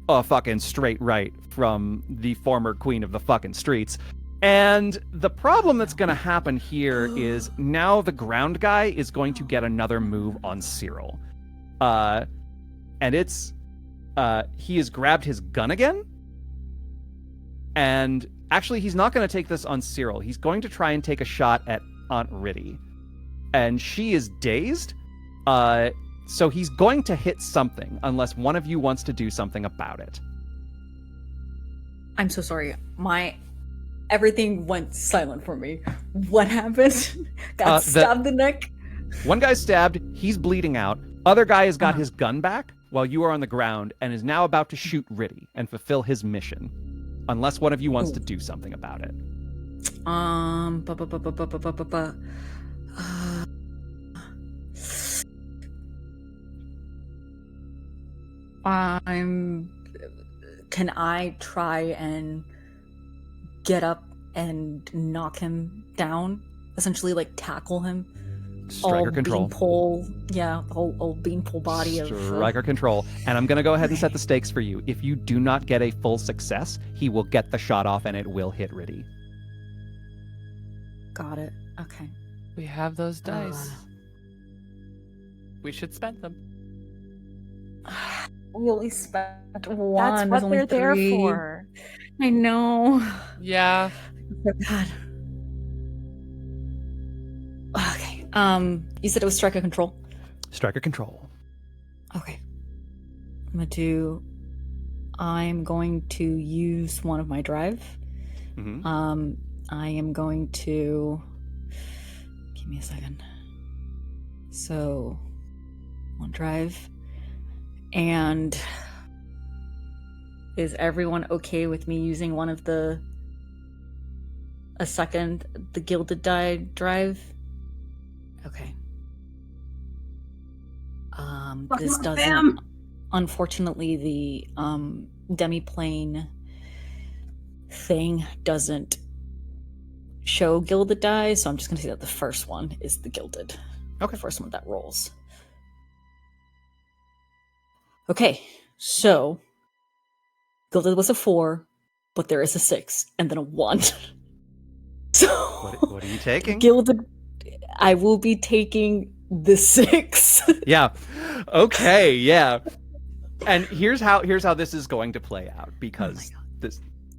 a fucking straight right from the former queen of the fucking streets. And the problem that's going to happen here is now the ground guy is going to get another move on Cyril, and it's he has grabbed his gun again, and actually he's not going to take this on Cyril. He's going to try and take a shot at Aunt Riddy. And she is dazed, so he's going to hit something unless one of you wants to do something about it. I'm so sorry. Everything went silent for me. What happened? Got stabbed in the neck? One guy's stabbed, he's bleeding out. Other guy has got his gun back while you are on the ground and is now about to shoot Riddy and fulfill his mission. Unless one of you wants to do something about it. Can I try and get up and knock him down? Essentially, like, tackle him? Striker control. Whole beanpole body of... Striker control. And I'm going to go ahead and set the stakes for you. If you do not get a full success, he will get the shot off and it will hit Riddy. Got it. Okay. We have those dice. We should spend them. We only spent one. That's There's what only they're three. there for. I know. Yeah. God. Okay. You said it was striker control? Striker control. Okay. I'm going to use one of my drive. Mm-hmm. I am going to... Give me a second. So, one drive. And is everyone okay with me using one of the Gilded Die drive? Okay. This doesn't... Unfortunately, the demiplane thing doesn't show Gilded Die, so I'm just going to say that the first one is the Gilded. Okay. The first one that rolls. Okay, so Gilded was a 4, but there is a 6, and then a 1. So What are you taking? Gilded, I will be taking the 6. Yeah. Okay, yeah. And here's how this is going to play out, because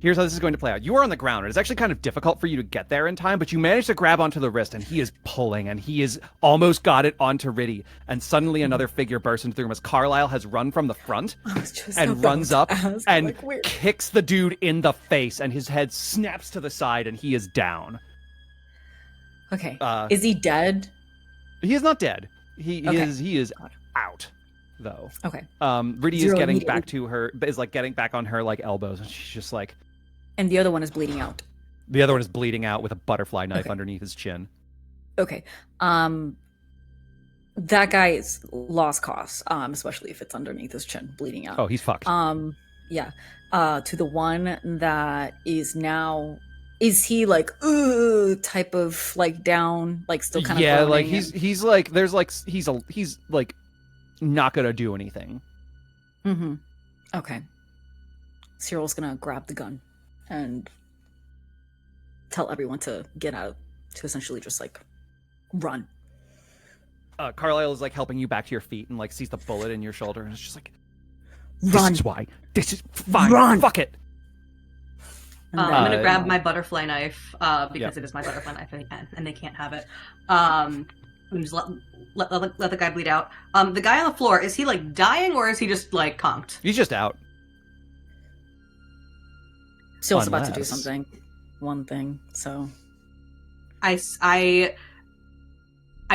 here's how this is going to play out. You are on the ground, and it's actually kind of difficult for you to get there in time, but you manage to grab onto the wrist, and he is pulling, and he is almost got it onto Riddy, and suddenly another figure bursts into the room as Carlisle has run from the front and runs up and kicks the dude in the face, and his head snaps to the side, and he is down. Okay. Is he dead? He is not dead. He Okay. is out, though. Okay. Riddy is Zero getting immediately. back to her, is like getting back on her like elbows, and she's just like, And the other one is bleeding out. the other one is bleeding out with a butterfly knife Okay. underneath his chin. Okay. That guy is lost cause, especially if it's underneath his chin, bleeding out. Oh, he's fucked. Yeah. To the one that is now, is he like type of like down, like still kind of yeah, like groaning he's like there's like he's like not gonna do anything. Mm-hmm. Okay. Cyril's gonna grab the gun and tell everyone to get out, to essentially just like run. Carlisle is like helping you back to your feet and like sees the bullet in your shoulder and it's just like, Run. This is why. This is fine. Run. Fuck it. And I'm gonna then- grab my butterfly knife because Yep. it is my butterfly knife and they can't have it. And just let the guy bleed out. The guy on the floor, is he like dying or is he just like conked? He's just out. Cyril's about to do Unless- something. One thing, so... I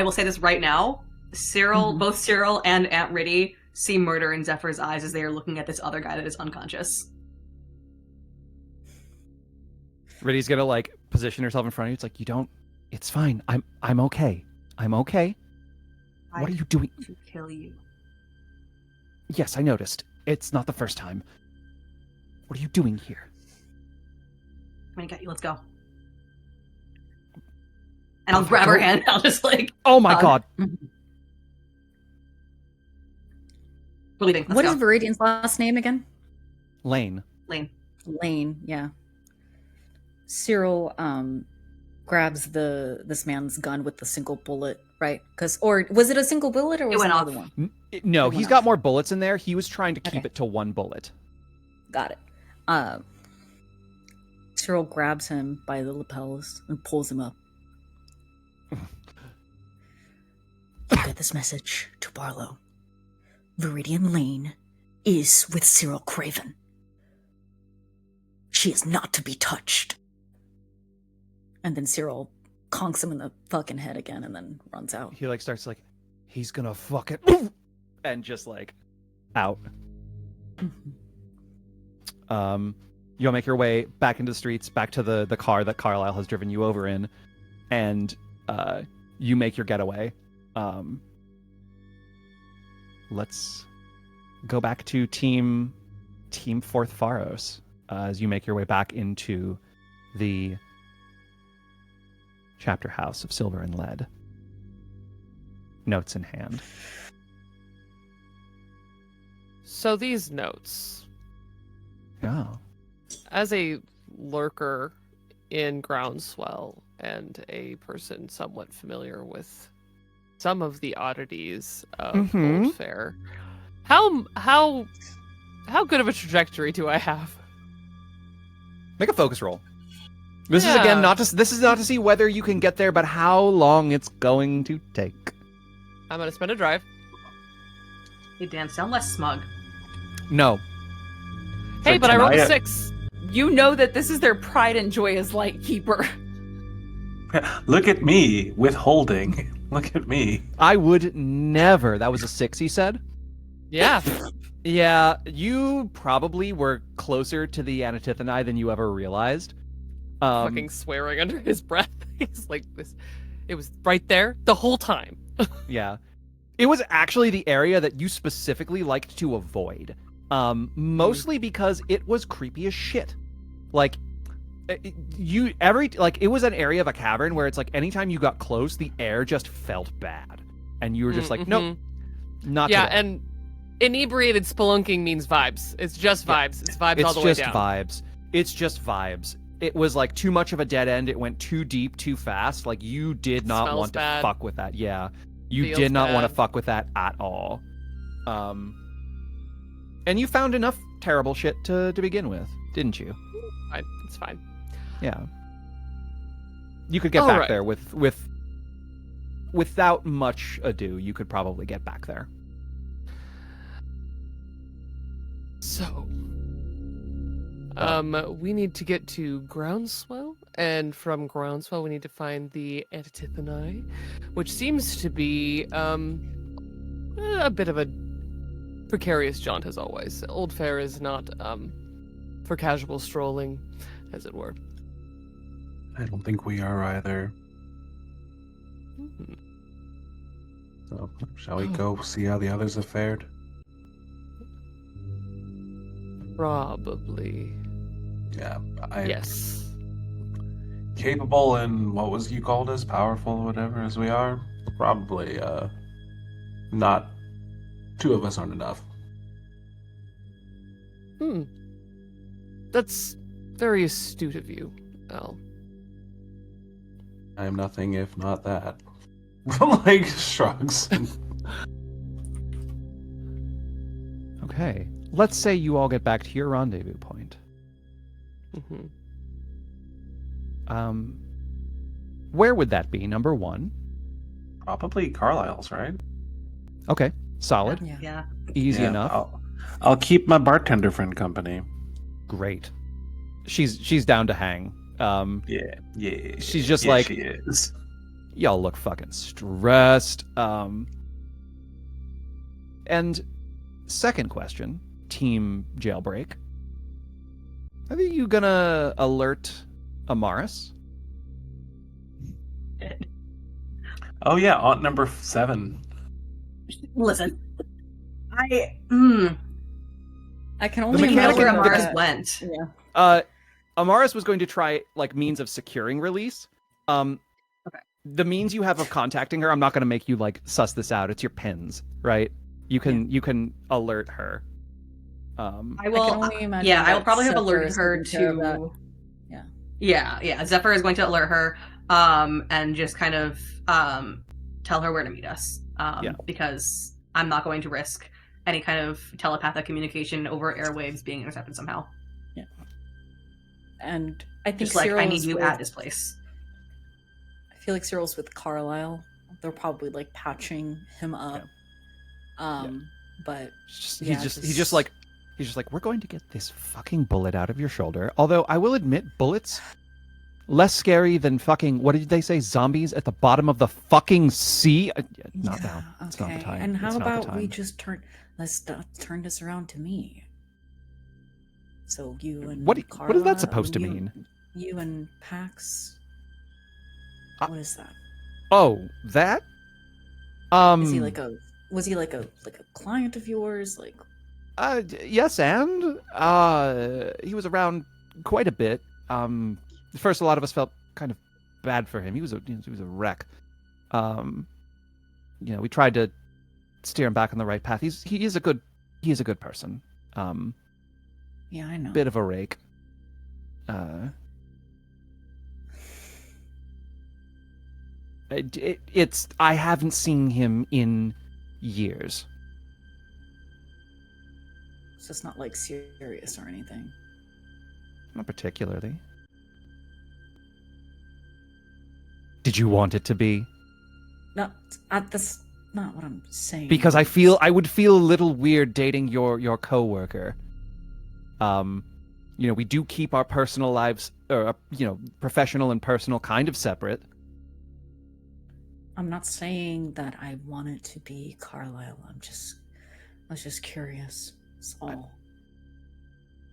will say this right now. Cyril, both Cyril and Aunt Riddy see murder in Zephyr's eyes as they are looking at this other guy that is unconscious. Riddy's gonna like position herself in front of you. It's like, you don't. It's fine. I'm okay. I'm okay. What are you doing? To kill you. Yes, I noticed. It's not the first time. What are you doing here? I'm gonna get you. Let's go. And I'll grab her hand. And I'll just like. Oh my god. Believing. What is Viridian's last name again? Lane. Lane, yeah. Cyril grabs this man's gun with the single bullet, right? Or was it a single bullet or was it another one? No, he's got more bullets in there. He was trying to keep it to one bullet. Got it. Cyril grabs him by the lapels and pulls him up. Get this message to Barlow. Viridian Lane is with Cyril Craven. She is not to be touched. And then Cyril conks him in the fucking head again and then runs out. He like starts like, he's gonna fuck it, and just like out. You'll make your way back into the streets, back to the car that Carlisle has driven you over in, and you make your getaway. Let's go back to Team Fourth Pharos as you make your way back into the chapter house of Silver and Lead. Notes in hand. So these notes. Yeah. As a lurker in Groundswell and a person somewhat familiar with some of the oddities of Old Fair, how good of a trajectory do I have? Make a focus roll. This is again not to see whether you can get there, but how long it's going to take. I'm gonna spend a drive. Hey Dan, sound less smug. No. Hey, but I rolled a 6. You know that this is their pride and joy as Lightkeeper. Look at me withholding. Look at me. I would never. That was a 6, he said? Yeah. Yeah, you probably were closer to the Anatithani than you ever realized. Fucking swearing under his breath. He's like this. It was right there the whole time. Yeah. It was actually the area that you specifically liked to avoid. Mostly because it was creepy as shit. Like, it was an area of a cavern where it's like anytime you got close, the air just felt bad. And you were just like, nope, not today. And inebriated spelunking means vibes. It's just vibes. It's vibes all the way down. It's just vibes. It was like too much of a dead end. It went too deep, too fast. Like, you did not want to fuck with that. Yeah. You did not want to fuck with that at all. And you found enough terrible shit to begin with, didn't you? It's fine. Yeah. You could get back there without much ado. You could probably get back there. So, we need to get to Groundswell, and from Groundswell we need to find the Anatithani, which seems to be a bit of a precarious jaunt as always. Old Fair is not for casual strolling, as it were. I don't think we are either. So, shall we go see how the others have fared? Probably. Yeah. Yes. Capable and what was you called as powerful or whatever as we are? Probably not. 2 of us aren't enough. That's very astute of you, Al. I am nothing if not that. Like, shrugs. Okay. Let's say you all get back to your rendezvous point. Where would that be, number 1? Probably Carlisle's, right? Okay. Solid. Yeah. Easy enough. I'll keep my bartender friend company. Great. She's down to hang. Yeah. She's just yeah, like, she is. Y'all look fucking stressed. And second question, Team Jailbreak. Are you gonna alert Amaris? Oh yeah, aunt number 7. Listen, I can The only mechanic know where in- Amaris went. Yeah. Amaris was going to try like means of securing release. the means you have of contacting her, I'm not going to make you like suss this out. It's your pins, right? You can alert her. I will. I can only imagine Yeah, I will that probably have Zephyr alerted is her taking care of that. to. Yeah. Yeah. Zephyr is going to alert her, and just kind of tell her where to meet us. Because I'm not going to risk any kind of telepathic communication over airwaves being intercepted somehow. Yeah. And I think Just like I need Cyril's you with, at this place. I feel like Cyril's with Carlisle. They're probably like patching him up. But He's just like we're going to get this fucking bullet out of your shoulder. Although I will admit, bullets less scary than fucking, what did they say, zombies at the bottom of the fucking sea. Not now. Okay. It's not the time. And how It's not the about we time. just let's turn this around to me. So you and What is Carla, that supposed to mean? You and Pax. What is that? Oh, that? Is he was he like a client of yours? Like Yes, and he was around quite a bit. At first, a lot of us felt kind of bad for him. He was a wreck. We tried to steer him back on the right path. He is a good person. yeah, I know. Bit of a rake. I haven't seen him in years. It's just not like serious or anything. Not particularly. Did you want it to be? No, that's not what I'm saying. Because I would feel a little weird dating your coworker. We do keep our personal lives, or professional and personal, kind of separate. I'm not saying that I want it to be Carlisle. I was just curious. That's all.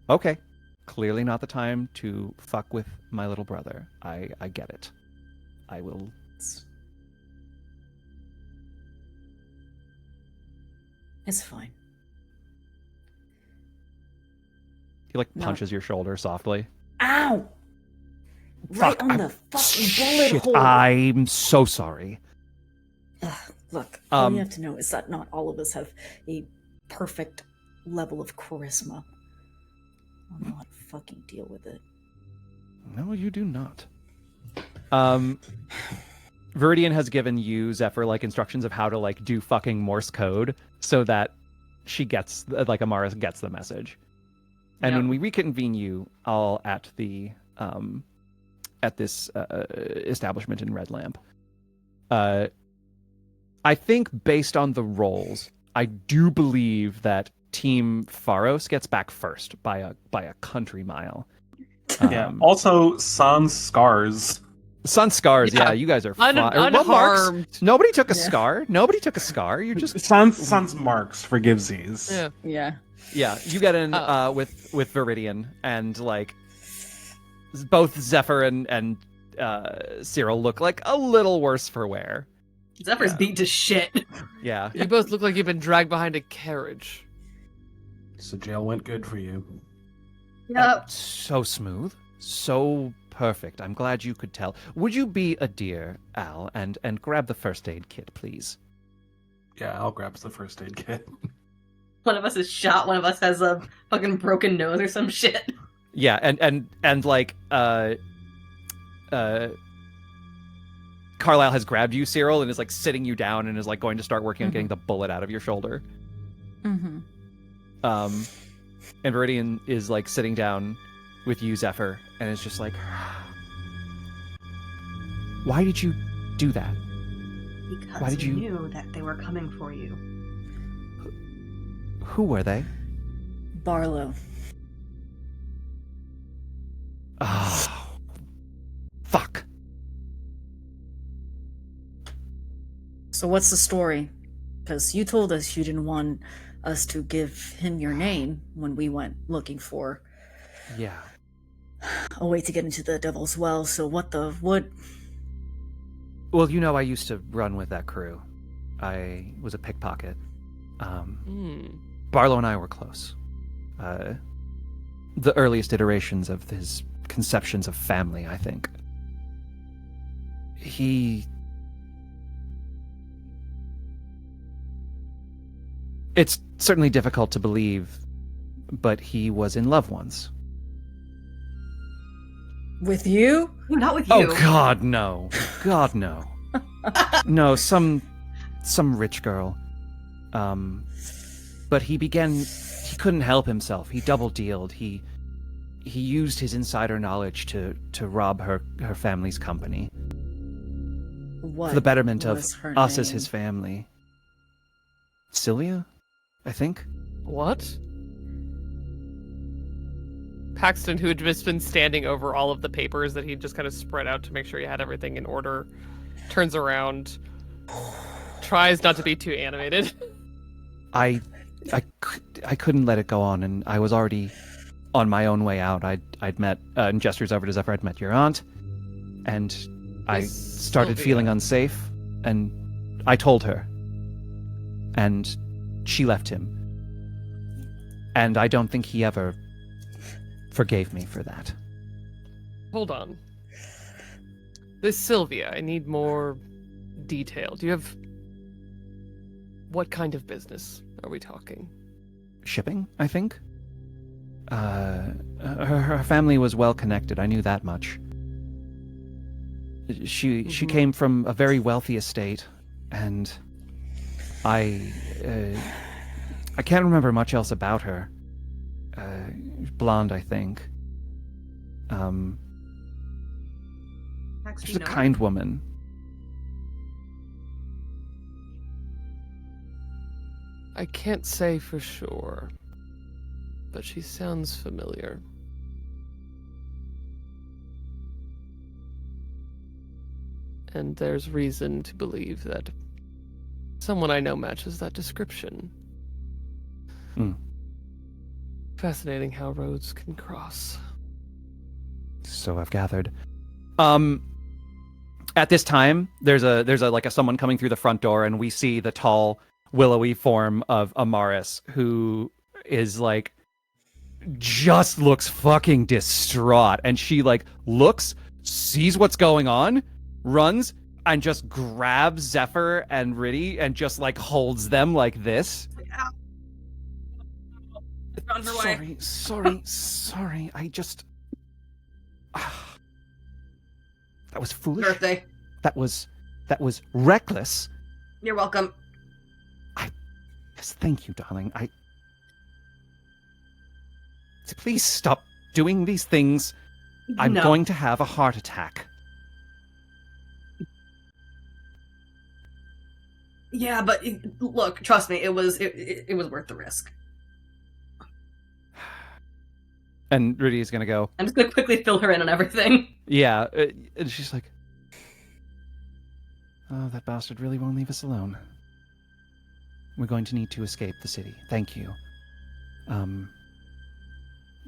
Okay. Clearly not the time to fuck with my little brother. I get it. I will. It's fine. He punches your shoulder softly. Ow! Fuck, Right on the fucking bullet shit, hole. I'm so sorry. Look, all you have to know is that not all of us have a perfect level of charisma. I don't know how to fucking deal with it. No, you do not. Viridian has given you, Zephyr, instructions of how to do fucking Morse code so that she gets, Amara gets the message. And when we reconvene you all at the at this establishment in Red Lamp, I think based on the rolls, I do believe that Team Pharos gets back first by a country mile. Also, Sans Scars. Sun scars, yeah. You guys are fine. Unharmed. Nobody took a scar. Nobody took a scar. You're just Sans marks for givesies. Yeah. You get in with Viridian, and both Zephyr and Cyril look like a little worse for wear. Zephyr's beat to shit. Yeah. You both look like you've been dragged behind a carriage. So jail went good for you. Yep. So smooth, so perfect. I'm glad you could tell. Would you be a dear, Al, and grab the first aid kit, please? Yeah, Al grabs the first aid kit. One of us is shot. One of us has a fucking broken nose or some shit. Yeah, and Carlisle has grabbed you, Cyril, and is sitting you down and is going to start working on getting the bullet out of your shoulder. Mm-hmm. And Viridian is sitting down with you, Zephyr, and is just why did you do that? Because Why did you knew that they were coming for you. Who were they? Barlow. Oh, fuck. So what's the story? Because you told us you didn't want us to give him your name when we went looking for Yeah. a way to get into the Devil's Well. So what? Well, I used to run with that crew. I was a pickpocket. Barlow and I were close. The earliest iterations of his conceptions of family, I think. He It's certainly difficult to believe, but he was in love once. With you? Not with you. Oh God, no! God, no! No, some rich girl. But he couldn't help himself. He double-dealed. He used his insider knowledge to rob her family's company. What For the betterment of was her us as name? his family. Sylvia, I think? What? Paxton, who had just been standing over all of the papers that he'd just kind of spread out to make sure he had everything in order, turns around, tries not to be too animated. I couldn't let it go on, and I was already on my own way out. I'd met, and gestures over to Zephyr, I'd met your aunt, and I Miss started Sylvia. feeling unsafe, and I told her. And she left him. And I don't think he ever forgave me for that. Hold on. This Sylvia, I need more detail. Do you have... What kind of business are we talking? Shipping, I think? Her family was well connected. I knew that much. She came from a very wealthy estate, and I can't remember much else about her. Blonde, I think. Max, do She's you a know her? kind woman. I can't say for sure, but she sounds familiar. And there's reason to believe that someone I know matches that description. Hmm. Fascinating how roads can cross. So I've gathered. At this time, there's a someone coming through the front door, and we see the tall, willowy form of Amaris, who is like just looks fucking distraught, and she like looks, sees what's going on, runs, and just grabs Zephyr and Riddy and just like holds them like this. Ow. It's on her way. Sorry. I just that was foolish. Birthday. That was reckless. You're welcome. Yes, thank you, darling. Please stop doing these things. I'm No. going to have a heart attack. Yeah, but look, trust me, it was worth the risk. And Rudy is gonna go, I'm just gonna quickly fill her in on everything. yeah. And she's like, oh, that bastard really won't leave us alone. We're going to need to escape the city. Thank you.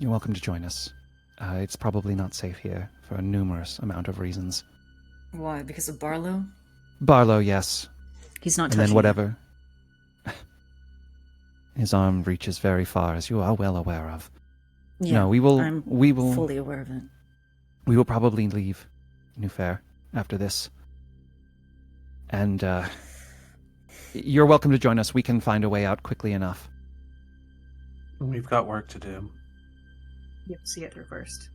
You're welcome to join us. It's probably not safe here for a numerous amount of reasons. Why? Because of Barlow? Barlow, yes. He's not And touching then whatever. His arm reaches very far, as you are well aware of. you. No, I'm we will fully aware of it. We will probably leave New Fair after this. And you're welcome to join us. We can find a way out quickly enough. We've got work to do. You have to see it through first.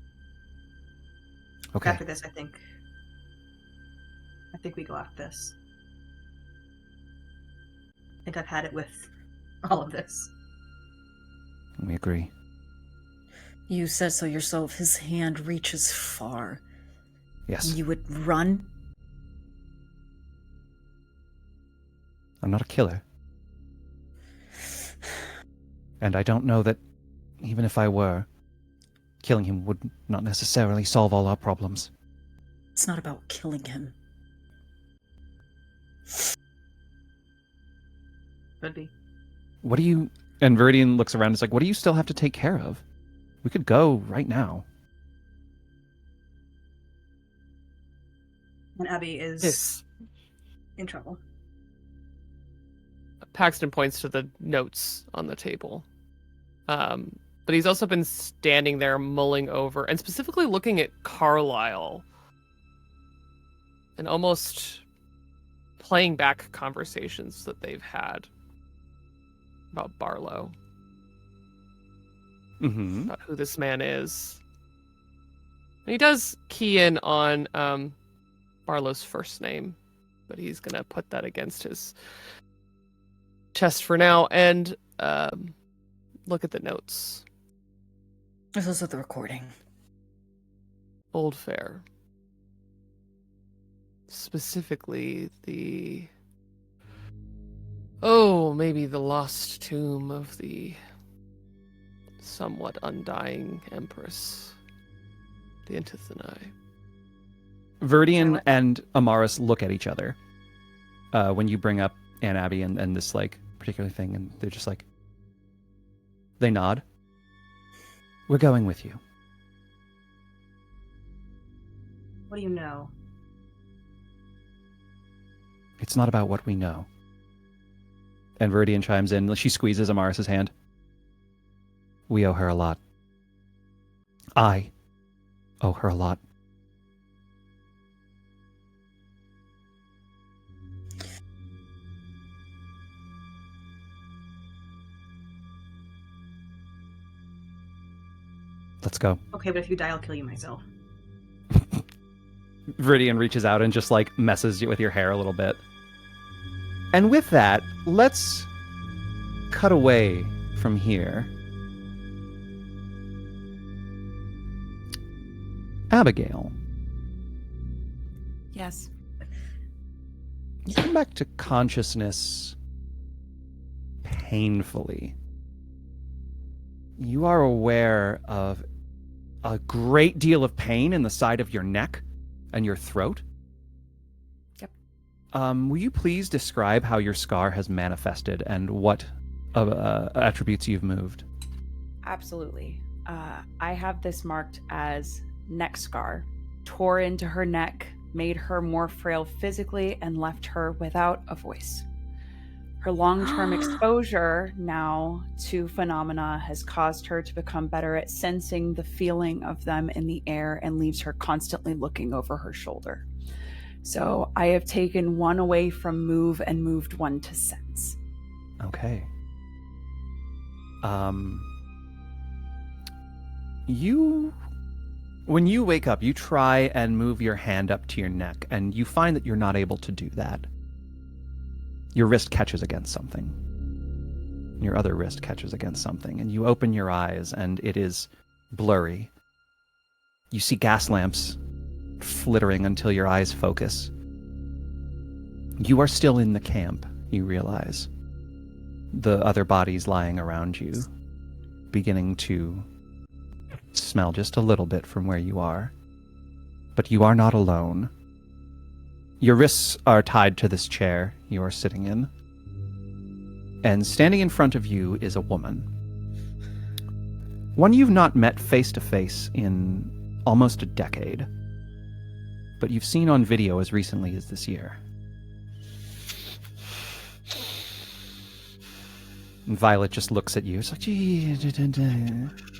Okay. After this, I think we go after this. I think I've had it with all of this. We agree. You said so yourself. His hand reaches far. Yes. You would run? I'm not a killer. And I don't know that even if I were, killing him would not necessarily solve all our problems. It's not about killing him. Could be. What do you... And Viridian looks around and is like, what do you still have to take care of? We could go right now. And Abby is Yes. in trouble. Paxton points to the notes on the table. But he's also been standing there mulling over and specifically looking at Carlisle and almost playing back conversations that they've had. about Barlow, Mm-hmm. about who this man is. And he does key in on Barlow's first name, but he's going to put that against his chest for now and look at the notes. There's also the recording. Old Fair. Specifically maybe the lost tomb of the somewhat undying Empress, the Antithonai. Viridian and Amaris look at each other when you bring up Aunt Abby and this like particular thing, and they're just like, they nod. We're going with you. What do you know? It's not about what we know. And Viridian chimes in. She squeezes Amaris' hand. We owe her a lot. I owe her a lot. Let's go. Okay, but if you die, I'll kill you myself. Viridian reaches out and just like messes you with your hair a little bit. And with that, let's cut away from here. Abigail, Yes. you come back to consciousness painfully. You are aware of a great deal of pain in the side of your neck and your throat. Yep. Will you please describe how your scar has manifested and what attributes you've moved? Absolutely. I have this marked as neck scar. Tore into her neck, made her more frail physically, and left her without a voice. Her long-term exposure now to phenomena has caused her to become better at sensing the feeling of them in the air and leaves her constantly looking over her shoulder. So I have taken one away from move and moved one to sense. Okay. When you wake up, you try and move your hand up to your neck, and you find that you're not able to do that. Your wrist catches against something. Your other wrist catches against something, and you open your eyes, and it is blurry. You see gas lamps flittering until your eyes focus. You are still in the camp, you realize. The other bodies lying around you, beginning to smell just a little bit from where you are. But you are not alone. Your wrists are tied to this chair you are sitting in. And standing in front of you is a woman. One you've not met face to face in almost a decade, but you've seen on video as recently as this year. And Violet just looks at you. It's like, gee,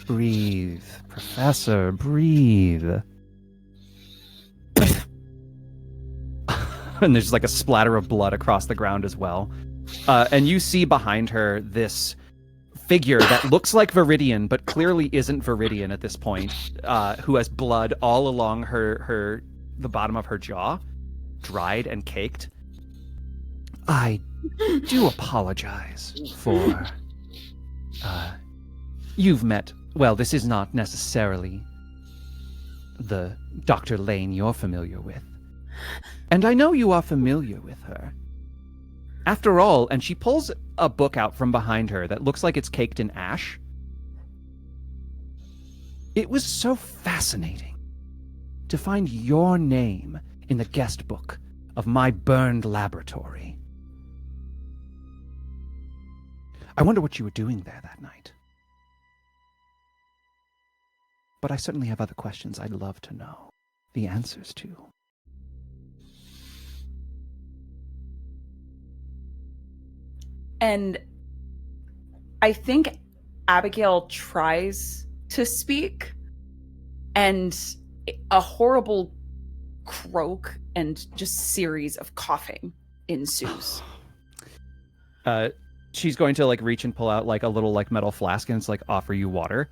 breathe, Professor, breathe. And there's like a splatter of blood across the ground as well. And you see behind her this figure that looks like Viridian, but clearly isn't Viridian at this point, who has blood all along the bottom of her jaw, dried and caked. I do apologize for... you've met... Well, this is not necessarily the Dr. Lane you're familiar with. And I know you are familiar with her. After all, and she pulls a book out from behind her that looks like it's caked in ash. It was so fascinating to find your name in the guest book of my burned laboratory. I wonder what you were doing there that night. But I certainly have other questions I'd love to know the answers to. And I think Abigail tries to speak, and a horrible croak and just series of coughing ensues. she's going to like reach and pull out like a little like metal flask and it's like offer you water.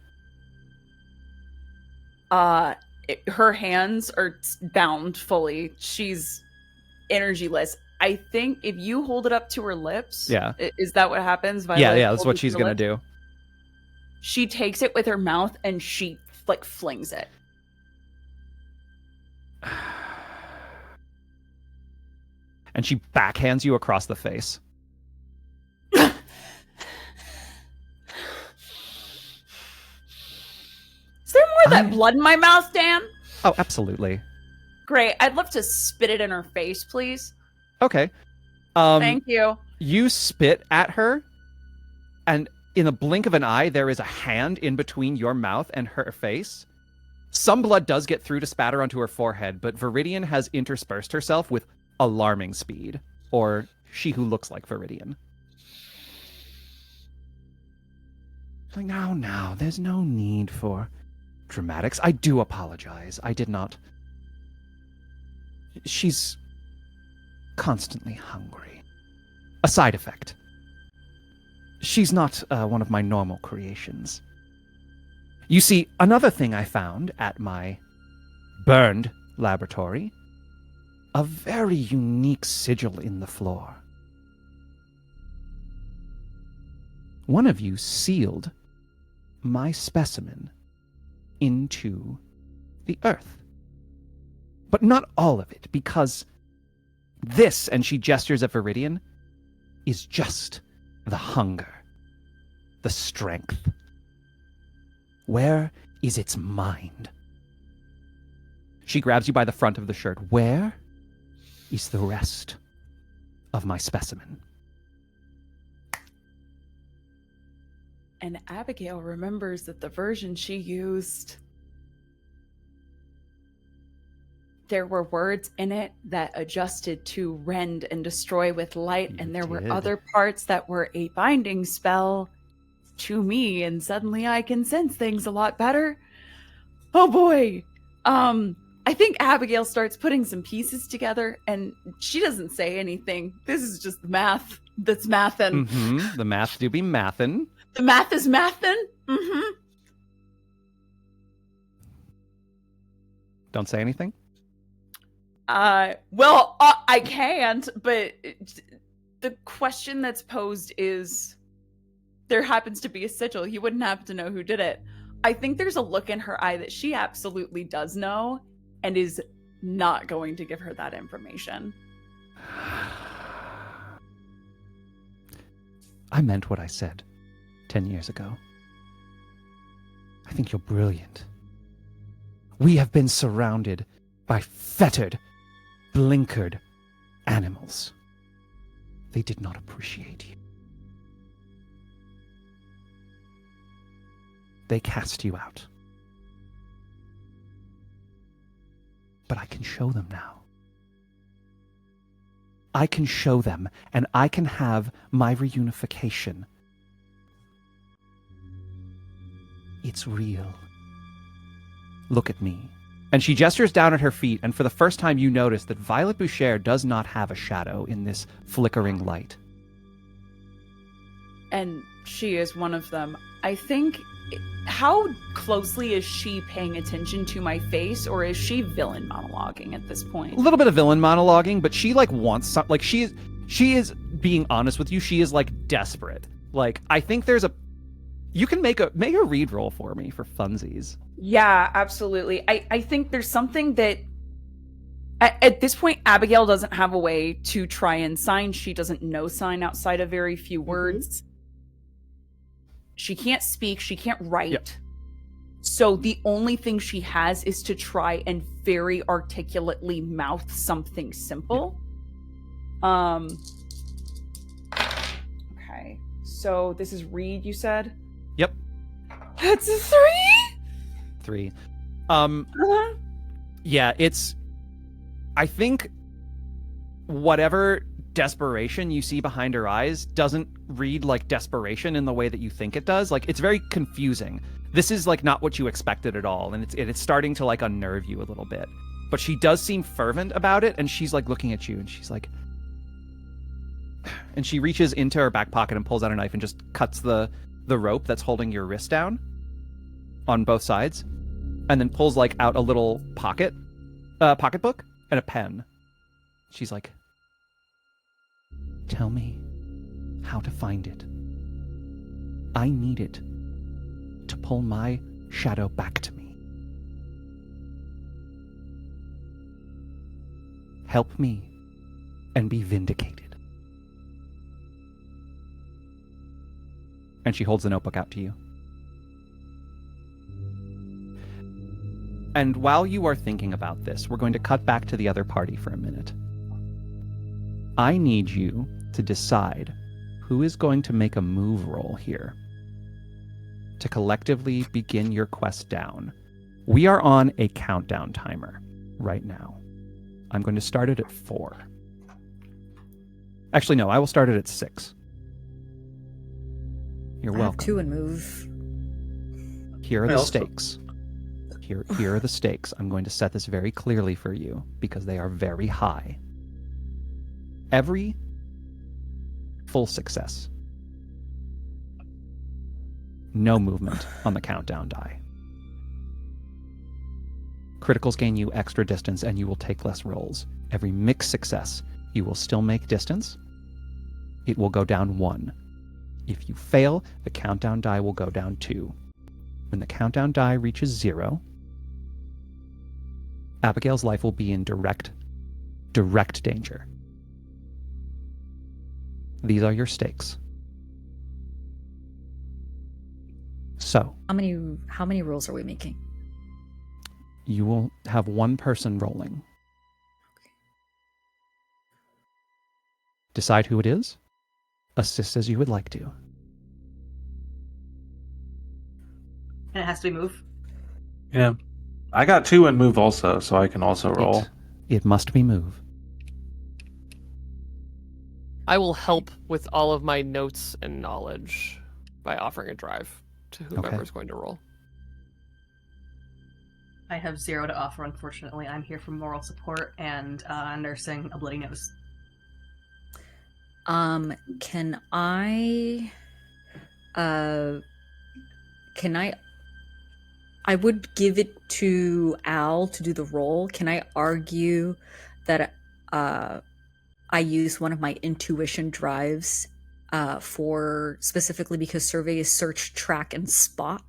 Her hands are bound fully. She's energyless. I think if you hold it up to her lips, is that what happens? Violet, yeah, that's what she's gonna do. She takes it with her mouth and she like flings it. And she backhands you across the face. Is there more of that blood in my mouth, Dan? Oh, absolutely. Great. I'd love to spit it in her face, please. Okay. Thank you. You spit at her, and in the blink of an eye, there is a hand in between your mouth and her face. Some blood does get through to spatter onto her forehead, but Viridian has interspersed herself with alarming speed. Or she who looks like Viridian. Like, now, there's no need for dramatics. I do apologize. I did not. She's constantly hungry. A side effect. She's not one of my normal creations. You see, another thing I found at my burned laboratory, a very unique sigil in the floor. One of you sealed my specimen into the earth. But not all of it, because this, and she gestures at Viridian, is just the hunger, the strength. Where is its mind? She grabs you by the front of the shirt. Where is the rest of my specimen? And Abigail remembers that the version she used, there were words in it that adjusted to rend and destroy with light, and there were other parts that were a binding spell to me, and suddenly I can sense things a lot better. Oh boy. I think Abigail starts putting some pieces together, and she doesn't say anything. This is just math that's mathin'. Mm-hmm. The math do be mathin'. The math is mathin'? Mm-hmm. Don't say anything? Well, I can't, but the question that's posed is, there happens to be a sigil. You wouldn't happen to know who did it. I think there's a look in her eye that she absolutely does know and is not going to give her that information. I meant what I said 10 years ago. I think you're brilliant. We have been surrounded by fettered, blinkered animals. They did not appreciate you. They cast you out. But I can show them now. I can show them, and I can have my reunification. It's real. Look at me. And she gestures down at her feet, and for the first time you notice that Violet Boucher does not have a shadow in this flickering light. And she is one of them. I think... How closely is she paying attention to my face, or is she villain monologuing at this point? A little bit of villain monologuing, but she like wants some, like she is being honest with you. She is like desperate. Like, I think there's a, you can make a read roll for me for funsies. Yeah, absolutely. I think there's something that at this point Abigail doesn't have a way to try and sign. She doesn't know sign outside of very few words. She can't speak, she can't write. Yep. So the only thing she has is to try and very articulately mouth something simple. Yep. Okay. So this is read, you said? Yep. That's a 3? 3. Yeah, it's, I think whatever desperation you see behind her eyes doesn't read like desperation in the way that you think it does. Like, it's very confusing. This is like not what you expected at all, and it's starting to like unnerve you a little bit. But she does seem fervent about it, and she's like looking at you and she's like, And she reaches into her back pocket and pulls out a knife and just cuts the rope that's holding your wrist down on both sides, and then pulls like out a little pocketbook and a pen. She's like, "Tell me how to find it. I need it to pull my shadow back to me. Help me and be vindicated." And she holds the notebook out to you. And while you are thinking about this, we're going to cut back to the other party for a minute. I need you to decide who is going to make a move roll here to collectively begin your quest down. We are on a countdown timer right now. I'm going to start it at 4. Actually, no, I will start it at 6. You're I have welcome. 2 and move. Here are the also- stakes. Here are the stakes. I'm going to set this very clearly for you because they are very high. Every full success, no movement on the countdown die. Criticals gain you extra distance and you will take less rolls. Every mixed success, you will still make distance. It will go down 1. If you fail, the countdown die will go down 2. When the countdown die reaches 0, Abigail's life will be in direct danger. These are your stakes. So, How many rolls are we making? you will have one person rolling. Decide who it is. Assist as you would like to. And it has to be move. Yeah. I got 2 and move also, so I can also roll. It must be move. I will help with all of my notes and knowledge by offering a drive to whoever's going to roll. I have 0 to offer, unfortunately. I'm here for moral support and nursing a bloody nose. Can I would give it to Al to do the roll. Can I argue that I use one of my intuition drives for specifically because survey is search, track, and spot?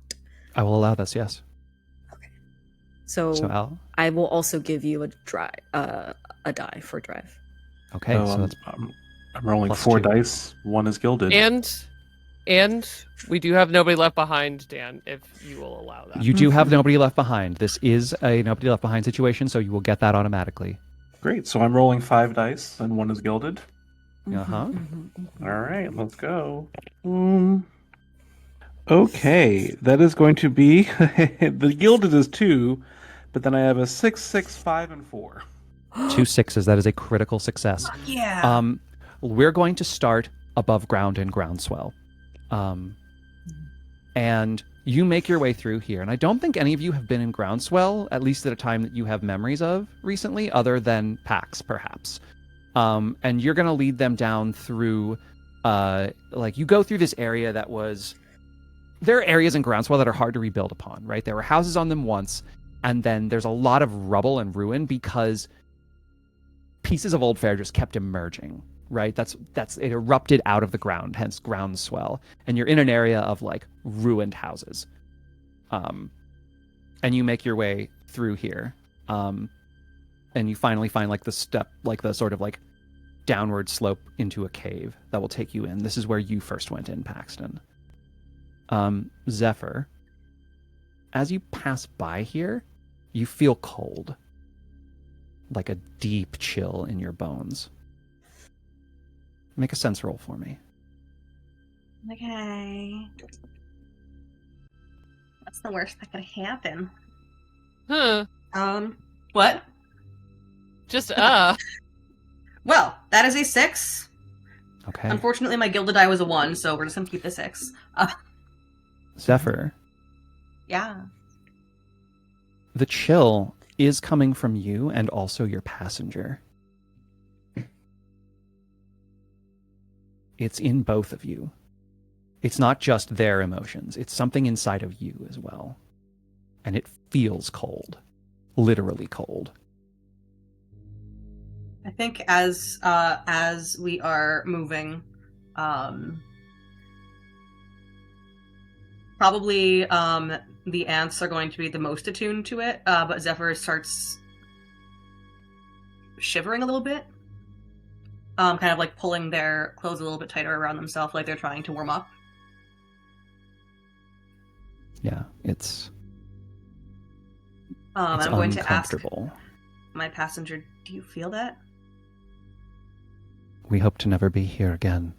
I will allow this, yes. So Al? I will also give you a die for drive. Okay, So so that's I'm rolling plus 4 2. dice. 1 is gilded. And we do have nobody left behind, Dan, if you will allow that. You do have nobody left behind. This is a nobody left behind situation, so you will get that automatically. Great. So I'm rolling 5 dice, and 1 is gilded. Uh-huh. All right, let's go. Okay, that is going to be the gilded is 2, but then I have a 6, 6, 5, and 4. 2 6s. That is a critical success. Yeah. We're going to start above ground in groundswell. And you make your way through here. And I don't think any of you have been in groundswell, at least at a time that you have memories of recently, other than Pax, perhaps. And you're going to lead them down through, you go through this area that was... There are areas in groundswell that are hard to rebuild upon, right? There were houses on them once, and then there's a lot of rubble and ruin because pieces of old fare just kept emerging, right? That's it erupted out of the ground, hence groundswell. And you're in an area of like ruined houses. And you make your way through here. And you finally find like the sort of like downward slope into a cave that will take you in. This is where you first went in, Paxton. Zephyr, as you pass by here, you feel cold. Like a deep chill in your bones. Make a sense roll for me. Okay. That's the worst that could happen. Huh. What? Just, Well, that is a 6. Okay. Unfortunately, my gilded die was a 1, so we're just gonna keep the 6. Zephyr, Yeah. the chill is coming from you and also your passenger. It's in both of you. It's not just their emotions. It's something inside of you as well. And it feels cold. Literally cold. I think as we are moving, probably the ants are going to be the most attuned to it, but Zephyr starts shivering a little bit, kind of like pulling their clothes a little bit tighter around themselves, like they're trying to warm up. Yeah, it's I'm going to ask uncomfortable. my passenger, do you feel that? We hope to never be here again.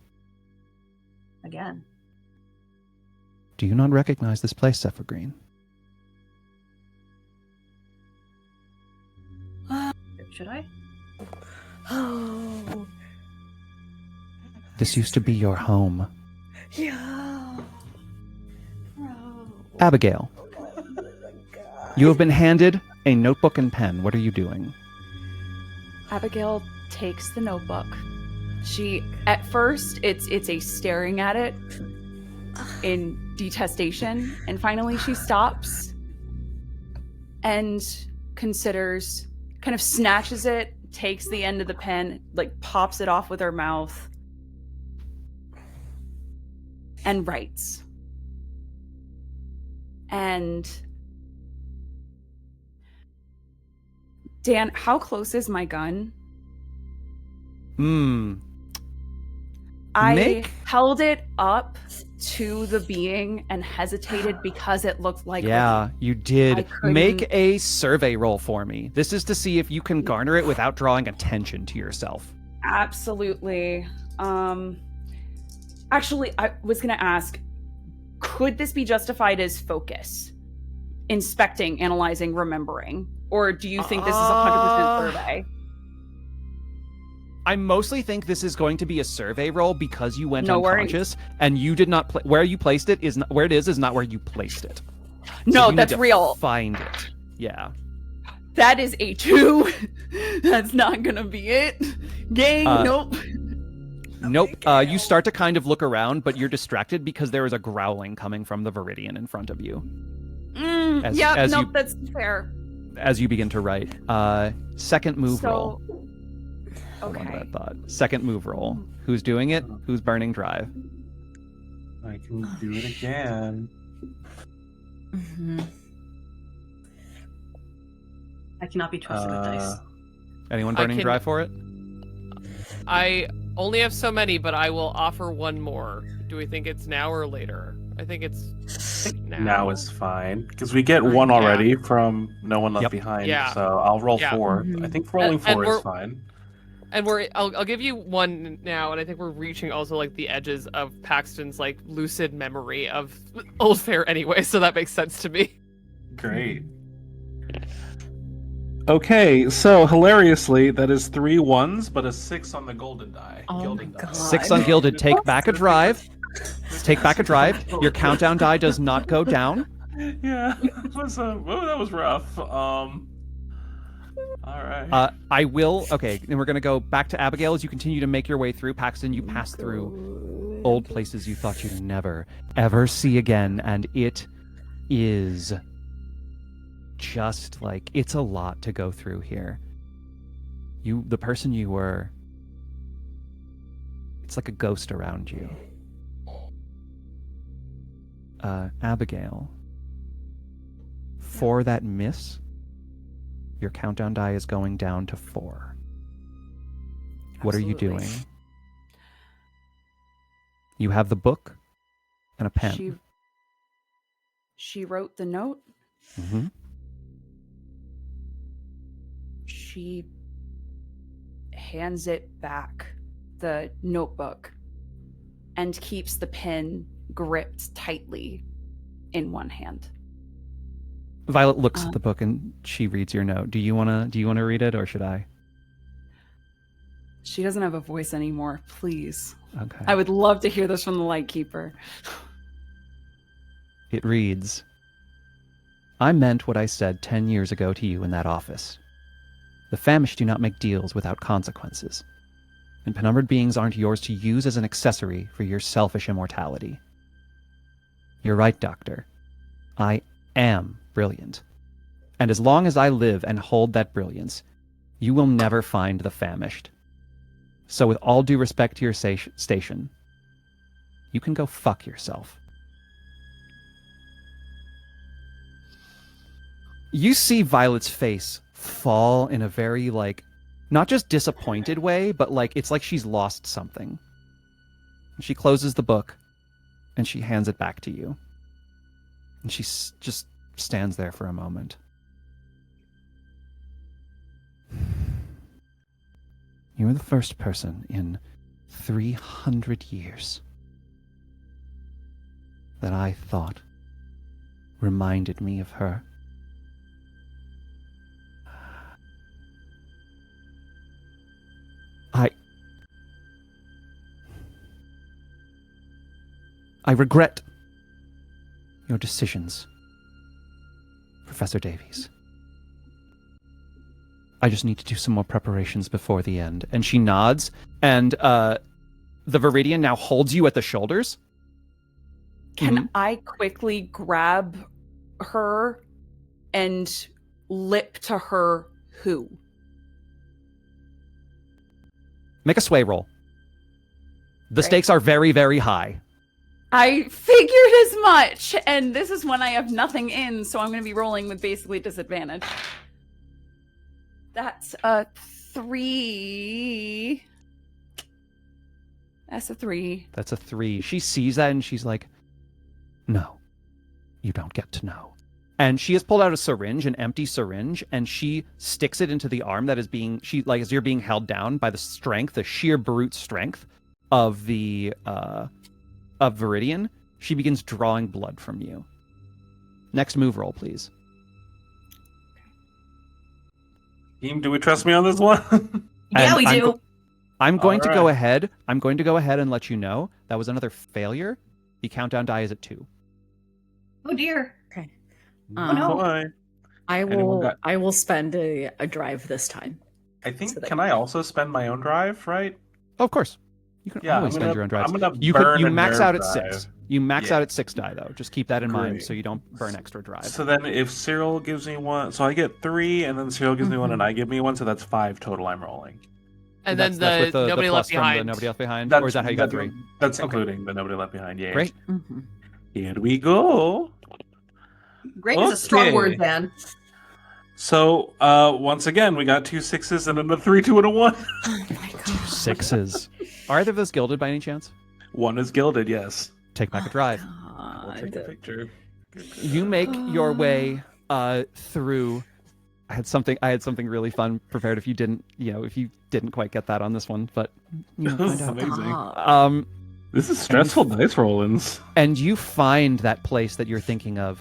Again. Do you not recognize this place, Zephyr Green? Should I? Oh. This used to be your home. Yeah. Abigail, you have been handed a notebook and pen. What are you doing? Abigail takes the notebook. She, at first, it's a staring at it in detestation, and finally she stops and considers, kind of snatches it, takes the end of the pen, like pops it off with her mouth, and writes. And Dan, how close is my gun? I held it up to the being and hesitated because it looked like... Yeah, you did. Make a survey roll for me. This is to see if you can garner it without drawing attention to yourself. Absolutely. Actually, I was going to ask, could this be justified as focus? Inspecting, analyzing, remembering? Or do you think this is a 100% survey? I mostly think this is going to be a survey roll because you went unconscious and you did not where you placed it is not where it is not where you placed it. No, so that's real. Find it. Yeah. That is a 2. That's not gonna be it. Gang, nope. Nope. You start to kind of look around, but you're distracted because there is a growling coming from the Viridian in front of you. That's fair. As you begin to write. Second move roll. Okay. Hold on to that thought. Second move roll. Who's doing it? Who's burning drive? I can do it again. Mm-hmm. I cannot be trusted with dice. Anyone burning drive for it? I only have so many, but I will offer one more. Do we think it's now or later? I think it's now. Now is fine because we get one already from No One Left Behind. Yeah. So I'll roll 4. Mhm. I think rolling 4 is fine. And I'll give you one now, and I think we're reaching also like the edges of Paxton's like lucid memory of Old Fair anyway, so that makes sense to me. Great. Okay, so hilariously, that is 3 1s, but a 6 on the golden die. Oh Gilded my die. God. 6 on Gilded. Take back a drive. Take back a drive. Your countdown die does not go down. Yeah, that was rough. All right. I will. Okay, and we're gonna go back to Abigail as you continue to make your way through. Paxton, you pass through old places you thought you'd never, ever see again, and it is just like it's a lot to go through here. The person you were, it's like a ghost around you. Abigail, for that miss, your countdown die is going down to 4. What are you Absolutely. doing? You have the book and a pen. She wrote the note. Mm-hmm. She hands it back, the notebook, and keeps the pen gripped tightly in one hand. Violet looks at the book and she reads your note. Do you wanna read it or should I? She doesn't have a voice anymore. Please. Okay. I would love to hear this from the Lightkeeper. It reads, I meant what I said 10 years ago to you in that office. The famished do not make deals without consequences. And penumbered beings aren't yours to use as an accessory for your selfish immortality. You're right, Doctor. I am brilliant. And as long as I live and hold that brilliance, you will never find the famished. So with all due respect to your station, you can go fuck yourself. You see Violet's face fall in a very, not just disappointed way, but it's like she's lost something. She closes the book, and she hands it back to you. And she just stands there for a moment. You were the first person in 300 years that I thought reminded me of her. I regret your decisions, Professor Davies. I just need to do some more preparations before the end. And she nods, and the Viridian now holds you at the shoulders. Can I quickly grab her and lip to her who? Make a sway roll. The stakes are very, very high. I figured as much, and this is when I have nothing in, so I'm going to be rolling with basically disadvantage. That's a 3. That's a 3. That's a 3. She sees that and she's like, no, you don't get to know. And she has pulled out a syringe, an empty syringe, and she sticks it into the arm that is being, as you're being held down by the strength, the sheer brute strength of the, of Viridian. She begins drawing blood from you. Next move roll, please. Team, do we trust me on this one? Yeah, we do. I'm going to go ahead. I'm going to go ahead and let you know that was another failure. The countdown die is at 2. Oh dear. Okay. Oh no. Boy. I will spend a drive this time. I think, So that- can I also spend my own drive, right? Oh, of course. You can Yeah, always I'm spend gonna- your own drives. I'm gonna You burn a max nerve out at drive. 6. You max Yeah. out at 6 die, though. Just keep that in mind Great. so you don't burn extra drive. So then if Cyril gives me one, so I get 3, and then Cyril gives me one, and I give me one, so that's 5 total I'm rolling. And That's then with the nobody plus left from the behind. nobody left behind? Or is that how you got 3? That's Okay. including the nobody left behind, yeah. Great. Mm-hmm. Here we go. Great is a strong Okay. word, man. So, once again, we got 2 6s and then a 3, 2, and a 1. Oh my god. 6s. Are either of those gilded by any chance? 1 is gilded, yes. Take back a drive. I'll take a picture. You make your way through. I had something really fun prepared. If you didn't quite get that on this one, but This find is out. amazing. This is stressful dice rollings. And you find that place that you're thinking of,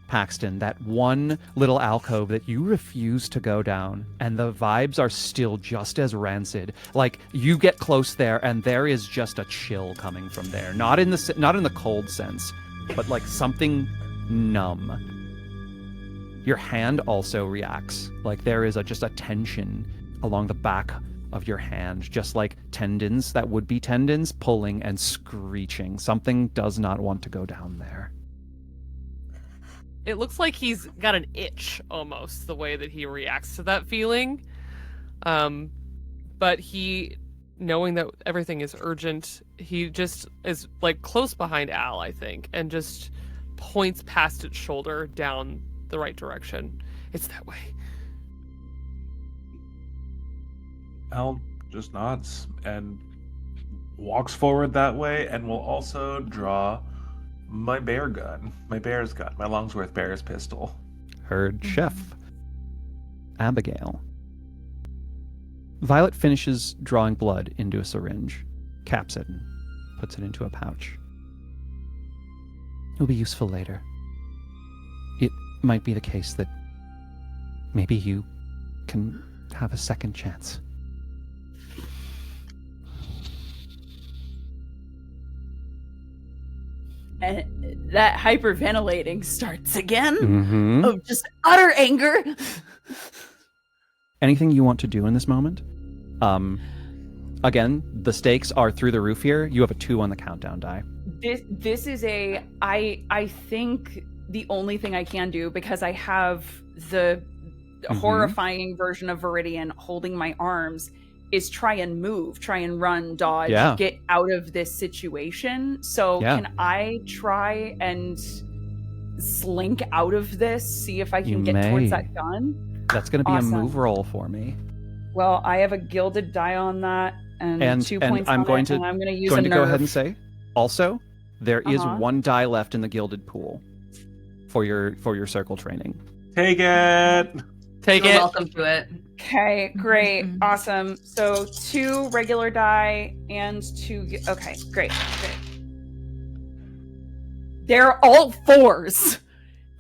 Paxton, that one little alcove that you refuse to go down, and the vibes are still just as rancid. Like, you get close there, and there is just a chill coming from there. Not in the cold sense, but like something numb. Your hand also reacts. Like, there is just a tension along the back of your hand, just like tendons that would be tendons pulling and screeching. Something does not want to go down there. It looks like he's got an itch almost, the way that he reacts to that feeling. But he, knowing that everything is urgent, he just is like close behind Al, I think, and just points past its shoulder down the right direction. It's that way. Al just nods and walks forward that way, and will also draw my bear's gun, my Longsworth bear's pistol. Heard Chef Abigail. Violet finishes drawing blood into a syringe, caps it, and puts it into a pouch. It'll be useful later. It might be the case that maybe you can have a second chance. And that hyperventilating starts again Mm-hmm. of just utter anger. Anything you want to do in this moment? Again, the stakes are through the roof here. You have a 2 on the countdown die. This is a I think the only thing I can do, because I have the horrifying version of Viridian holding my arms, is try and move, try and run, dodge, get out of this situation. So can I try and slink out of this, see if I can get towards that gun? That's going to be a move roll for me. Well, I have a gilded die on that and 2 points I'm on going it, to, and I'm going to use going a to go nerve. ahead and say, also, there is 1 die left in the gilded pool for your circle training. Take it. Take You're it. welcome to it. Okay, great, awesome. So 2 regular die and 2. Okay, great. They're all 4s.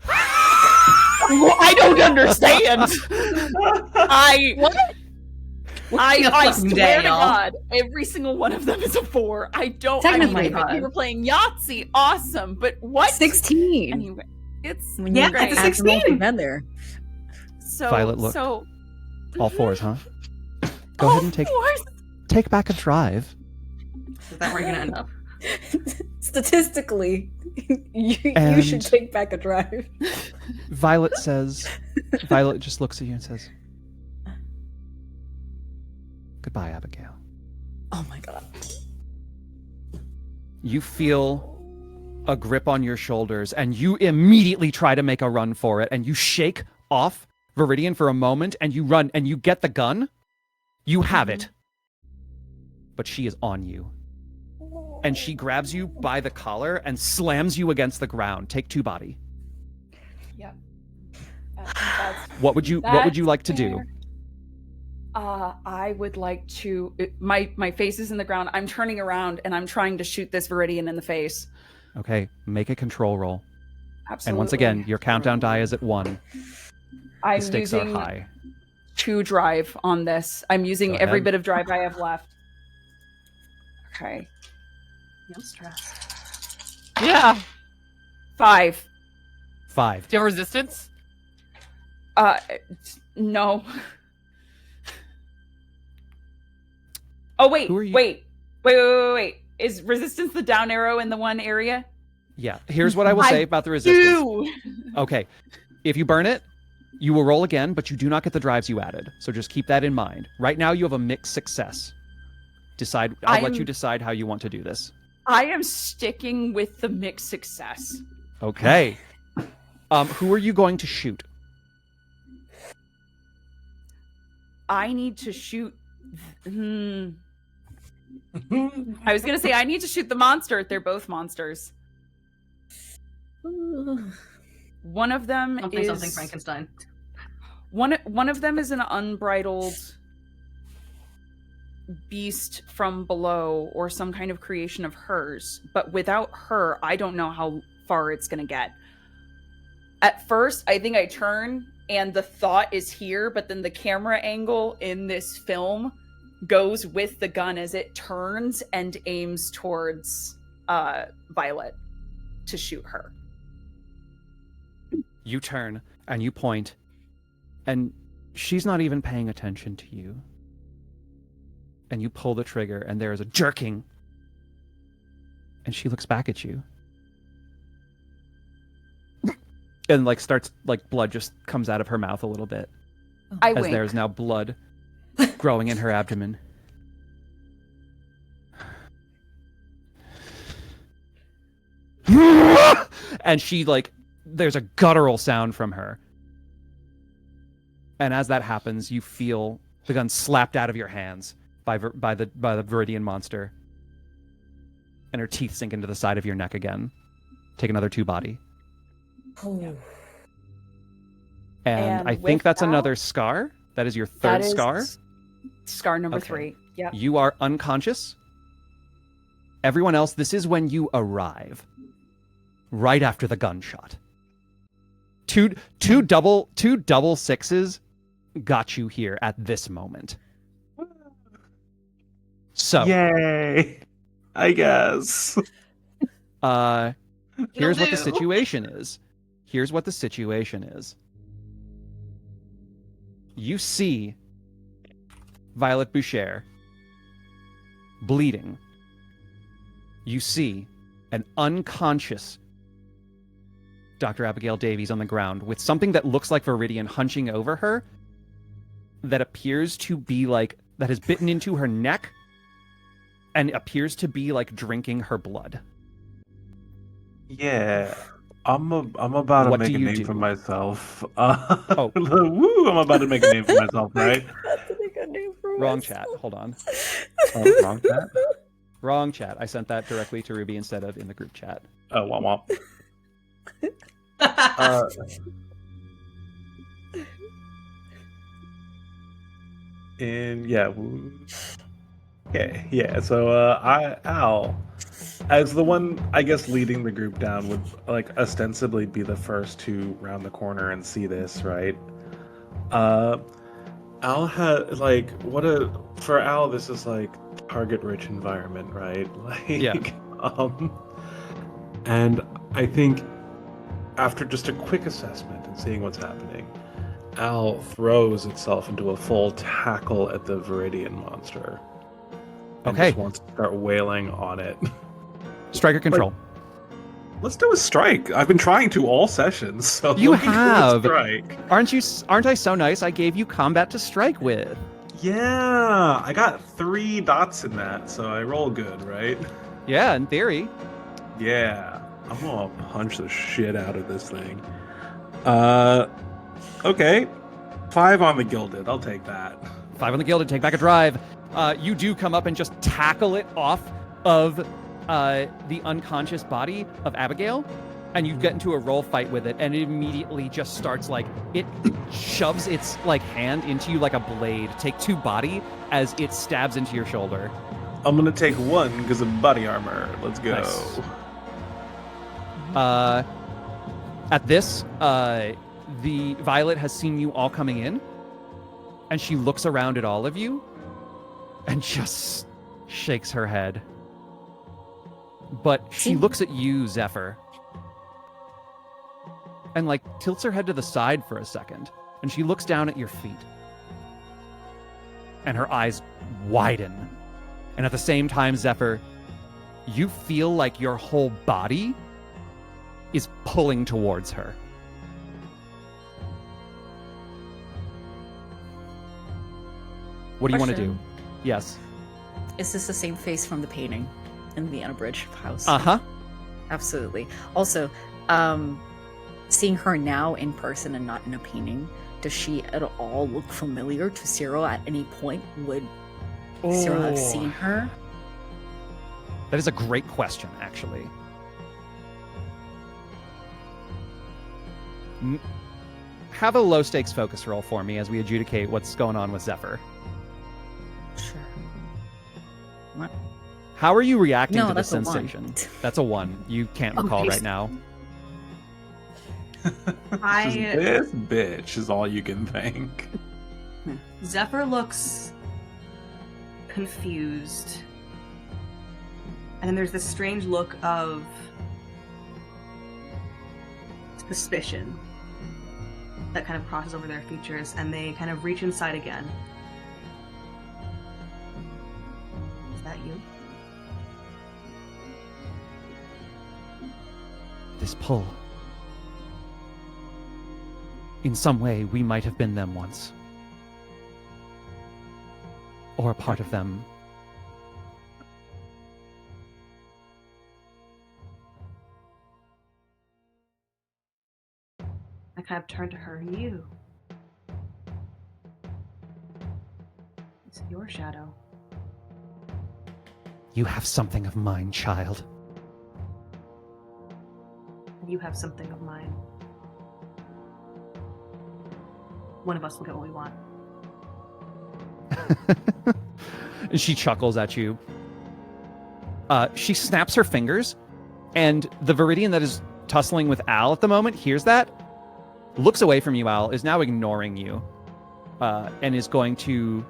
I don't understand. I swear to God, every single one of them is a 4. I don't. Technically, if we were playing Yahtzee, awesome. But what? 16. Anyway, it's it's a 16. Men there. So Violet, look. So all 4s, huh? Go ahead and take back a drive. Is that where you're gonna end up? Statistically, you should take back a drive. Violet just looks at you and says, "Goodbye, Abigail." Oh my God. You feel a grip on your shoulders, and you immediately try to make a run for it, and you shake off Viridian for a moment, and you run, and you get the gun. You have it. But she is on you. And she grabs you by the collar and slams you against the ground. Take 2 body. Yeah. What would you like to do? I would like to. My face is in the ground. I'm turning around and I'm trying to shoot this Viridian in the face. Okay, make a control roll. Absolutely. And once again, your countdown die is at 1. I'm The stakes using are high. 2 drive on this. I'm using every bit of drive I have left. Okay. No stress. Yeah. 5. 5. Do you have resistance? No. Oh wait, Who are you? wait. Is resistance the down arrow in the one area? Yeah. Here's what I will say about the resistance. Okay. If you burn it, you will roll again, but you do not get the drives you added. So just keep that in mind. Right now you have a mixed success. I'll let you decide how you want to do this. I am sticking with the mixed success. Okay. Who are you going to shoot? I need to shoot. I was gonna say I need to shoot the monster. They're both monsters. One of them is something Frankenstein. One of them is an unbridled beast from below, or some kind of creation of hers. But without her, I don't know how far it's gonna get. At first, I think I turn and the thought is here, but then the camera angle in this film goes with the gun as it turns and aims towards Violet to shoot her. You turn and you point, and she's not even paying attention to you. And you pull the trigger, and there is a jerking. And she looks back at you. And blood just comes out of her mouth a little bit. I as wink. there is now blood growing in her abdomen. And she there's a guttural sound from her. And as that happens, you feel the gun slapped out of your hands by the Viridian monster. And her teeth sink into the side of your neck again. Take another 2 body. Oh. And I think that's another scar. That is your third scar. Scar number Okay. 3. Yeah. You are unconscious. Everyone else, this is when you arrive. Right after the gunshot. Two double 6s got you here at this moment. So Yay! I guess. Here's what the situation is. You see Violet Boucher bleeding, you see an unconscious Dr. Abigail Davies on the ground with something that looks like Viridian hunching over her that appears to be like, that has bitten into her neck and appears to be like drinking her blood. Yeah. I'm about to What make do a you name do? for myself. Oh. Woo! I'm about to make a name for myself, right? Wrong chat. Hold on. Oh, wrong chat? Wrong chat. I sent that directly to Ruby instead of in the group chat. Oh, womp womp. And yeah, yeah. So Al, as the one I guess leading the group down, would like ostensibly be the first to round the corner and see this, right? Al had like for Al this is like target-rich environment, right? Like, Yeah. And I think after just a quick assessment and seeing what's happening, Al throws itself into a full tackle at the Viridian monster. And Okay. just wants to start wailing on it. Striker control. Let's do a strike. I've been trying to all sessions, so You let me do a have. strike. Aren't I so nice? I gave you combat to strike with. Yeah, I got 3 dots in that, so I roll good, right? Yeah, in theory. Yeah, I'm gonna punch the shit out of this thing. Okay, 5 on the gilded. I'll take that. 5 on the gilded, take back a drive. You do come up and just tackle it off of the unconscious body of Abigail, and you get into a roll fight with it, and it immediately just starts like, it shoves its like hand into you like a blade. Take 2 body as it stabs into your shoulder. I'm gonna take 1 because of body armor. Let's go. Nice. At this, the Violet has seen you all coming in, and she looks around at all of you and just shakes her head. But she looks at you, Zephyr, and like tilts her head to the side for a second, and she looks down at your feet. And her eyes widen. And at the same time, Zephyr, you feel like your whole body is pulling towards her. What do you want to do? Question. Yes. Is this the same face from the painting in the unabridged house? Uh-huh. Absolutely. Also, seeing her now in person and not in a painting, does she at all look familiar to Cyril at any point? Would Cyril have seen her? That is a great question, actually. Have a low-stakes focus roll for me as we adjudicate what's going on with Zephyr. Sure. What? How are you reacting No, to this that's a 1. sensation? That's a 1. You can't recall Okay. right now. This bitch is all you can think. Zephyr looks confused. And then there's this strange look of suspicion that kind of crosses over their features, and they kind of reach inside again. Is that you? This pull. In some way, we might have been them once. Or a part of them. I kind of turn to her. You. It's your shadow. You have something of mine, child. And you have something of mine. One of us will get what we want. And she chuckles at you. She snaps her fingers, and the Viridian that is tussling with Al at the moment hears that, looks away from you, Al, is now ignoring you, and is going to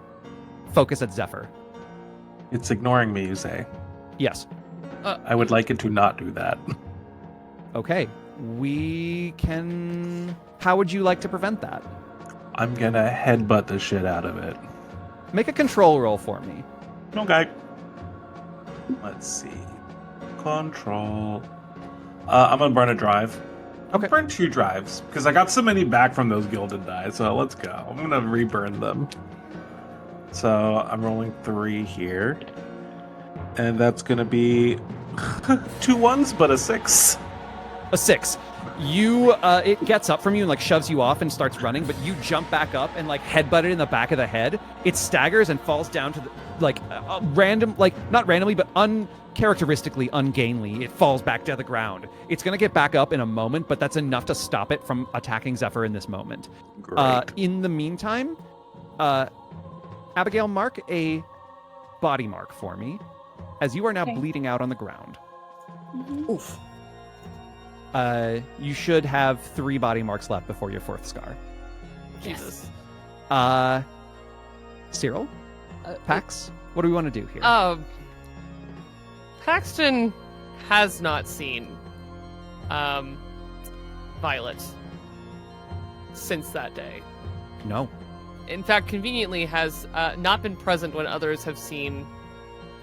focus at Zephyr. It's ignoring me, you say? Yes. I would like it to not do that. Okay. We can... How would you like to prevent that? I'm gonna headbutt the shit out of it. Make a control roll for me. Okay. Let's see. Control. I'm gonna burn a drive. Okay. Burn 2 drives because I got so many back from those gilded die. So let's go. I'm gonna reburn them. So I'm rolling 3 here, and that's gonna be 2 ones, but a 6. A 6. You, it gets up from you and like shoves you off and starts running, but you jump back up and like headbutt it in the back of the head. It staggers and falls down to the, like random, like not randomly, but uncharacteristically ungainly. It falls back to the ground. It's gonna get back up in a moment, but that's enough to stop it from attacking Zephyr in this moment. Great. In the meantime, Abigail, mark a body mark for me, as you are now Okay. bleeding out on the ground. Oof. You should have 3 body marks left before your 4th scar. Jesus. Cyril, Pax, what do we want to do here? Paxton has not seen Violet since that day. No. In fact, conveniently has not been present when others have seen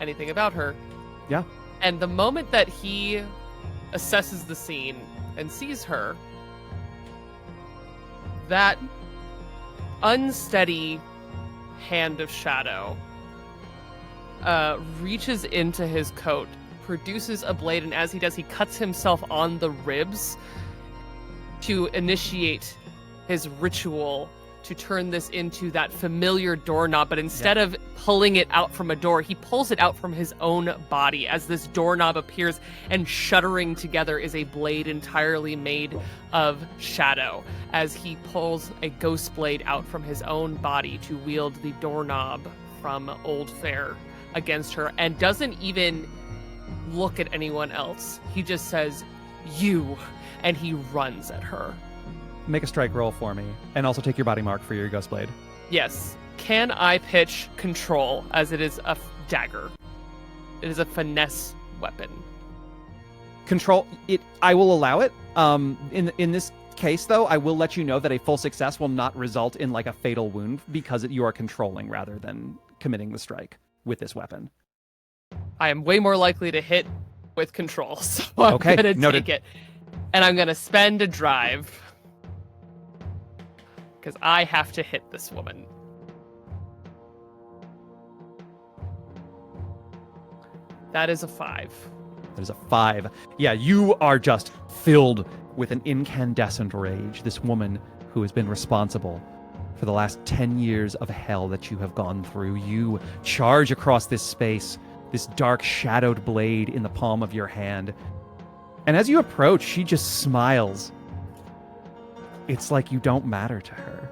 anything about her. Yeah. And the moment that he assesses the scene and sees her, that unsteady hand of shadow reaches into his coat, produces a blade, and as he does, he cuts himself on the ribs to initiate his ritual to turn this into that familiar doorknob, but instead of pulling it out from a door, he pulls it out from his own body as this doorknob appears, and shuddering together is a blade entirely made of shadow as he pulls a ghost blade out from his own body to wield the doorknob from Old Fair against her, and doesn't even look at anyone else. He just says, "You," and he runs at her. Make a strike roll for me, and also take your body mark for your ghost blade. Yes. Can I pitch control, as it is a dagger? It is a finesse weapon. Control it. I will allow it. In this case, though, I will let you know that a full success will not result in like a fatal wound because you are controlling rather than committing the strike with this weapon. I am way more likely to hit with control, so I'm Okay, gonna noted. take it. And I'm gonna spend a drive. Because I have to hit this woman. That is a 5. That is a 5. Yeah, you are just filled with an incandescent rage. This woman who has been responsible for the last 10 years of hell that you have gone through. You charge across this space, this dark shadowed blade in the palm of your hand. And as you approach, she just smiles. It's like you don't matter to her.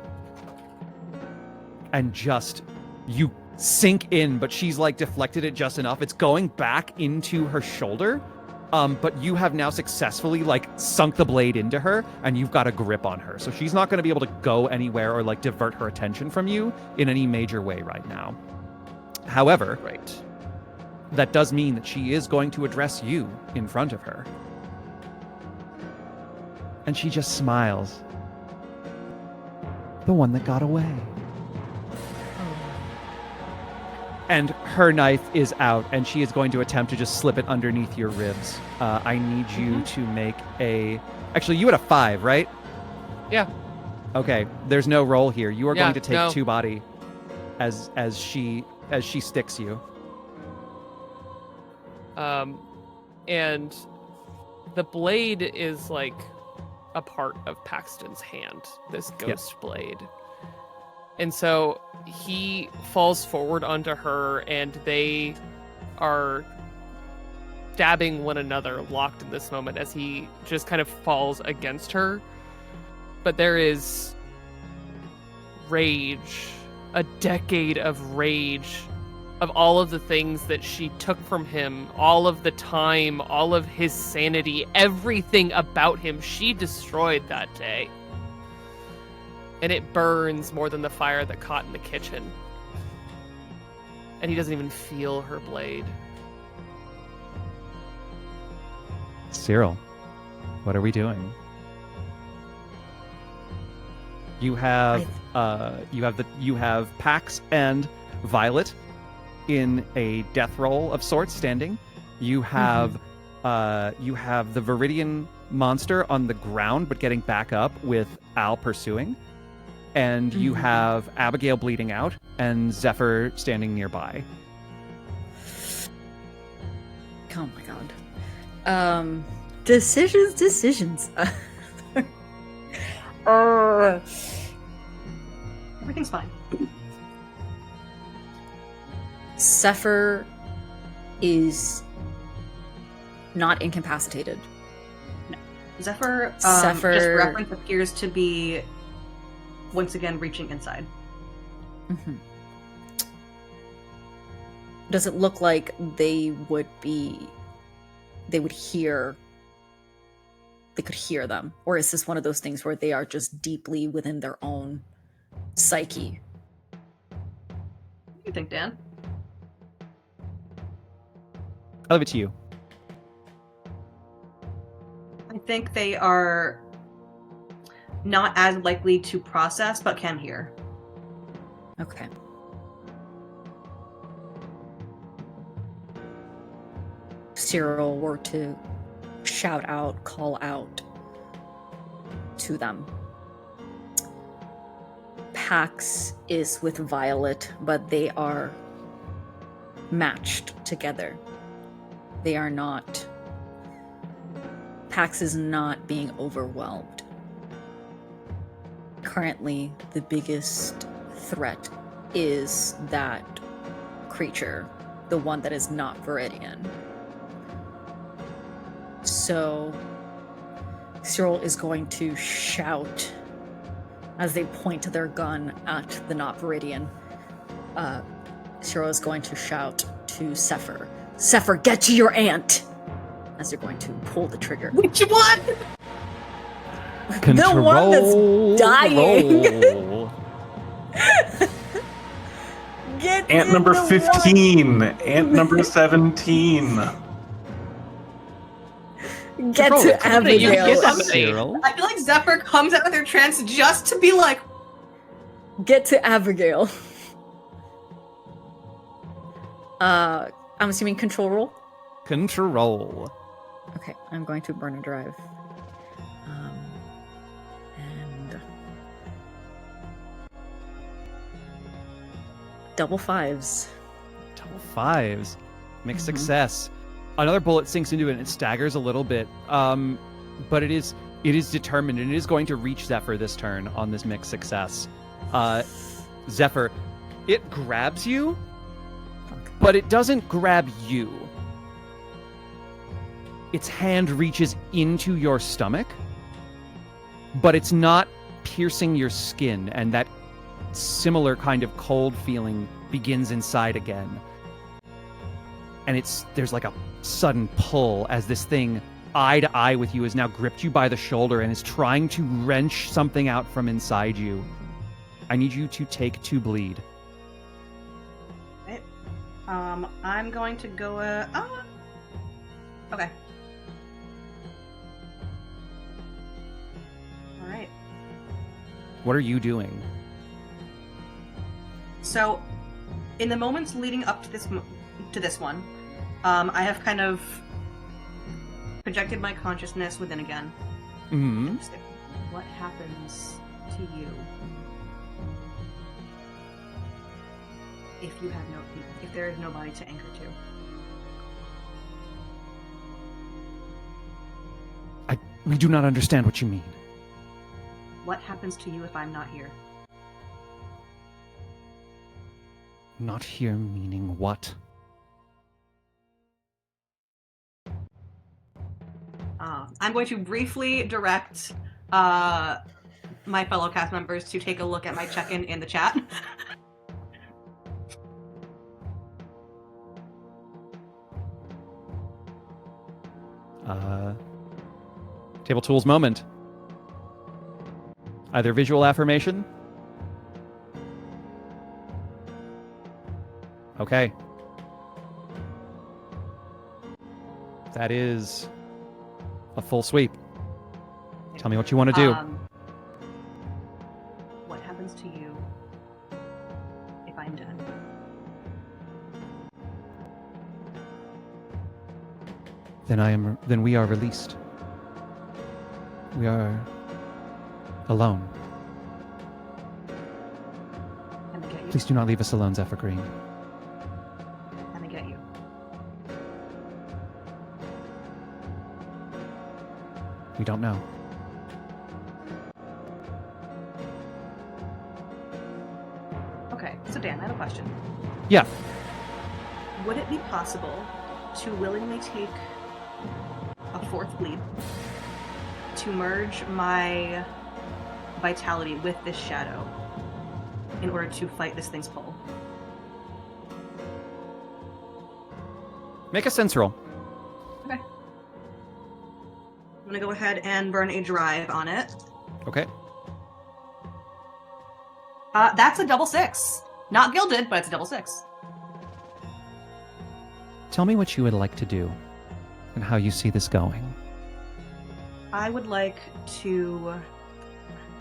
And just, you sink in, but she's like deflected it just enough. It's going back into her shoulder, but you have now successfully like sunk the blade into her, and you've got a grip on her. So she's not going to be able to go anywhere or like divert her attention from you in any major way right now. However, Right. that does mean that she is going to address you in front of her. And she just smiles. The one that got away. And her knife is out, and she is going to attempt to just slip it underneath your ribs. I need you to make a... Actually, you had a 5, right? Yeah. Okay, there's no roll here. You are Yeah, going to take no. 2 body as she sticks you. And the blade is like a part of Paxton's hand, this ghost blade. And so he falls forward onto her, and they are stabbing one another, locked in this moment, as he just kind of falls against her. But there is rage, a decade of rage, of all of the things that she took from him, all of the time, all of his sanity, everything about him she destroyed that day. And it burns more than the fire that caught in the kitchen. And he doesn't even feel her blade. Cyril, what are we doing? You have Pax and Violet in a death roll of sorts standing. You have the Viridian monster on the ground, but getting back up with Al pursuing. And you have Abigail bleeding out and Zephyr standing nearby. Oh my god. Decisions. Everything's fine. Zephyr is not incapacitated. Zephyr, Zephyr- just reference, appears to be once again reaching inside. Does it look like they could hear them? Or is this one of those things where they are just deeply within their own psyche? What do you think, Dan? I'll leave it to you. I think they are not as likely to process, but can hear. Okay. Cyril were to shout out, call out to them. Pax is with Violet, but they are matched together. They are not... Pax is not being overwhelmed. Currently, the biggest threat is that creature, the one that is not Viridian. So, Cyril is going to shout as they point to their gun at the not Viridian. Cyril is going to shout to Zephyr, "Zephyr, get to your aunt!" As they're going to pull the trigger. Which one? Control The one that's dying. roll. Get Ant in number the 15. Ant number 17. one. Get Control to it. Abigail. You get Cyril. I feel like Zephyr comes out of their trance just to be like, Get to Abigail. I'm assuming control roll. Control. Okay, I'm going to burn a drive. And double fives. Double fives. Mixed Mhm. success. Another bullet sinks into it and it staggers a little bit. But it is determined and it is going to reach Zephyr this turn on this mixed success. Zephyr, it grabs you, but it doesn't grab you. Its hand reaches into your stomach, but it's not piercing your skin, and that similar kind of cold feeling begins inside again. And there's like a sudden pull as this thing, eye to eye with you, has now gripped you by the shoulder and is trying to wrench something out from inside you. I need you to take 2 bleed. right. I'm going to go, okay. Alright. What are you doing? So, in the moments leading up to this one, I have kind of projected my consciousness within again. Mm-hmm. Just like, what happens to you if there is nobody to anchor to? We do not understand what you mean. What happens to you if I'm not here? Not here meaning what? I'm going to briefly direct my fellow cast members to take a look at my check-in in the chat. Table tools moment. Either visual affirmation. Okay. That is a full sweep. Tell me what you want to do. What happens to you if I'm done? Then we are released. We are alone. And I get you. Please do not leave us alone, Zephyr Green. And I get you. We don't know. Okay, so Dan, I have a question. Yeah. Would it be possible to willingly take a 4th bleed to merge my vitality with this shadow in order to fight this thing's pull? Make a sense roll. Okay. I'm gonna go ahead and burn a drive on it. Okay. That's a double 6. Not gilded, but it's a double 6. Tell me what you would like to do and how you see this going. I would like to...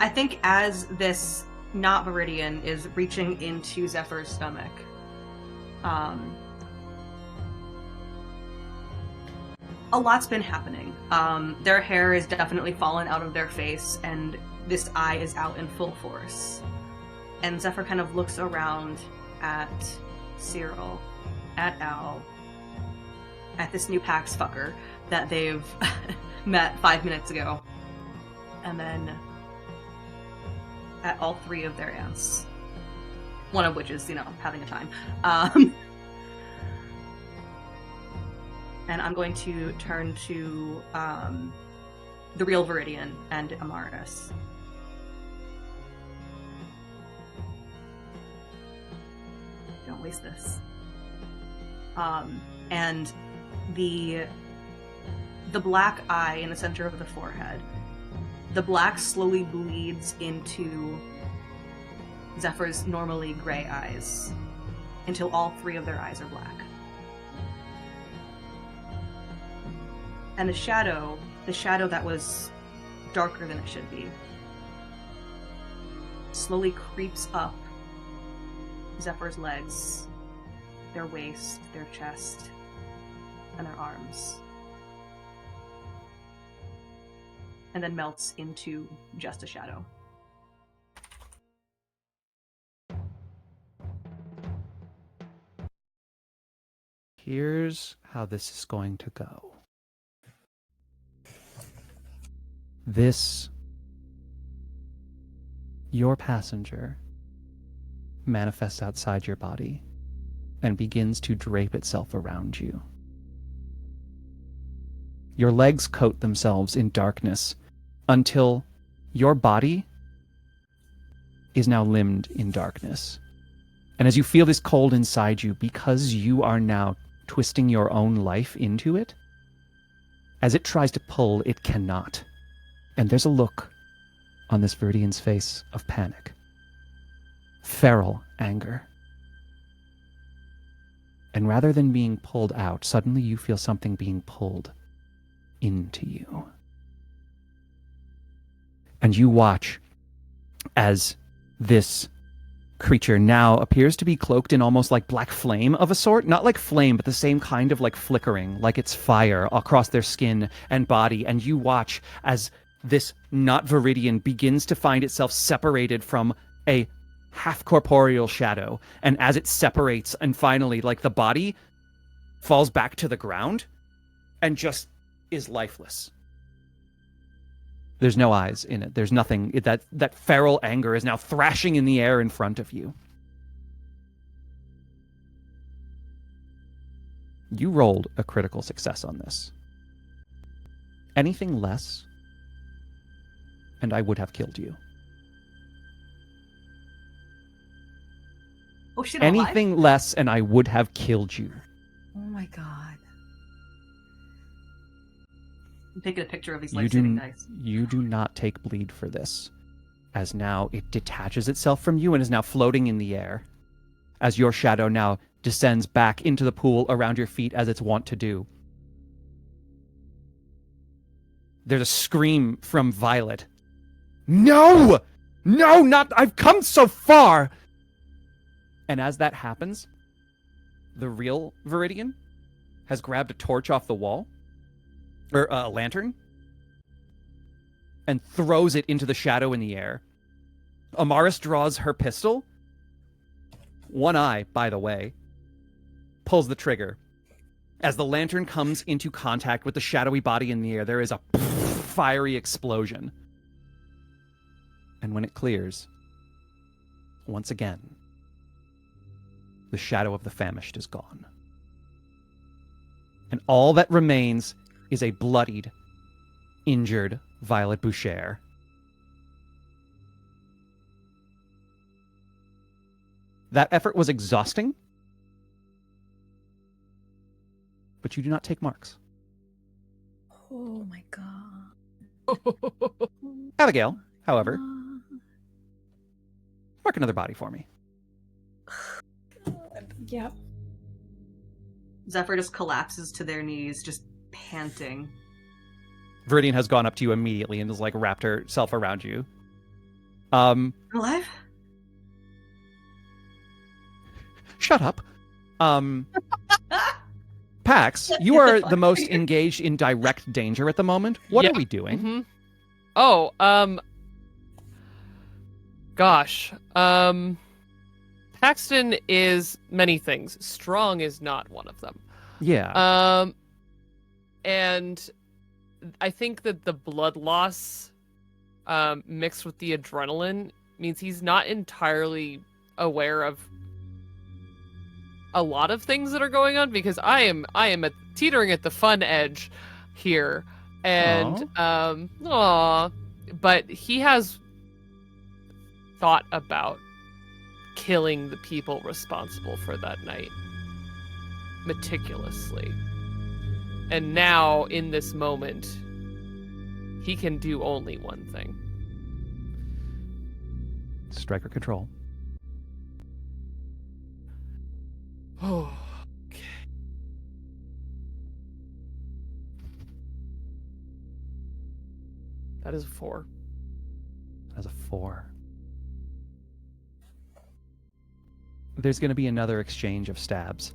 I think as this not Viridian is reaching into Zephyr's stomach, a lot's been happening. Their hair is definitely fallen out of their face, and this eye is out in full force. And Zephyr kind of looks around at Cyril, at Al, at this new Pax fucker that they've met 5 minutes ago, and then at all 3 of their aunts. One of which is, having a time. And I'm going to turn to the real Viridian and Amaris. Don't waste this. And the black eye in the center of the forehead, the black slowly bleeds into Zephyr's normally gray eyes until all 3 of their eyes are black. And the shadow that was darker than it should be, slowly creeps up Zephyr's legs, their waist, their chest, and their arms. And then melts into just a shadow. Here's how this is going to go. Your passenger, manifests outside your body and begins to drape itself around you. Your legs coat themselves in darkness until your body is now limbed in darkness. And as you feel this cold inside you, because you are now twisting your own life into it, as it tries to pull, it cannot. And there's a look on this Viridian's face of panic, feral anger. And rather than being pulled out, suddenly you feel something being pulled into you. And you watch as this creature now appears to be cloaked in almost like black flame of a sort. Not like flame, but the same kind of like flickering, like it's fire across their skin and body. And you watch as this not Viridian begins to find itself separated from a half-corporeal shadow. And as it separates and finally, like the body falls back to the ground and just is lifeless. There's no eyes in it. There's nothing. That feral anger is now thrashing in the air in front of you. You rolled a critical success on this. Anything less, and I would have killed you. Oh shit, I'm Anything alive? less, and I would have killed you. Oh my god. I'm taking a picture of these life-saving dice. You do not take bleed for this, as now it detaches itself from you and is now floating in the air, as your shadow now descends back into the pool around your feet as it's wont to do. There's a scream from Violet. No! No, not... I've come so far! And as that happens, the real Viridian has grabbed a torch off the wall or a lantern, and throws it into the shadow in the air. Amaris draws her pistol. One eye, by the way, pulls the trigger. As the lantern comes into contact with the shadowy body in the air, there is a fiery explosion. And when it clears, once again, the shadow of the famished is gone. And all that remains is a bloodied, injured Violet Boucher. That effort was exhausting, but you do not take marks. Oh my god. Abigail, however, mark another body for me. Yep. Zephyr just collapses to their knees, just panting. Viridian has gone up to you immediately and has like wrapped herself around you. Alive? Shut up. Pax, you are the most engaged in direct danger at the moment. What are we doing? Mm-hmm. Oh, gosh. Paxton is many things. Strong is not one of them. Yeah. And I think that the blood loss, mixed with the adrenaline means he's not entirely aware of a lot of things that are going on, because I am teetering at the fun edge here. And, but he has thought about killing the people responsible for that night meticulously. And now, in this moment, he can do only one thing. Striker control. Oh, okay. That is a 4. As a 4. There's going to be another exchange of stabs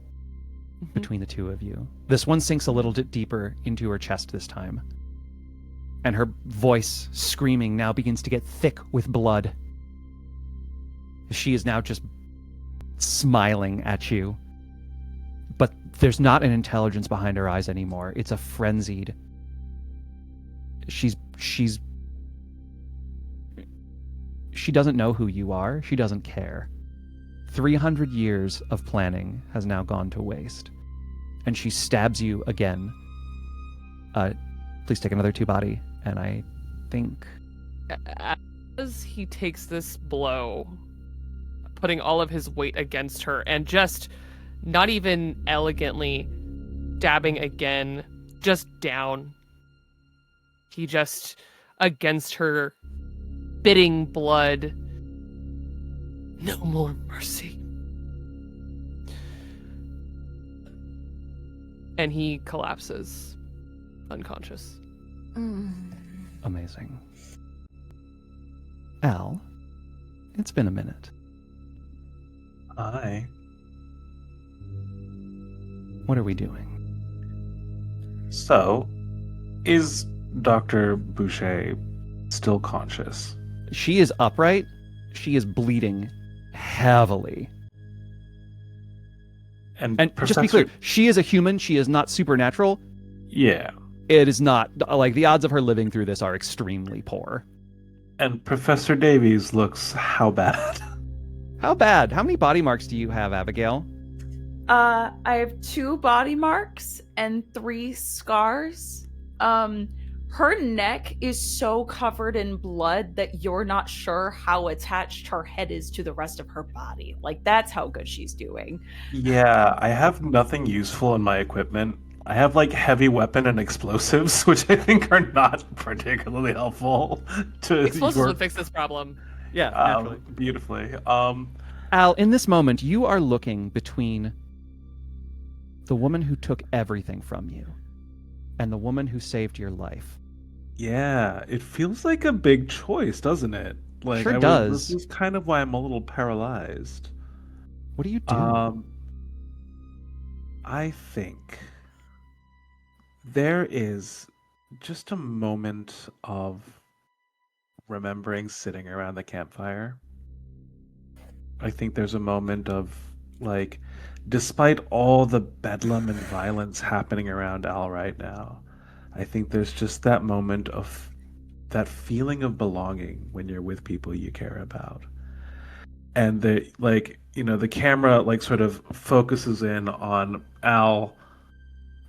between the two of you. This one sinks a little bit deeper into her chest this time. And her voice, screaming, now begins to get thick with blood. She is now just smiling at you. But there's not an intelligence behind her eyes anymore. It's a frenzied... She doesn't know who you are. She doesn't care. 300 years of planning has now gone to waste. And she stabs you again. Please take another 2 body. And I think... As he takes this blow, putting all of his weight against her, and just not even elegantly stabbing again, just down. He just, against her, spitting blood. No more mercy. And he collapses, unconscious. Amazing. Al, it's been a minute. Hi. What are we doing? So, is Dr. Boucher still conscious? She is upright. She is bleeding heavily. And just to be clear, she is a human. She is not supernatural. Yeah. It is not, like, the odds of her living through this are extremely poor. And Professor Davies looks how bad? How bad? How many body marks do you have, Abigail? I have 2 body marks and 3 scars. Her neck is so covered in blood that you're not sure how attached her head is to the rest of her body. Like, that's how good she's doing. Yeah, I have nothing useful in my equipment. I have, like, heavy weapon and explosives, which I think are not particularly helpful to Explosives would fix this problem. Yeah, naturally. Beautifully. Al, in this moment, you are looking between the woman who took everything from you and the woman who saved your life. Yeah, it feels like a big choice, doesn't it? Like, Sure does. This is kind of why I'm a little paralyzed. What do you do? I think there is Just a moment of remembering sitting around the campfire. I think there's a moment of, like, despite all the bedlam and violence happening around Al right now, I think there's just that moment of that feeling of belonging when you're with people you care about. And the camera, like, sort of focuses in on Al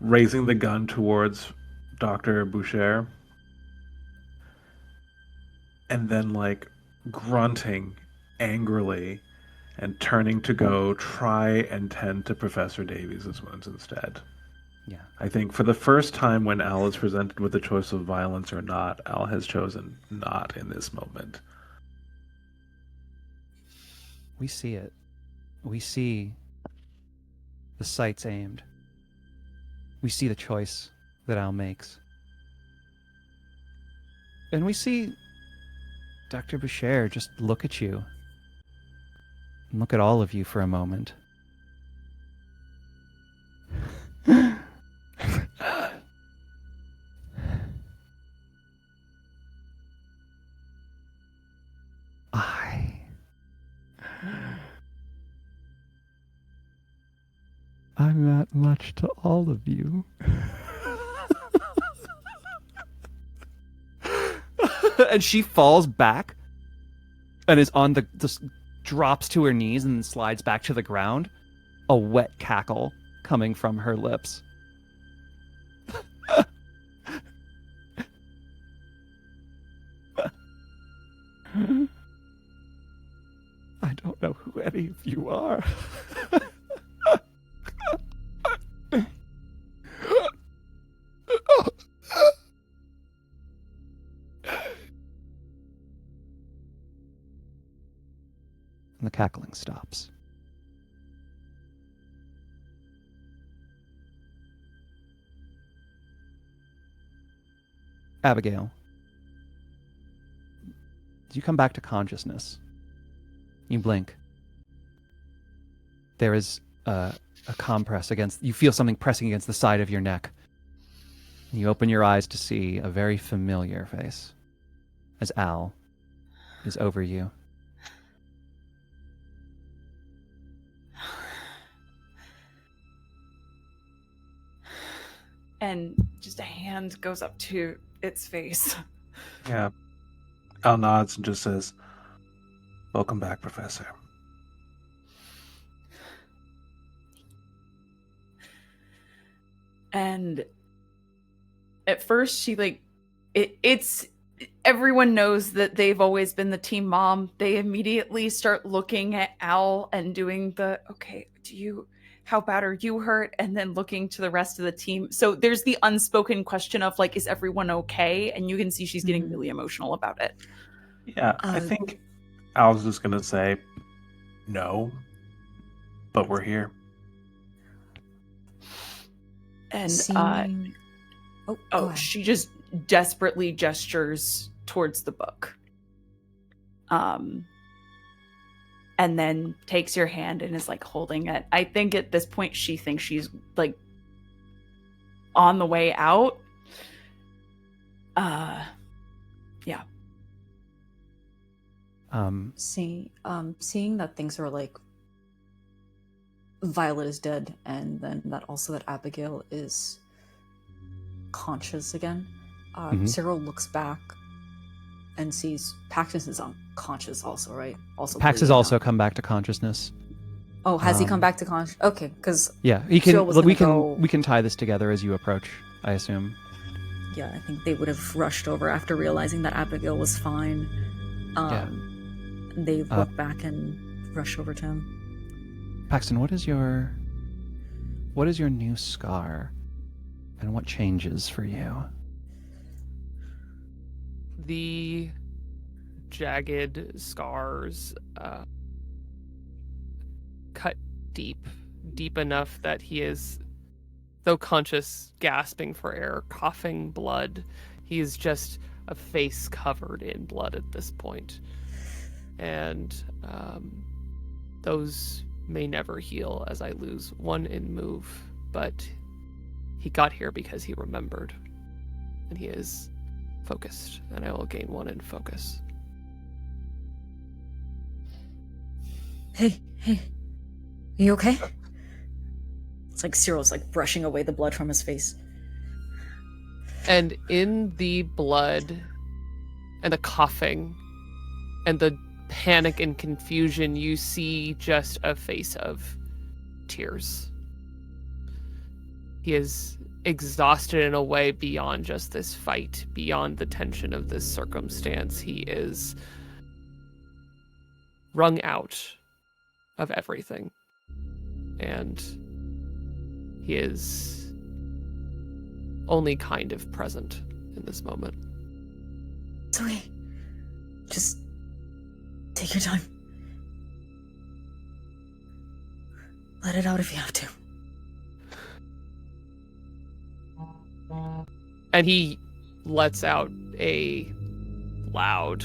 raising the gun towards Dr. Boucher and then, like, grunting angrily and turning to go try and tend to Professor Davies' wounds instead. Yeah. I think for the first time when Al is presented with the choice of violence or not, Al has chosen not in this moment. We see it. We see the sights aimed. We see the choice that Al makes. And we see Dr. Boucher just look at you. And look at all of you for a moment. I'm that much to all of you. And she falls back and is on just drops to her knees and slides back to the ground. A wet cackle coming from her lips. I don't know who any of you are. And the cackling stops. Abigail, you come back to consciousness. You blink. There is a compress against... You feel something pressing against the side of your neck. You open your eyes to see a very familiar face as Al is over you. And just a hand goes up to its face. Yeah. Al nods and just says, "Welcome back, Professor." And at first she it's everyone knows that they've always been the team mom. They immediately start looking at Al and doing the, okay, how bad are you hurt? And then looking to the rest of the team. So there's the unspoken question of, like, is everyone okay? And you can see she's getting really emotional about it. Yeah, I think Al's just going to say, no, but we're here. And go ahead. she just desperately gestures towards the book. And then takes your hand and is, like, holding it. I think at this point she thinks she's, like, on the way out. Yeah. Seeing that things are like Violet is dead, and then that Abigail is conscious again. Cyril looks back and sees Paxton is unconscious also, right? Also, Pax has also come back to consciousness. Oh, has he come back to conscious? Okay, because yeah, he can. Look, we can tie this together as you approach, I assume. Yeah, I think they would have rushed over after realizing that Abigail was fine. They look back and rush over to him. Paxton, what is your new scar, and what changes for you? The jagged scars cut deep enough that he is, though conscious, gasping for air, coughing blood. He is just a face covered in blood at this point. And those may never heal as I lose one in move, but he got here because he remembered. and he is focused, and I will gain 1 in focus. Hey, are you okay? It's like Cyril's like brushing away the blood from his face. And in the blood and the coughing and the panic and confusion, you see just a face of tears. He is exhausted in a way beyond just this fight, beyond the tension of this circumstance. He is wrung out of everything. And he is only kind of present in this moment. It's okay. Just take your time. Let it out if you have to. And he lets out a loud,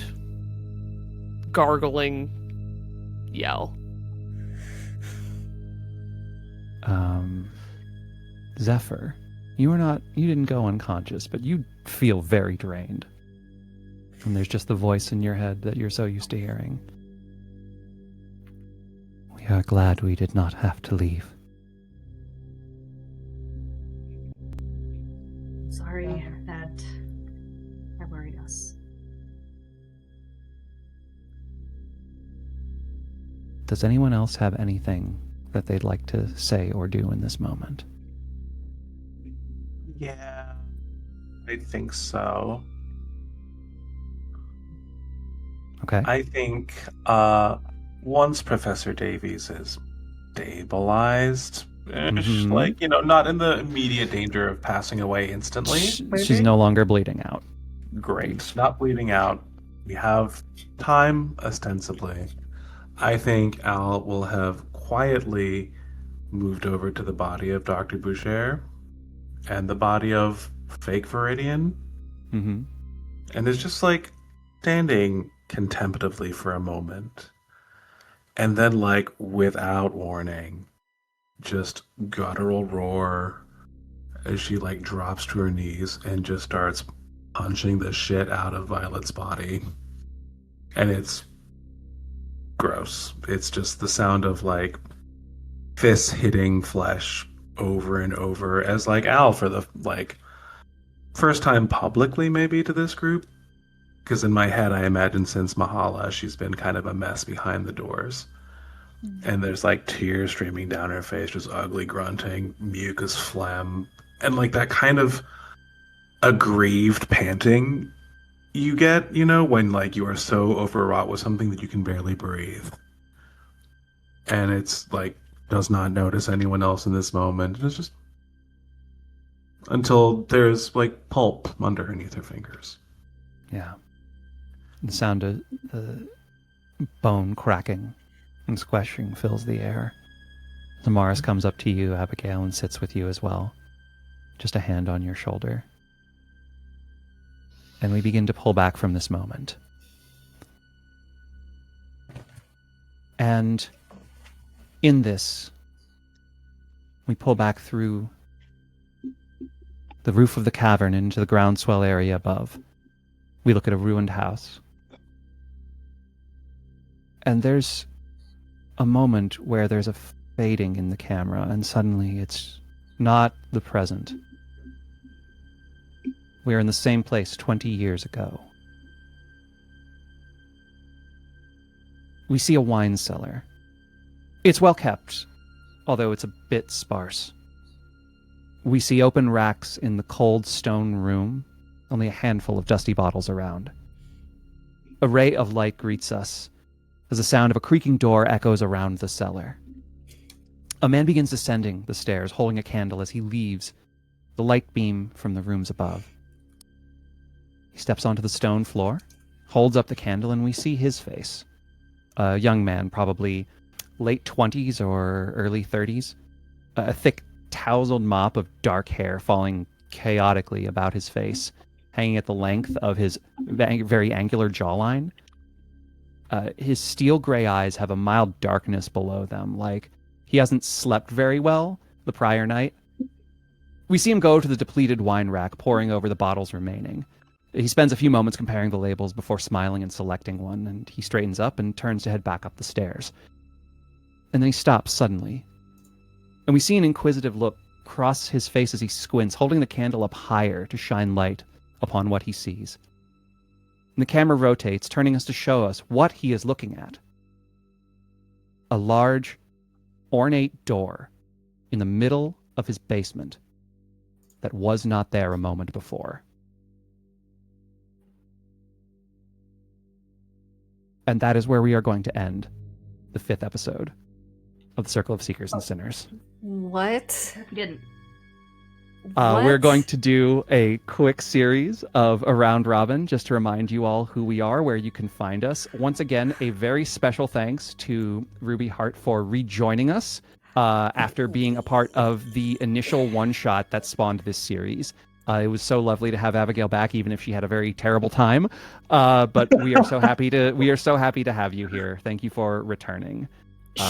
gargling yell. Zephyr, you didn't go unconscious, but you feel very drained. And there's just the voice in your head that you're so used to hearing. We are glad we did not have to leave. Sorry that I worried us. Does anyone else have anything that they'd like to say or do in this moment? Yeah, I think so. Okay. I think once Professor Davies is stabilized, like, not in the immediate danger of passing away instantly. She's no longer bleeding out. Great. Not bleeding out. We have time, ostensibly. I think Al will have quietly moved over to the body of Dr. Boucher and the body of fake Viridian. Mm-hmm. And is just like standing contemplatively for a moment. And then, like, without warning, just guttural roar as she, like, drops to her knees and just starts punching the shit out of Violet's body. And it's gross. It's just the sound of, like, fists hitting flesh over and over as, like, Al, for the, like, first time publicly maybe to this group. Because in my head, I imagine since Mahala, she's been kind of a mess behind the doors. And there's, like, tears streaming down her face, just ugly grunting, mucus phlegm, and, like, that kind of aggrieved panting you get, when, like, you are so overwrought with something that you can barely breathe. And it's, like, does not notice anyone else in this moment. It's just until there's, like, pulp underneath her fingers. Yeah. The sound of the bone cracking and squashing fills the air. Zamaris comes up to you, Abigail, and sits with you as well. Just a hand on your shoulder. And we begin to pull back from this moment. And in this, we pull back through the roof of the cavern into the groundswell area above. We look at a ruined house. And there's a moment where there's a fading in the camera, and suddenly it's not the present. We're in the same place 20 years ago. We see a wine cellar. It's well kept, although it's a bit sparse. We see open racks in the cold stone room, only a handful of dusty bottles around. A ray of light greets us as the sound of a creaking door echoes around the cellar. A man begins descending the stairs, holding a candle as he leaves the light beam from the rooms above. He steps onto the stone floor, holds up the candle, and we see his face. A young man, probably late 20s or early 30s. A thick, tousled mop of dark hair falling chaotically about his face, hanging at the length of his very angular jawline. His steel gray eyes have a mild darkness below them, like he hasn't slept very well the prior night. We see him go to the depleted wine rack, poring over the bottles remaining. He spends a few moments comparing the labels before smiling and selecting one, and he straightens up and turns to head back up the stairs. And then he stops suddenly. And we see an inquisitive look cross his face as he squints, holding the candle up higher to shine light upon what he sees. And the camera rotates, turning us to show us what he is looking at. A large, ornate door in the middle of his basement that was not there a moment before. And that is where we are going to end the 5th episode of the Circle of Seekers and Sinners. What? You didn't. We're going to do a quick series of a round robin just to remind you all who we are, where you can find us. Once again, a very special thanks to Ruby Hart for rejoining us after being a part of the initial one-shot that spawned this series. It was so lovely to have Abigail back, even if she had a very terrible time. But we are so happy to have you here. Thank you for returning.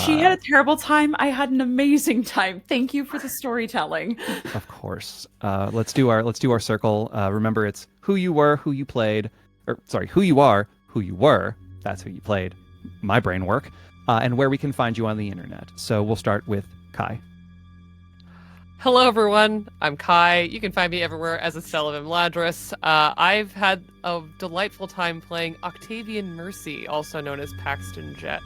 She had a terrible time. I had an amazing time. Thank you for the storytelling. Of course. Let's do our circle. Remember, it's who you were, who you played, who you are, who you were. That's who you played. My brain work. And where we can find you on the internet. So we'll start with Kai. Hello, everyone. I'm Kai. You can find me everywhere as Estella Vimladris. I've had a delightful time playing Octavian Mercy, also known as Paxton Jet.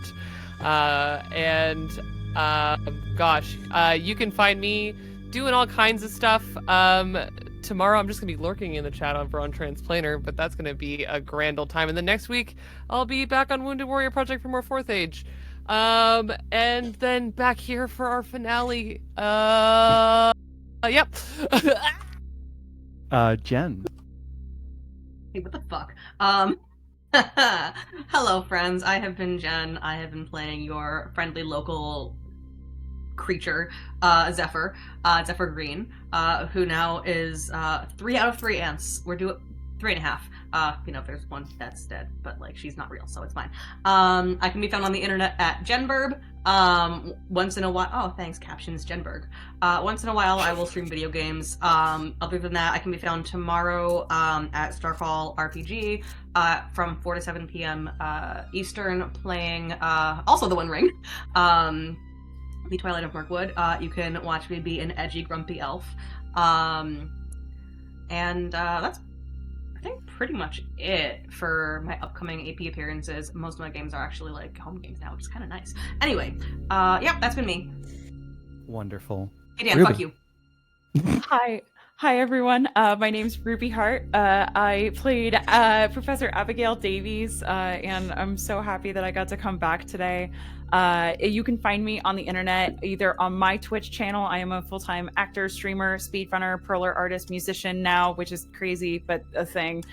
You can find me doing all kinds of stuff. Tomorrow I'm just going to be lurking in the chat over on Transplanar, but that's going to be a grand old time. And then next week I'll be back on Wounded Warrior Project for more 4th Age. And then back here for our finale. Yep. Jen. Hey, what the fuck? Hello, friends. I have been Jen. I have been playing your friendly local creature, Zephyr, Zephyr Green, who now is 3 out of 3 ants. We're doing 3.5. There's one that's dead, but like she's not real, so it's fine. I can be found on the internet at Jenberg. Once in a while, oh thanks, captions Jenberg. Once in a while, I will stream video games. Other than that, I can be found tomorrow at Starfall RPG from 4 to 7 p.m. Eastern, playing also the One Ring, the Twilight of Mirkwood. You can watch me be an edgy, grumpy elf, and that's I think pretty much it for my upcoming AP appearances. Most of my games are actually like home games now, which is kind of nice. Anyway, that's been me. Wonderful. Hey Dan, Ruby. fuck you. Hi everyone. My name's Ruby Hart. I played Professor Abigail Davies, and I'm so happy that I got to come back today. You can find me on the internet, either on my Twitch channel. I am a full-time actor, streamer, speedrunner, perler artist, musician now, which is crazy, but a thing.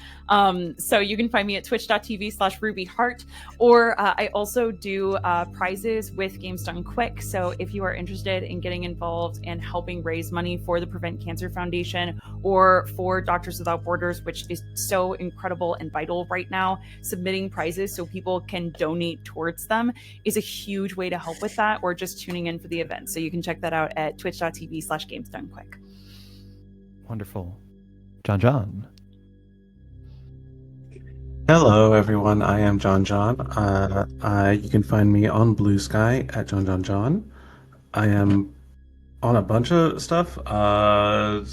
So you can find me at twitch.tv/RubyHart, or I also do prizes with Games Done Quick. So if you are interested in getting involved and helping raise money for the Prevent Cancer Foundation or for Doctors Without Borders, which is so incredible and vital right now, submitting prizes so people can donate towards them is a huge way to help with that, or just tuning in for the event. So you can check that out at twitch.tv/GamesDoneQuick. Wonderful. John. Hello, everyone. I am John. You can find me on Blue Sky at John. I am on a bunch of stuff, but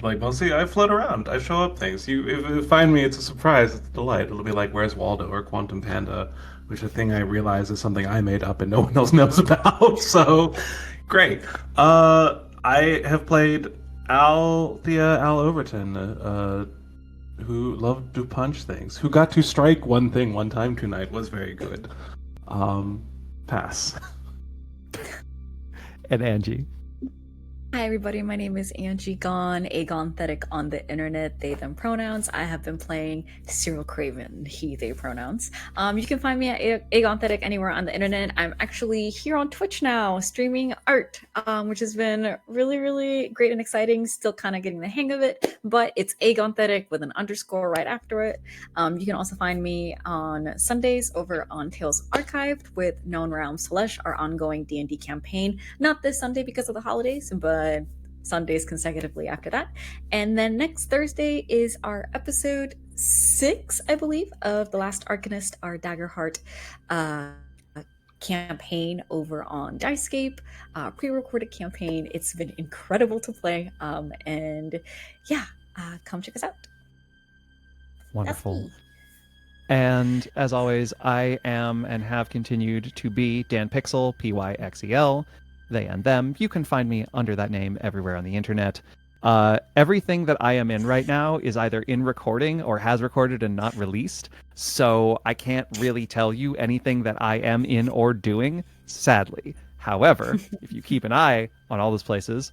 like mostly I float around. I show up things. If you find me, it's a surprise. It's a delight. It'll be like Where's Waldo or Quantum Panda, which is a thing I realize is something I made up and no one else knows about. So, great. I have played Althea Overton, who loved to punch things, who got to strike one thing one time tonight, was very good. Pass. And Angie. Hi everybody, my name is Angie Gon, Agonthetic on the internet, they, them pronouns. I have been playing Cyril Craven, he, they pronouns. You can find me at Agonthetic anywhere on the internet. I'm actually here on Twitch now, streaming art, which has been really, really great and exciting. Still kind of getting the hang of it, but it's Agonthetic with an underscore right after it. You can also find me on Sundays over on Tales Archived with Known Realms Telesh, our ongoing D&D campaign. Not this Sunday because of the holidays, but Sundays consecutively after that. And then next Thursday is our episode 6, I believe, of The Last Arcanist, our Daggerheart campaign over on Dicescape, pre-recorded campaign. It's been incredible to play. And yeah, come check us out. Wonderful. That's me. And as always, I am and have continued to be Dan Pixel, Pyxel, they and them. You can find me under that name everywhere on the internet. Everything that I am in right now is either in recording or has recorded and not released, so I can't really tell you anything that I am in or doing, sadly. However, if you keep an eye on all those places,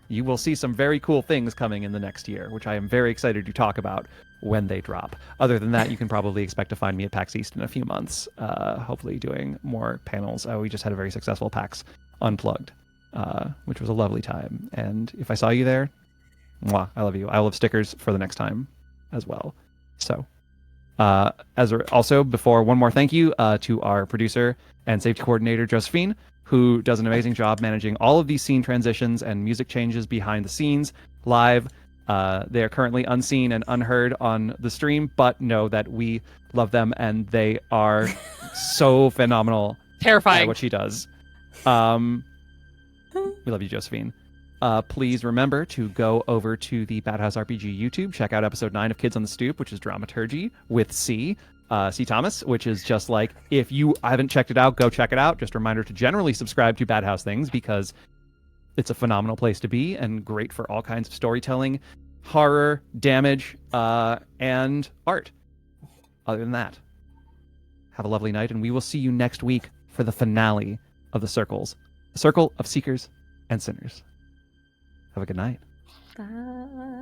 you will see some very cool things coming in the next year, which I am very excited to talk about when they drop. Other than that, you can probably expect to find me at PAX East in a few months, hopefully doing more panels. We just had a very successful PAX Unplugged, which was a lovely time. And if I saw you there, mwah, I love you. I will have stickers for the next time as well. So, also, before one more thank you to our producer and safety coordinator, Josephine, who does an amazing job managing all of these scene transitions and music changes behind the scenes live. They are currently unseen and unheard on the stream, but know that we love them and they are so phenomenal Terrifying. at what she does. We love you, Josephine. Please remember to go over to the Bad House RPG YouTube, check out episode 9 of Kids on the Stoop, which is dramaturgy with C Thomas, which is just like, if you haven't checked it out, go check it out. Just a reminder to generally subscribe to Bad House Things because it's a phenomenal place to be and great for all kinds of storytelling, horror, damage, and art. Other than that, have a lovely night, and we will see you next week for the finale of the Circles, the Circle of Seekers and Sinners. Have a good night. Bye.